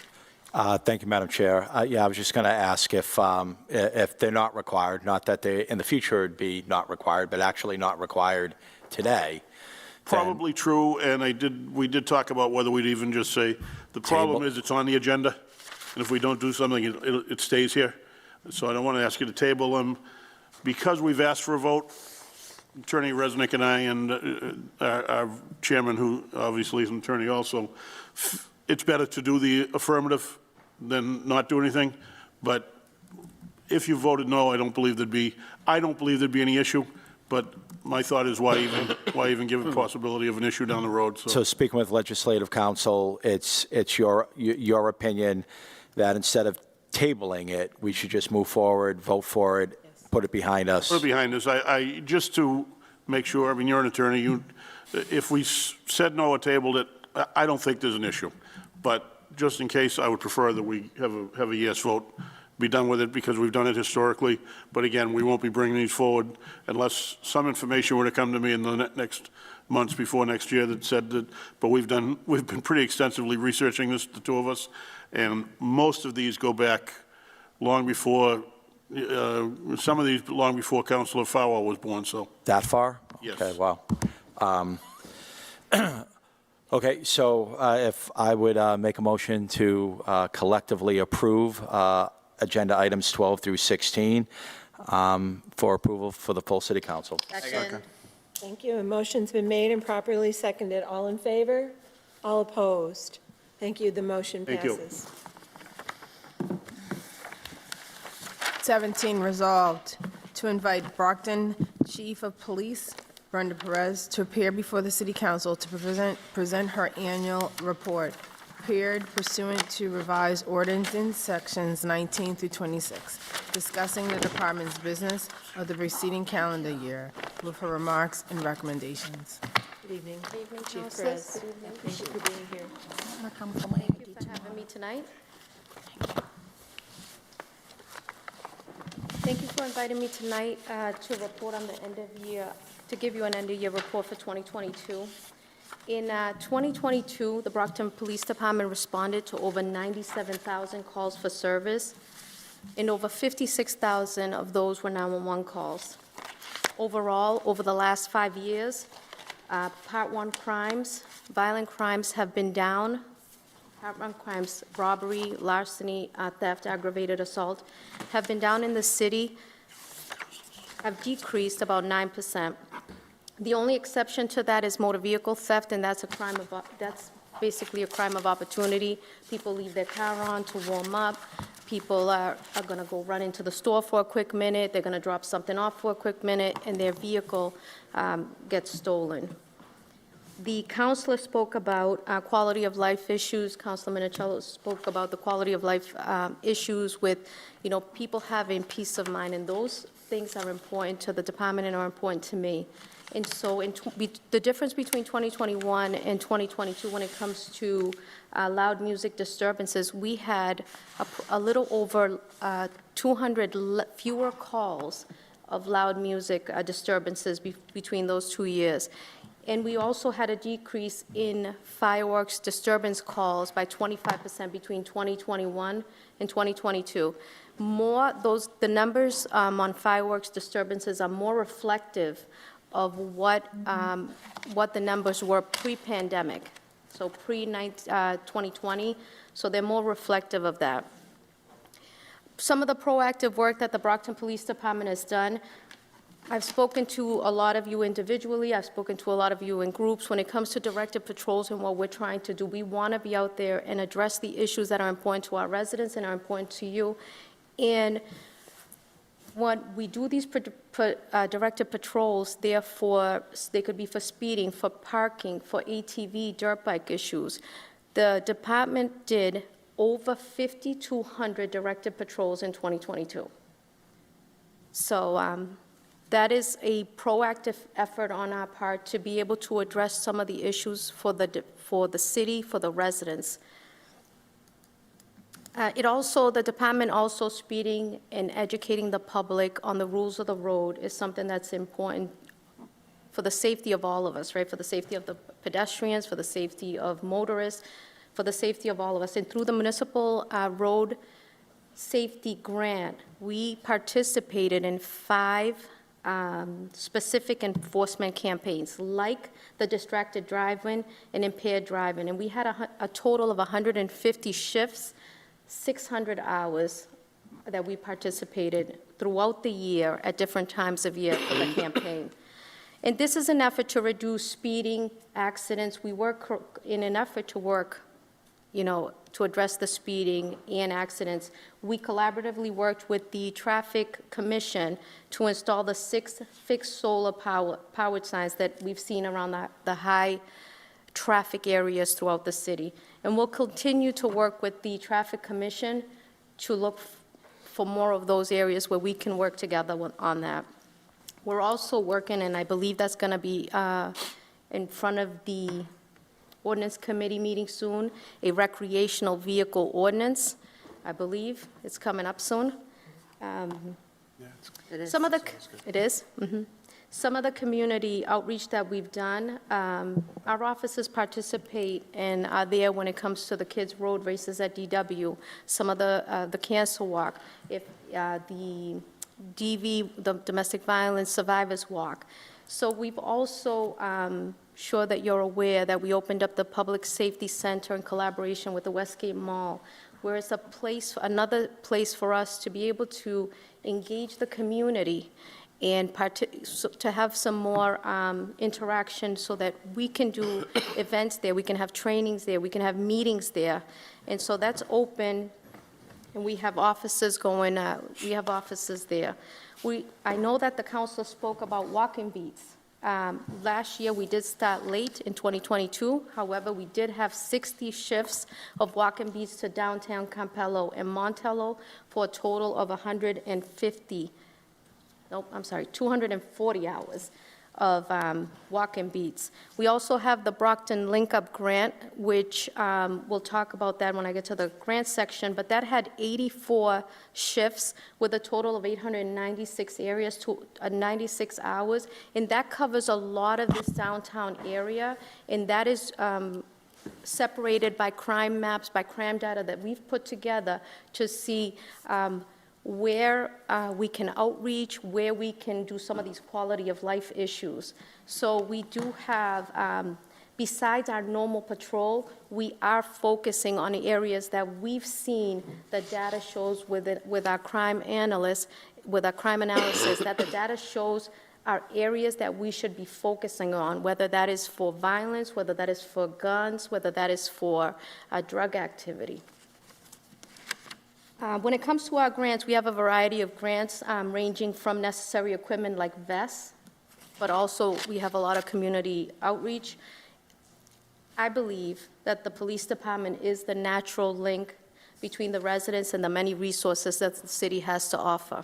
Thank you, Madam Chair. Yeah, I was just going to ask if they're not required, not that they in the future would be not required, but actually not required today. Probably true, and we did talk about whether we'd even just say, the problem is it's on the agenda, and if we don't do something, it stays here. So I don't want to ask you to table them. Because we've asked for a vote, Attorney Resnick and I and our chairman, who obviously is an attorney also, it's better to do the affirmative than not do anything. But if you voted no, I don't believe there'd be any issue. but my thought is why even give a possibility of an issue down the road, So speaking with legislative counsel, it's your opinion that instead of tabling it, we should just move forward, vote for it, put it behind us? Put it behind us. Just to make sure, I mean, you're an attorney, if we said no or tabled it, I don't think there's an issue. But just in case, I would prefer that we have a yes vote, be done with it, because we've done it historically. But again, we won't be bringing these forward unless some information were to come to me in the next months before next year that said that, but we've been pretty extensively researching this, the two of us, and most of these go back long before, some of these long before Councilor Farwell was born, so. That far? Yes. Okay, wow. Okay, so if I would make a motion to collectively approve agenda items 12 through 16 for approval for the full city council. Second. Thank you. A motion's been made and properly seconded. All in favor? All opposed? Thank you. The motion Thank you. passes. 17, resolved to invite Brockton Chief of Police Brenda Perez to appear before the City Council to present her annual report, prepared pursuant to revised ordinance sections 19 through 26, discussing the department's business of the preceding calendar year, with her remarks and recommendations. Good evening. Good evening, Chief Councilors. Perez. Good evening. Thank you for being here. Thank you for having me tonight. Thank you for inviting me tonight to report on the end of year, to give you an end-of-year report for 2022. In 2022, the Brockton Police Department responded to over 97,000 calls for service, and over 56,000 of those were 911 calls. Overall, over the last 5 years, Part 1 crimes, violent crimes have been down. Part 1 crimes, robbery, larceny, theft, aggravated assault, have been down in the city, have decreased about 9%. The only exception to that is motor vehicle theft, and that's basically a crime of opportunity. People leave their car on to warm up. People are going to go run into the store for a quick minute. They're going to drop something off for a quick minute, and their vehicle gets stolen. The counselor spoke about quality of life issues. Councilor Minicello spoke about the quality of life issues with, people having peace of mind, and those things are important to the department and are important to me. And so the difference between 2021 and 2022 when it comes to loud music disturbances, we had a little over 200 fewer calls of loud music disturbances between those 2 years. And we also had a decrease in fireworks disturbance calls by 25% between 2021 and 2022. The numbers on fireworks disturbances are more reflective of what the numbers were pre-pandemic, so pre-2020, so they're more reflective of that. Some of the proactive work that the Brockton Police Department has done, I've spoken to a lot of you individually, I've spoken to a lot of you in groups. When it comes to directed patrols and what we're trying to do, we want to be out there and address the issues that are important to our residents and are important to you. And when we do these directed patrols, therefore, they could be for speeding, for parking, for ATV, dirt bike issues. The department did over 5,200 directed patrols in 2022. So that is a proactive effort on our part to be able to address some of the issues for the city, for the residents. The department also speeding and educating the public on the rules of the road is something that's important for the safety of all of us, right? For the safety of the pedestrians, for the safety of motorists, for the safety of all of us. And through the municipal road safety grant, we participated in 5 specific enforcement campaigns, like the distracted driving and impaired driving. And we had a total of 150 shifts, 600 hours that we participated throughout the year at different times of year for the campaign. And this is an effort to reduce speeding, accidents. We work in an effort to work to address the speeding and accidents. We collaboratively worked with the Traffic Commission to install the 6 fixed solar powered signs that we've seen around the high traffic areas throughout the city. And we'll continue to work with the Traffic Commission to look for more of those areas where we can work together on that. We're also working, and I believe that's going to be in front of the Ordinance Committee meeting soon, a recreational vehicle ordinance. I believe it's coming up soon. Some of the, it is? Mhm. Some of the community outreach that we've done, our offices participate and are there when it comes to the kids' road races at DW, some of the cancer walk, if the DV, the domestic violence survivors walk. So we've also sure that you're aware that we opened up the Public Safety Center in collaboration with the Westgate Mall, where it's a place, another place for us to be able to engage the community and to have some more interaction so that we can do events there, we can have trainings there, we can have meetings there. And so that's open, and we have offices going, we have offices there. I know that the council spoke about walking beats. Last year, we did start late in 2022. However, we did have 60 shifts of walking beats to downtown Campello and Montello for a total of 240 hours of walk-in beats. We also have the Brockton Link-Up Grant, which we'll talk about that when I get to the grant section, but that had 84 shifts with a total of 896 areas to 96 hours, and that covers a lot of this downtown area, and that is separated by crime maps, by crime data that we've put together to see where we can outreach, where we can do some of these quality of life issues. So we do have, besides our normal patrol, we are focusing on the areas that we've seen the data shows with our crime analysts, with our crime analysis, that the data shows are areas that we should be focusing on, whether that is for violence, whether that is for guns, whether that is for drug activity. When it comes to our grants, we have a variety of grants ranging from necessary equipment like vests, but also we have a lot of community outreach. I believe that the police department is the natural link between the residents and the many resources that the city has to offer.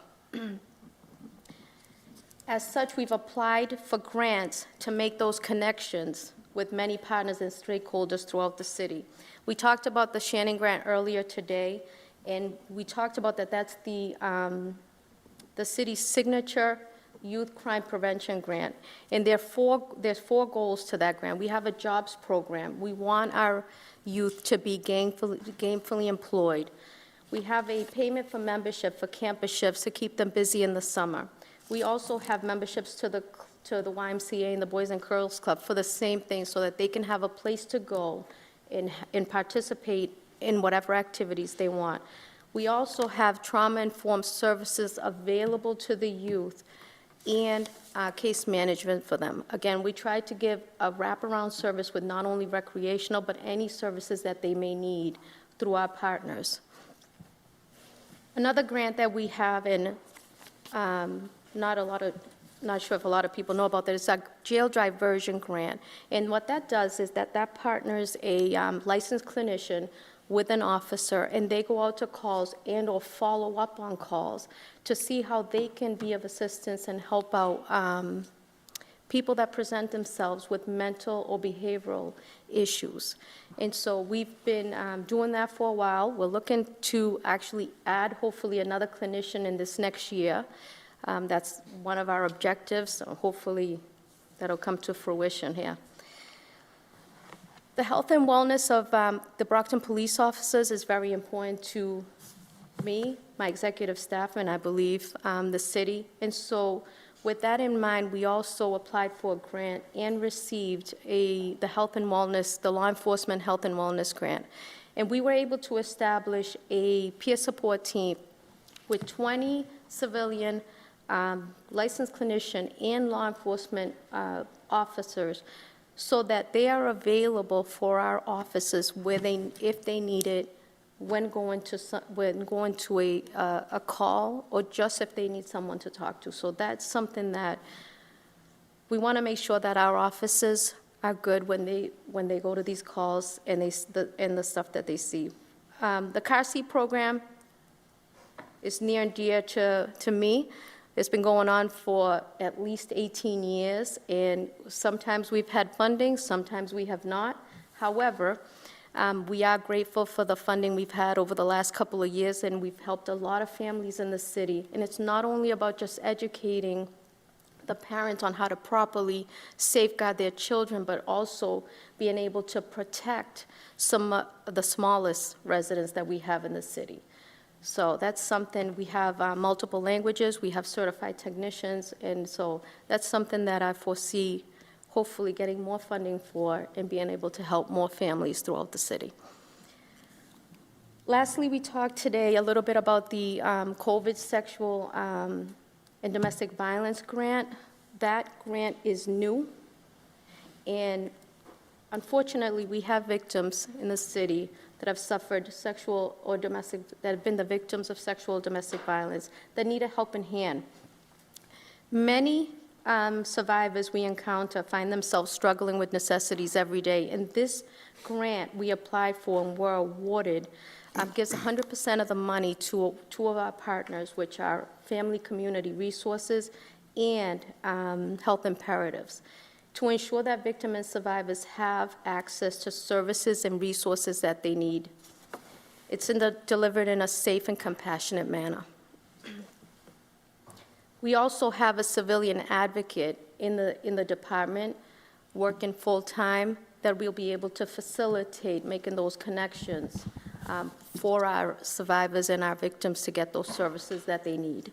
As such, we've applied for grants to make those connections with many partners and stakeholders throughout the city. We talked about the Shannon Grant earlier today, and we talked about that that's the city's signature youth crime prevention grant. And there's four goals to that grant. We have a jobs program. We want our youth to be gainfully employed. We have a payment for membership for campus shifts to keep them busy in the summer. We also have memberships to the YMCA and the Boys and Girls Club for the same thing, so that they can have a place to go and participate in whatever activities they want. We also have trauma-informed services available to the youth and case management for them. Again, we try to give a wraparound service with not only recreational, but any services that they may need through our partners. Another grant that we have, and not sure if a lot of people know about that, it's a jail diversion grant. And what that does is that partners a licensed clinician with an officer, and they go out to calls and or follow up on calls to see how they can be of assistance and help out people that present themselves with mental or behavioral issues. And so we've been doing that for a while. We're looking to actually add hopefully another clinician in this next year. That's one of our objectives, so hopefully that'll come to fruition here. The health and wellness of the Brockton police officers is very important to me, my executive staff, and I believe the city. And so with that in mind, we also applied for a grant and received the health and wellness, the law enforcement health and wellness grant. And we were able to establish a peer support team with 20 civilian licensed clinician and law enforcement officers so that they are available for our officers if they need it, when going to a call, or just if they need someone to talk to. So that's something that we want to make sure that our officers are good when they go to these calls and the stuff that they see. The car seat program is near and dear to me. It's been going on for at least 18 years, and sometimes we've had funding, sometimes we have not. However, we are grateful for the funding we've had over the last couple of years, and we've helped a lot of families in the city. And it's not only about just educating the parents on how to properly safeguard their children, but also being able to protect some of the smallest residents that we have in the city. So that's something, we have multiple languages, we have certified technicians, and so that's something that I foresee hopefully getting more funding for and being able to help more families throughout the city. Lastly, we talked today a little bit about the COVID sexual and domestic violence grant. That grant is new, and unfortunately, we have victims in the city that have suffered sexual or domestic, that have been the victims of sexual or domestic violence, that need a helping hand. Many survivors we encounter find themselves struggling with necessities every day, and this grant we applied for and were awarded gives 100% of the money to two of our partners, which are Family Community Resources and Health Imperatives, to ensure that victims and survivors have access to services and resources that they need. It's delivered in a safe and compassionate manner. We also have a civilian advocate in the department working full-time that we'll be able to facilitate making those connections for our survivors and our victims to get those services that they need.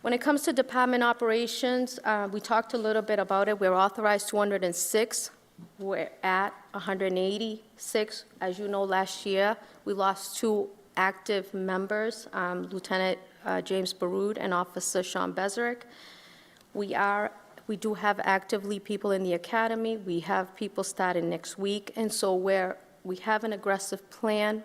When it comes to department operations, we talked a little bit about it. We're authorized 206. We're at 186. As you know, last year, we lost 2 active members, Lieutenant James Baroud and Officer Sean Bezerick. We do have actively people in the academy. We have people starting next week, and so we have an aggressive plan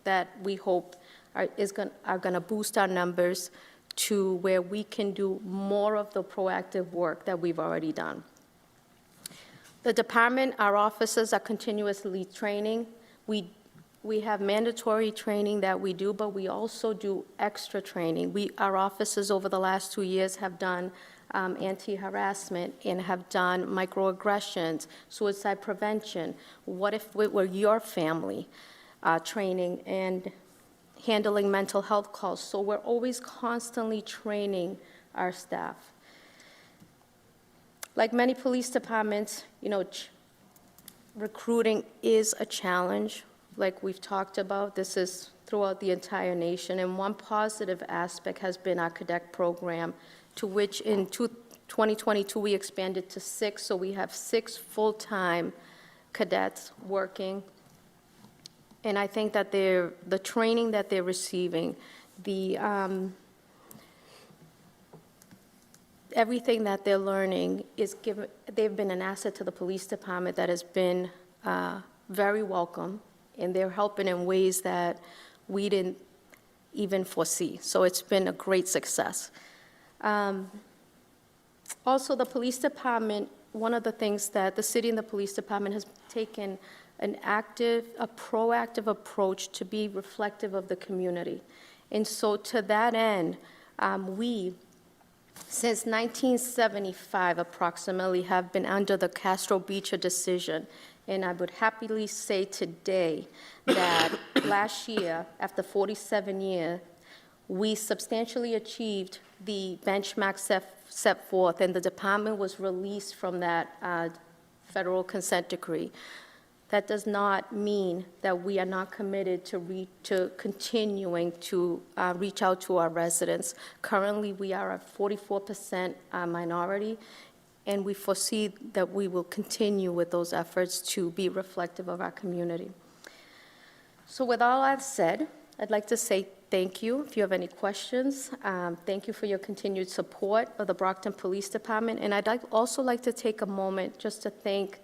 that we hope are going to boost our numbers to where we can do more of the proactive work that we've already done. The department, our officers are continuously training. We have mandatory training that we do, but we also do extra training. Our officers over the last 2 years have done anti-harassment and have done microaggressions, suicide prevention, what if it were your family, training, and handling mental health calls. So we're always constantly training our staff. Like many police departments, recruiting is a challenge. Like we've talked about, this is throughout the entire nation. And one positive aspect has been our cadet program, to which in 2022 we expanded to 6. So we have 6 full-time cadets working. And I think that the training that they're receiving, everything that they're learning they've been an asset to the police department that has been very welcome, and they're helping in ways that we didn't even foresee. So it's been a great success. Also, the police department, one of the things that the city and the police department has taken a proactive approach to be reflective of the community. And so to that end, since 1975 approximately, have been under the Castro Beecher decision. And I would happily say today that last year, after 47 years, we substantially achieved the benchmark set forth, and the department was released from that federal consent decree. That does not mean that we are not committed to continuing to reach out to our residents. Currently, we are at 44% minority, and we foresee that we will continue with those efforts to be reflective of our community. So with all I've said, I'd like to say thank you. If you have any questions, thank you for your continued support of the Brockton Police Department. And I'd also like to take a moment just to thank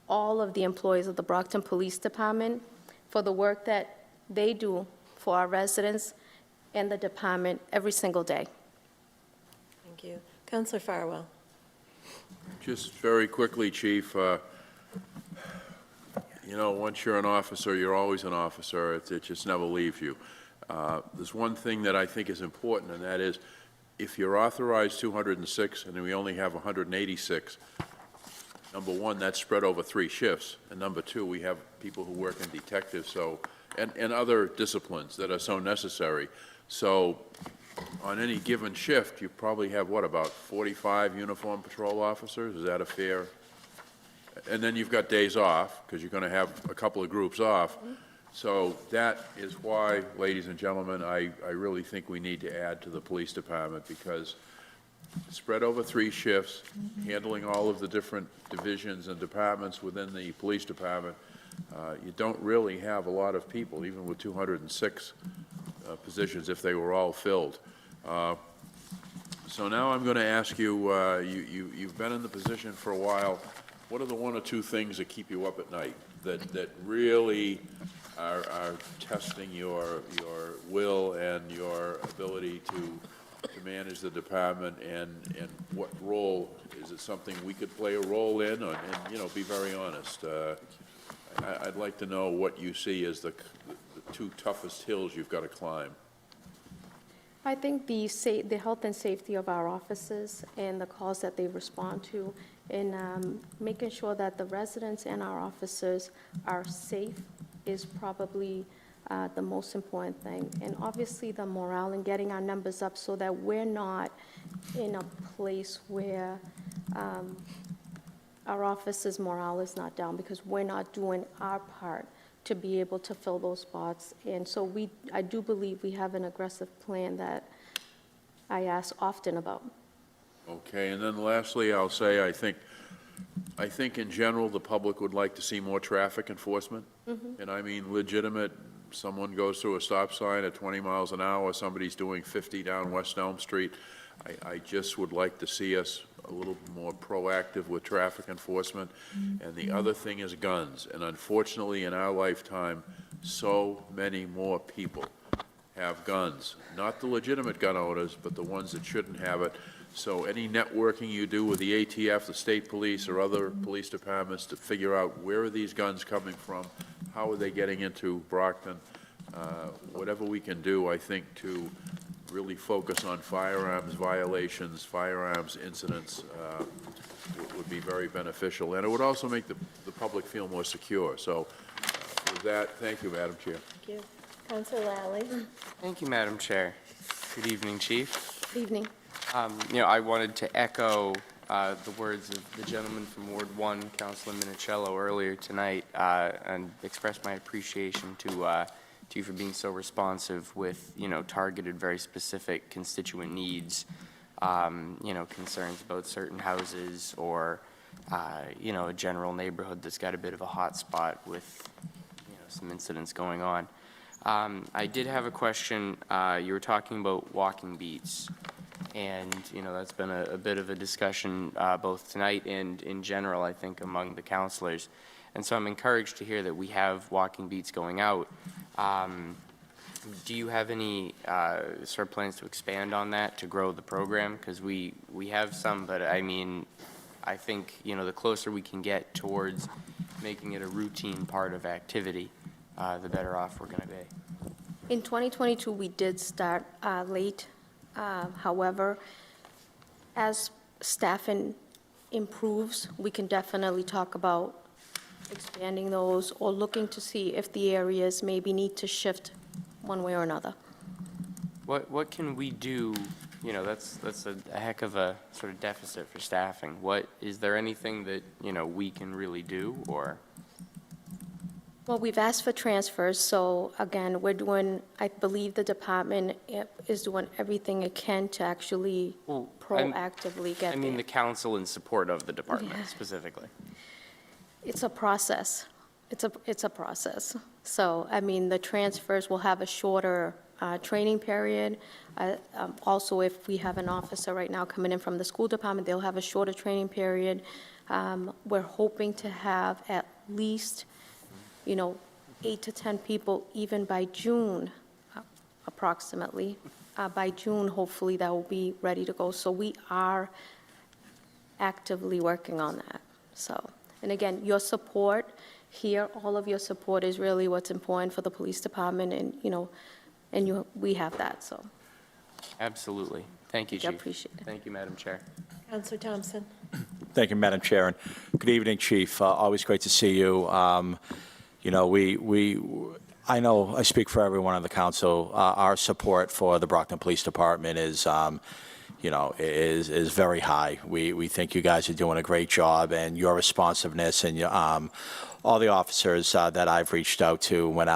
all of the employees of the Brockton Police Department for the work that they do for our residents and the department every single day. Thank you. Counselor Farwell. Just very quickly, Chief, you know, once you're an officer, you're always an officer. It just never leaves you. There's one thing that I think is important, and that is, if you're authorized 206 and we only have 186, number one, that's spread over 3 shifts, and number two, we have people who work in detectives, and other disciplines that are so necessary. So on any given shift, you probably have, what, about 45 uniformed patrol officers? Is that a fair? And then you've got days off, because you're going to have a couple of groups off. So that is why, ladies and gentlemen, I really think we need to add to the police department, because spread over 3 shifts, handling all of the different divisions and departments within the police department, you don't really have a lot of people, even with 206 positions, if they were all filled. So now I'm going to ask you, you've been in the position for a while. What are the 1 or 2 things that keep you up at night, that really are testing your will and your ability to manage the department, and what role, is it something we could play a role in? And you know, be very honest. I'd like to know what you see as the 2 toughest hills you've got to climb. I think the health and safety of our officers and the calls that they respond to, and making sure that the residents and our officers are safe is probably the most important thing. And obviously the morale and getting our numbers up so that we're not in a place where our officers' morale is not down, because we're not doing our part to be able to fill those spots. And so I do believe we have an aggressive plan that I ask often about. Okay, and then lastly, I'll say, I think in general, the public would like to see more traffic enforcement. And I mean legitimate, someone goes through a stop sign at 20 miles an hour, somebody's doing 50 down West Elm Street. I just would like to see us a little more proactive with traffic enforcement. And the other thing is guns. And unfortunately, in our lifetime, so many more people have guns. Not the legitimate gun owners, but the ones that shouldn't have it. So any networking you do with the ATF, the state police, or other police departments to figure out where are these guns coming from, how are they getting into Brockton, whatever we can do, I think, to really focus on firearms violations, firearms incidents, would be very beneficial. And it would also make the public feel more secure. So with that, thank you, Madam Chair. Thank you. Counselor Lally. Thank you, Madam Chair. Good evening, Chief. Good evening. You know, I wanted to echo the words of the gentleman from Ward 1, Councilor Minicello, earlier tonight, and express my appreciation to you for being so responsive with, you know, targeted, very specific constituent needs, you know, concerns about certain houses or, you know, a general neighborhood that's got a bit of a hot spot with, you know, some incidents going on. I did have a question. You were talking about walking beats. And, you know, that's been a bit of a discussion both tonight and in general, I think, among the councilors. And so I'm encouraged to hear that we have walking beats going out. Do you have any sort of plans to expand on that, to grow the program? Because we have some, but I mean, I think, you know, the closer we can get towards making it a routine part of activity, the better off we're going to be. In 2022, we did start late. However, as staffing improves, we can definitely talk about expanding those or looking to see if the areas maybe need to shift one way or another. What can we do? You know, that's a heck of a sort of deficit for staffing. Is there anything that, you know, we can really do, or? Well, we've asked for transfers, so again, I believe the department is doing everything it can to actually proactively get there. I mean the council in support of the department specifically. It's a process. It's a process. So, I mean, the transfers will have a shorter training period. Also, if we have an officer right now coming in from the school department, they'll have a shorter training period. We're hoping to have at least, 8 to 10 people even by June, approximately. By June, hopefully, that will be ready to go. So we are actively working on that. So, and again, your support here, all of your support is really what's important for the police department, and we have that, so. Absolutely. Thank you, I Chief. appreciate it. Thank you, Madam Chair. Counselor Thompson. Thank you, Madam Chair, and good evening, Chief. Always great to see you. I know I speak for everyone on the council. Our support for the Brockton Police Department is very high. We think you guys are doing a great job, and your responsiveness and all the officers that I've reached out to when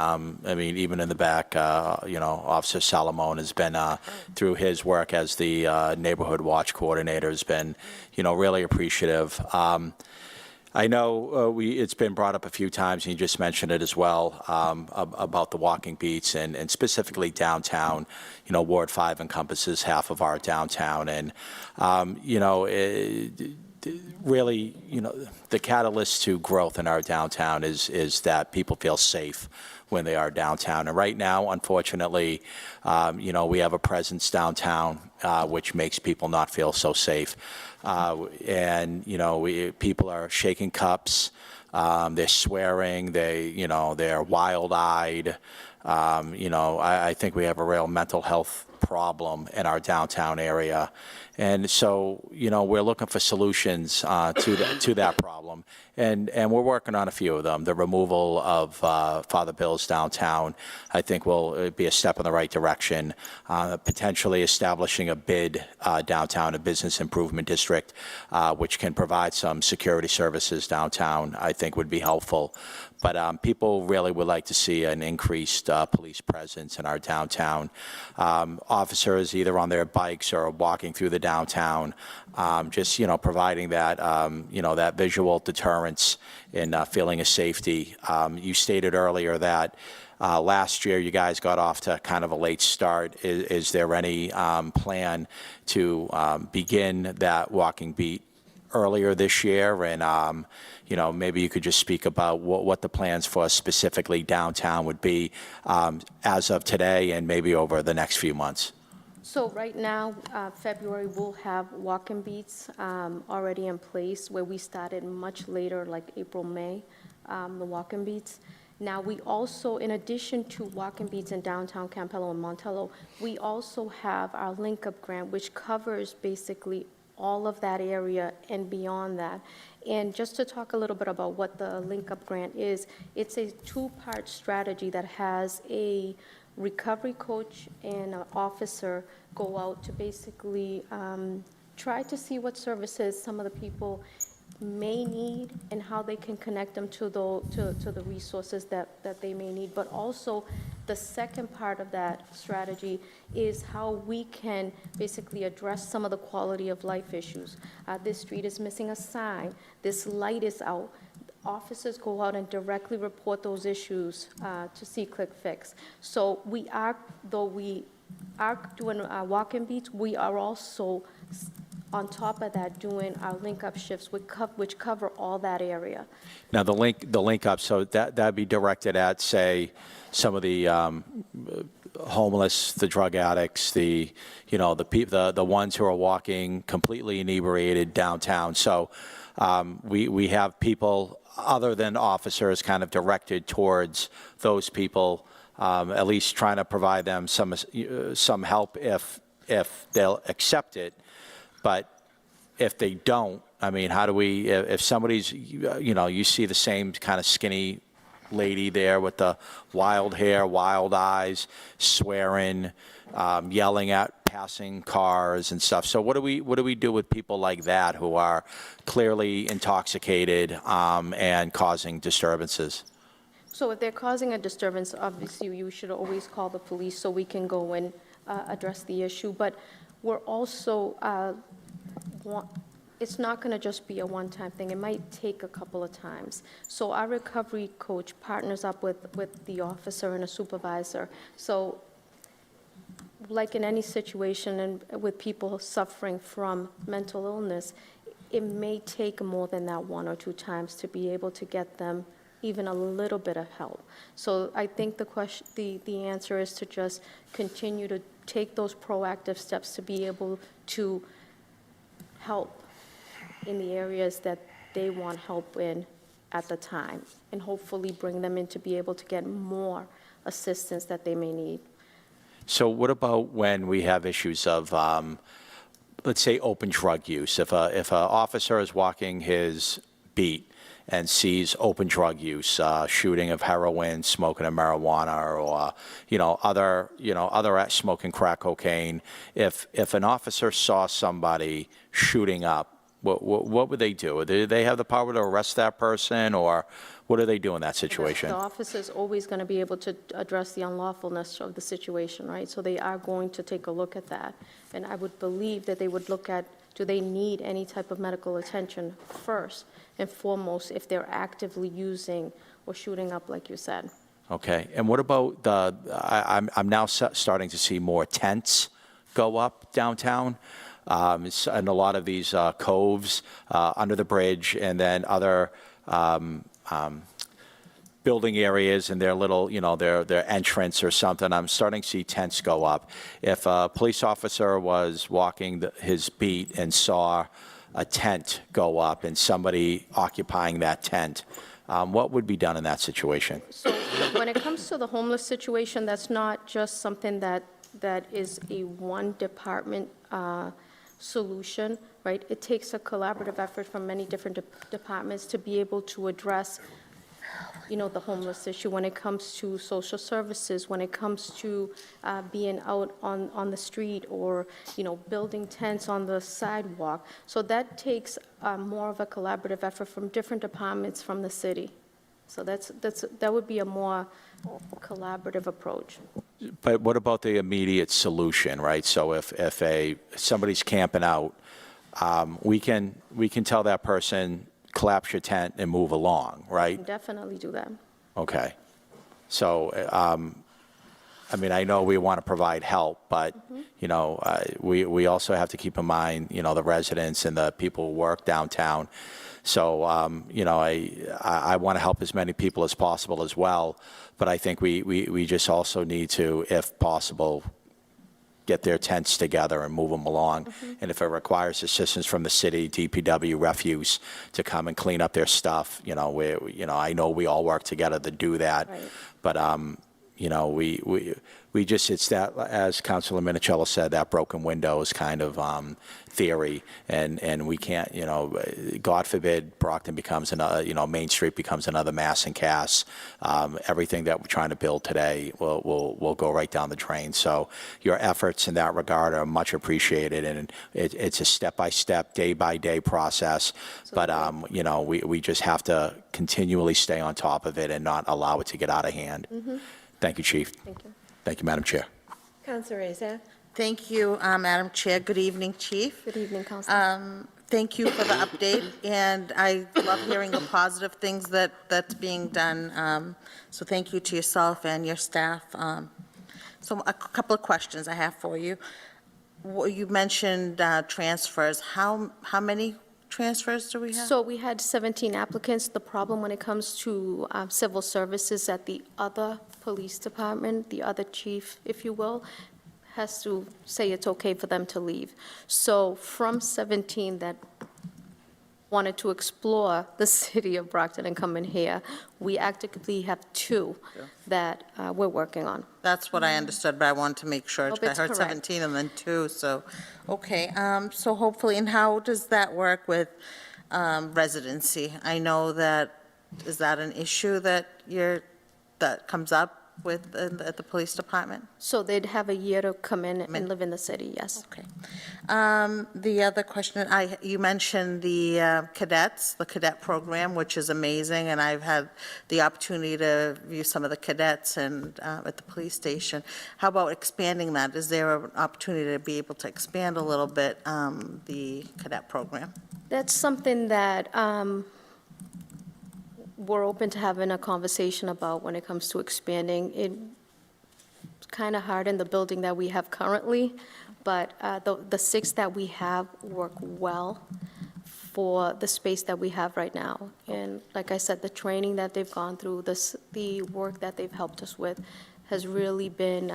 even in the back, Officer Salamone has been through his work as the neighborhood watch coordinator has been, really appreciative. I know it's been brought up a few times, and you just mentioned it as well, about the walking beats and specifically downtown. Ward 5 encompasses half of our downtown, and, really, the catalyst to growth in our downtown is that people feel safe when they are downtown. And right now, unfortunately, we have a presence downtown which makes people not feel so safe. People are shaking cups, they're swearing, they're wild-eyed. I think we have a real mental health problem in our downtown area. And so, we're looking for solutions to that problem. And we're working on a few of them. The removal of Father Bill's downtown, I think, will be a step in the right direction. Potentially establishing a BID downtown, a business improvement district, which can provide some security services downtown, I think would be helpful. But people really would like to see an increased police presence in our downtown. Officers either on their bikes or walking through the downtown, just, providing that, that visual deterrence and feeling of safety. You stated earlier that last year you guys got off to kind of a late start. Is there any plan to begin that walking beat earlier this year? And, maybe you could just speak about what the plans for specifically downtown would be as of today and maybe over the next few months. So right now, February, we'll have walk-in beats already in place, where we started much later, like April, May, the walk-in beats. Now, we also, in addition to walk-in beats in downtown Campello and Montello, we also have our link-up grant, which covers basically all of that area and beyond that. And just to talk a little bit about what the link-up grant is, it's a two-part strategy that has a recovery coach and an officer go out to basically try to see what services some of the people may need and how they can connect them to the resources that they may need. But also, the second part of that strategy is how we can basically address some of the quality of life issues. This street is missing a sign. This light is out. Officers go out and directly report those issues to see Clerk Fix. So we are doing walk-in beats, we are also on top of that doing our link-up shifts, which cover all that area. Now, the link up, so that'd be directed at, say, some of the homeless, the drug addicts, the ones who are walking completely inebriated downtown. So we have people other than officers kind of directed towards those people, at least trying to provide them some help if they'll accept it. But if they don't, I mean, how do we, if somebody's, you see the same kind of skinny lady there with the wild hair, wild eyes, swearing, yelling at passing cars and stuff. So what do we do with people like that who are clearly intoxicated and causing disturbances? So if they're causing a disturbance, obviously you should always call the police so we can go and address the issue. But we're also, it's not going to just be a one-time thing. It might take a couple of times. So our recovery coach partners up with the officer and a supervisor. So like in any situation and with people suffering from mental illness, it may take more than that 1 or 2 times to be able to get them even a little bit of help. So I think the answer is to just continue to take those proactive steps to be able to help in the areas that they want help in at the time, and hopefully bring them in to be able to get more assistance that they may need. So what about when we have issues of, let's say, open drug use? If a officer is walking his beat and sees open drug use, shooting of heroin, smoking of marijuana, or other smoking crack cocaine, if an officer saw somebody shooting up, what would they do? Do they have the power to arrest that person, or what do they do in that situation? The officer is always going to be able to address the unlawfulness of the situation, right? So they are going to take a look at that. And I would believe that they would look at, do they need any type of medical attention first and foremost if they're actively using or shooting up, like you said. Okay, and what about I'm now starting to see more tents go up downtown. And a lot of these coves under the bridge, and then other building areas and their little, their entrance or something. I'm starting to see tents go up. If a police officer was walking his beat and saw a tent go up and somebody occupying that tent, what would be done in that situation? So when it comes to the homeless situation, that's not just something that is a one department solution, right? It takes a collaborative effort from many different departments to be able to address, the homeless issue when it comes to social services, when it comes to being out on the street or, building tents on the sidewalk. So that takes more of a collaborative effort from different departments from the city. So that would be a more collaborative approach. But what about the immediate solution, right? So if somebody's camping out, we can tell that person, collapse your tent and move along, right? Definitely do that. Okay. So, I know we want to provide help, but, we also have to keep in mind, the residents and the people who work downtown. So, I want to help as many people as possible as well, but I think we just also need to, if possible, get their tents together and move them along. And if it requires assistance from the city, DPW, refuse, to come and clean up their stuff, I know we all work together to do that. Right. But, we just, it's that, as Councilor Minicello said, that broken windows kind of theory, and we can't, God forbid Brockton becomes another, Main Street becomes another Mass and Cass. Everything that we're trying to build today will go right down the drain. So your efforts in that regard are much appreciated, and it's a step-by-step, day-by-day process. But, we just have to continually stay on top of it and not allow it to get out of hand. Thank you, Chief. Thank you. Thank you, Madam Chair. Councilor Reza? Thank you, Madam Chair. Good evening, Chief. Good evening, Councilor. Thank you for the update, and I love hearing the positive things that's being done. So thank you to yourself and your staff. So a couple of questions I have for you. You mentioned transfers. How many transfers do we have? So we had 17 applicants. The problem when it comes to civil services at the other police department, the other chief, if you will, has to say it's okay for them to leave. So from 17 that wanted to explore the city of Brockton and come in here, we actively have 2 that we're working on. That's what I understood, but I wanted to make sure. Nope, I it's heard correct. 17 and then 2, so, okay. So hopefully, and how does that work with residency? I know that, is that an issue that comes up with at the police department? So they'd have a year to come in and live in the city, yes. Okay. The other question, you mentioned the cadets, the cadet program, which is amazing, and I've had the opportunity to view some of the cadets and at the police station. How about expanding that? Is there an opportunity to be able to expand a little bit the cadet program? That's something that we're open to having a conversation about when it comes to expanding. kind of hard in the building that we have currently, but the 6 that we have work well for the space that we have right now. And like I said, the training that they've gone through, the work that they've helped us with has really been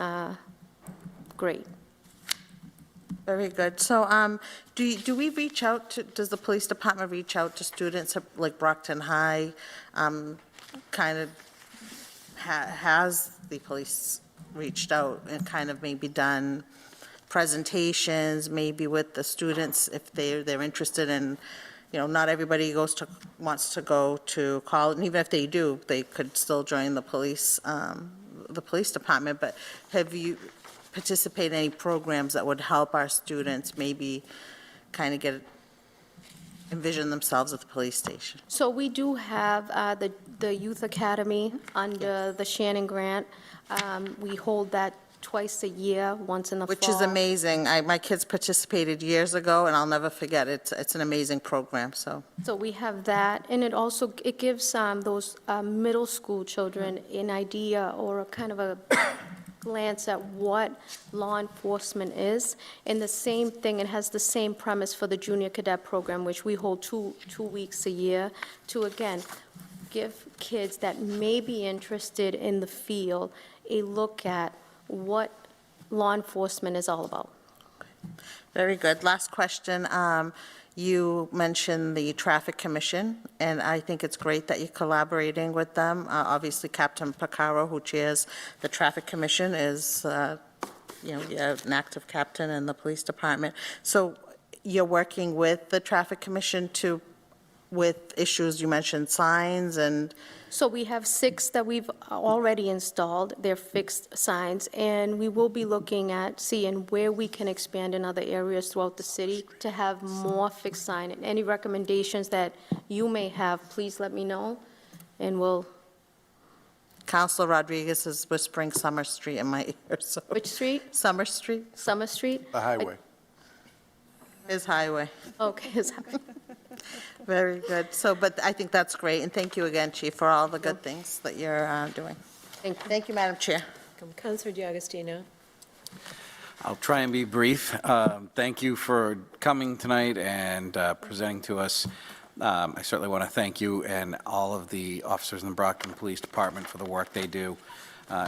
great. Very good. So do we reach out to, does the police department reach out to students at, like Brockton High? Kind of, has the police reached out and kind of maybe done presentations, maybe with the students if they're interested in, not everybody wants to go to college, and even if they do, they could still join the police department. But have you participated in any programs that would help our students maybe kind of envision themselves at the police station? So we do have the Youth Academy under the Shannon Grant. We hold that twice a year, once in the fall. Which is amazing. My kids participated years ago, and I'll never forget it. It's an amazing program, so. So we have that, and it gives those middle school children an idea or a kind of a glance at what law enforcement is. And the same thing, it has the same premise for the junior cadet program, which we hold two weeks a year to, again, give kids that may be interested in the field a look at what law enforcement is all about. Very good. Last question. You mentioned the Traffic Commission, and I think it's great that you're collaborating with them. Obviously, Captain Pacaro, who chairs the Traffic Commission, is, you're an active captain in the police department. So you're working with the Traffic Commission with issues, you mentioned signs and... So we have 6 that we've already installed. They're fixed signs, and we will be looking at seeing where we can expand in other areas throughout the city to have more fixed sign. And any recommendations that you may have, please let me know, and we'll... Councilor Rodriguez is whispering Summer Street in my ear, so... Which street? Summer Street. Summer Street? The highway. His highway. Okay, his highway. Very good. So, but I think that's great, and thank you again, Chief, for all the good things that you're doing. Thank you, Madam Chair. Councilor D'Agostino. I'll try and be brief. Thank you for coming tonight and presenting to us. I certainly want to thank you and all of the officers in the Brockton Police Department for the work they do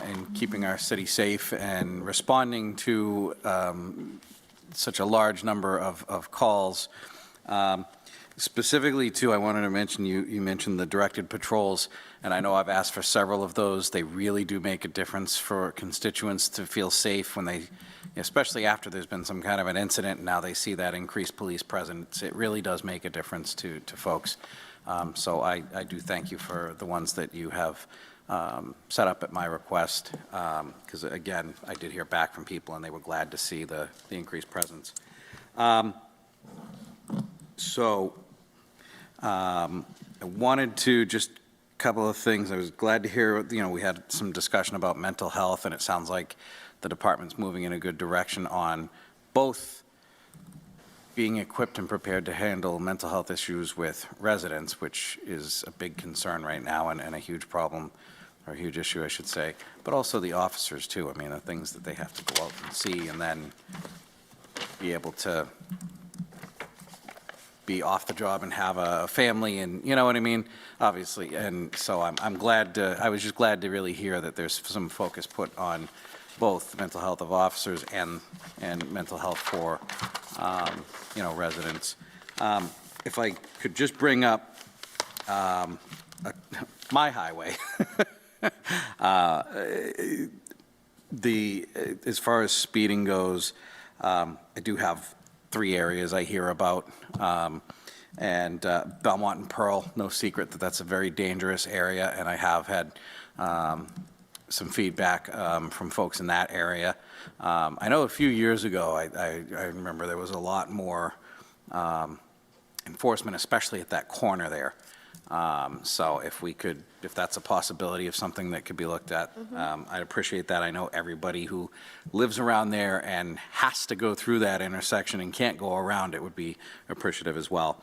in keeping our city safe and responding to such a large number of calls. Specifically, too, I wanted to mention, you mentioned the directed patrols, and I know I've asked for several of those. They really do make a difference for constituents to feel safe when they, especially after there's been some kind of an incident, and now they see that increased police presence. It really does make a difference to folks. So I do thank you for the ones that you have set up at my request, because, again, I did hear back from people, and they were glad to see the increased presence. I wanted to just a couple of things. I was glad to hear, we had some discussion about mental health, and it sounds like the department's moving in a good direction on both being equipped and prepared to handle mental health issues with residents, which is a big concern right now and a huge problem, or a huge issue, I should say, but also the officers, too. I mean, the things that they have to go out and see and then be able to be off the job and have a family, and you know what I mean, obviously. And so I'm glad I was just glad to really hear that there's some focus put on both mental health of officers and mental health for residents. If I could just bring up my highway. As far as speeding goes, I do have 3 areas I hear about, and Belmont and Pearl, no secret that that's a very dangerous area, and I have had some feedback from folks in that area. I know a few years ago, I remember there was a lot more enforcement, especially at that corner there. So if that's a possibility of something that could be looked at, I'd appreciate that. I know everybody who lives around there and has to go through that intersection and can't go around it would be appreciative as well.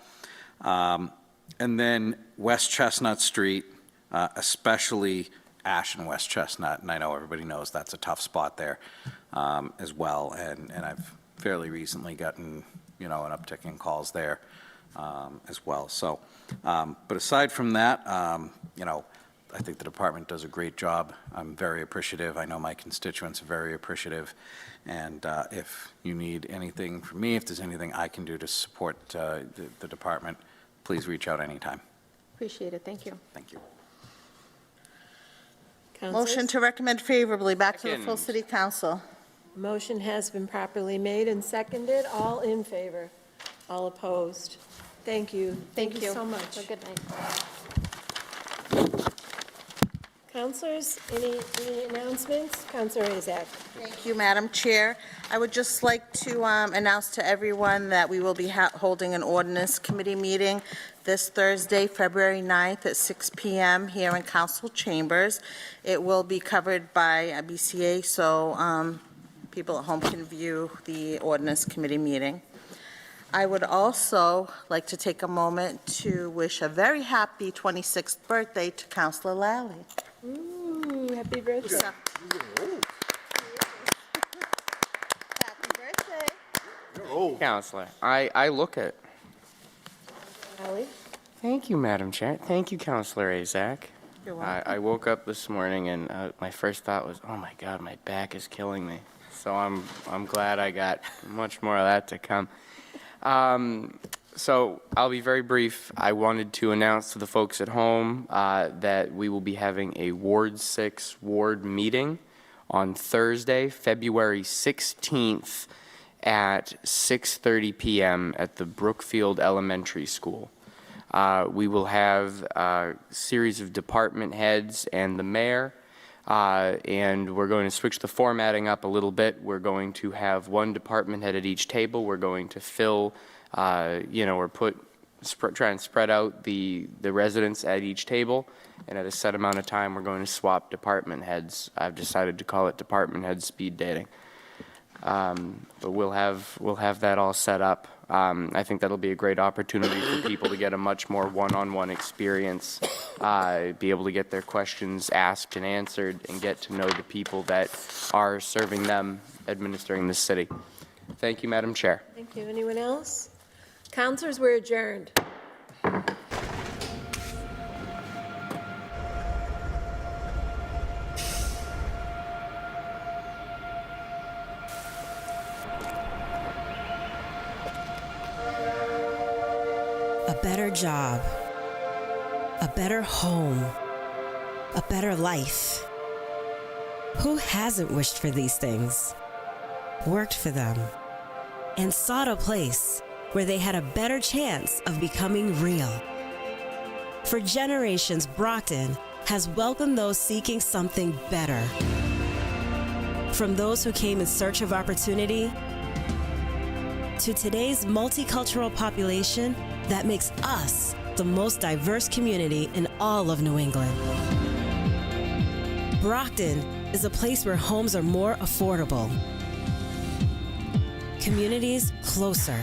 And then West Chestnut Street, especially Ash and West Chestnut, and I know everybody knows that's a tough spot there as well, and I've fairly recently gotten, an uptick in calls there as well. So, but aside from that, I think the department does a great job. I'm very appreciative. I know my constituents are very appreciative, and if you need anything from me, if there's anything I can do to support the department, please reach out anytime. Appreciate it, thank you. Thank you. Motion to recommend favorably back to the full Second. city council. Motion has been properly made and seconded. All in favor? All opposed? Thank you. Thank you so much. Have a good night. Counselors, any announcements? Counselor Azak. Thank you, Madam Chair. I would just like to announce to everyone that we will be holding an ordinance committee meeting this Thursday, February 9th at 6 p.m. here in council chambers. It will be covered by BCA, so people at home can view the ordinance committee meeting. I would also like to take a moment to wish a very happy 26th birthday to Councilor Lally. Ooh, happy birthday. Happy birthday. Counselor, I look at. Ally? Thank you, Madam Chair. Thank you, Counselor Azak. You're welcome. I woke up this morning and my first thought was, oh my God, my back is killing me. So I'm glad I got much more of that to come. So I'll be very brief. I wanted to announce to the folks at home that we will be having a Ward 6 ward meeting on Thursday, February 16th at 6:30 p.m. at the Brookfield Elementary School. We will have a series of department heads and the mayor, and we're going to switch the formatting up a little bit. We're going to have one department head at each table. We're going to fill, or try and spread out the residents at each table, and at a set amount of time, we're going to swap department heads. I've decided to call it department head speed dating. But we'll have that all set up. I think that'll be a great opportunity for people to get a much more one-on-one experience, be able to get their questions asked and answered, and get to know the people that are serving them, administering the city. Thank you, Madam Chair. Thank you. Anyone else? Counselors, we're adjourned. A better job, a better home, a better life. Who hasn't wished for these things, worked for them, and sought a place where they had a better chance of becoming real? For generations, Brockton has welcomed those seeking something better. From those who came in search of opportunity to today's multicultural population that makes us the most diverse community in all of New England. Brockton is a place where homes are more affordable, communities closer,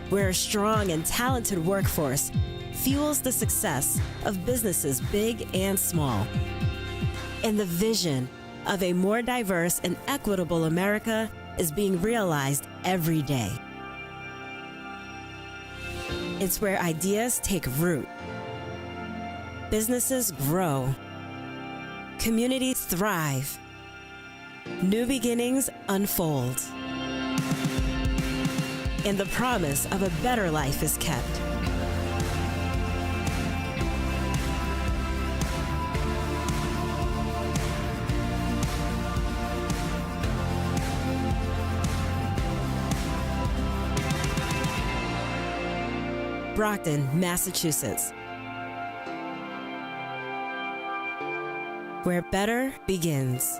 where a strong and talented workforce fuels the success of businesses big and small, and the vision of a more diverse and equitable America is being realized every day. It's where ideas take root, businesses grow, communities thrive, new beginnings unfold, and the promise of a better life is kept. Brockton, Massachusetts, where better begins.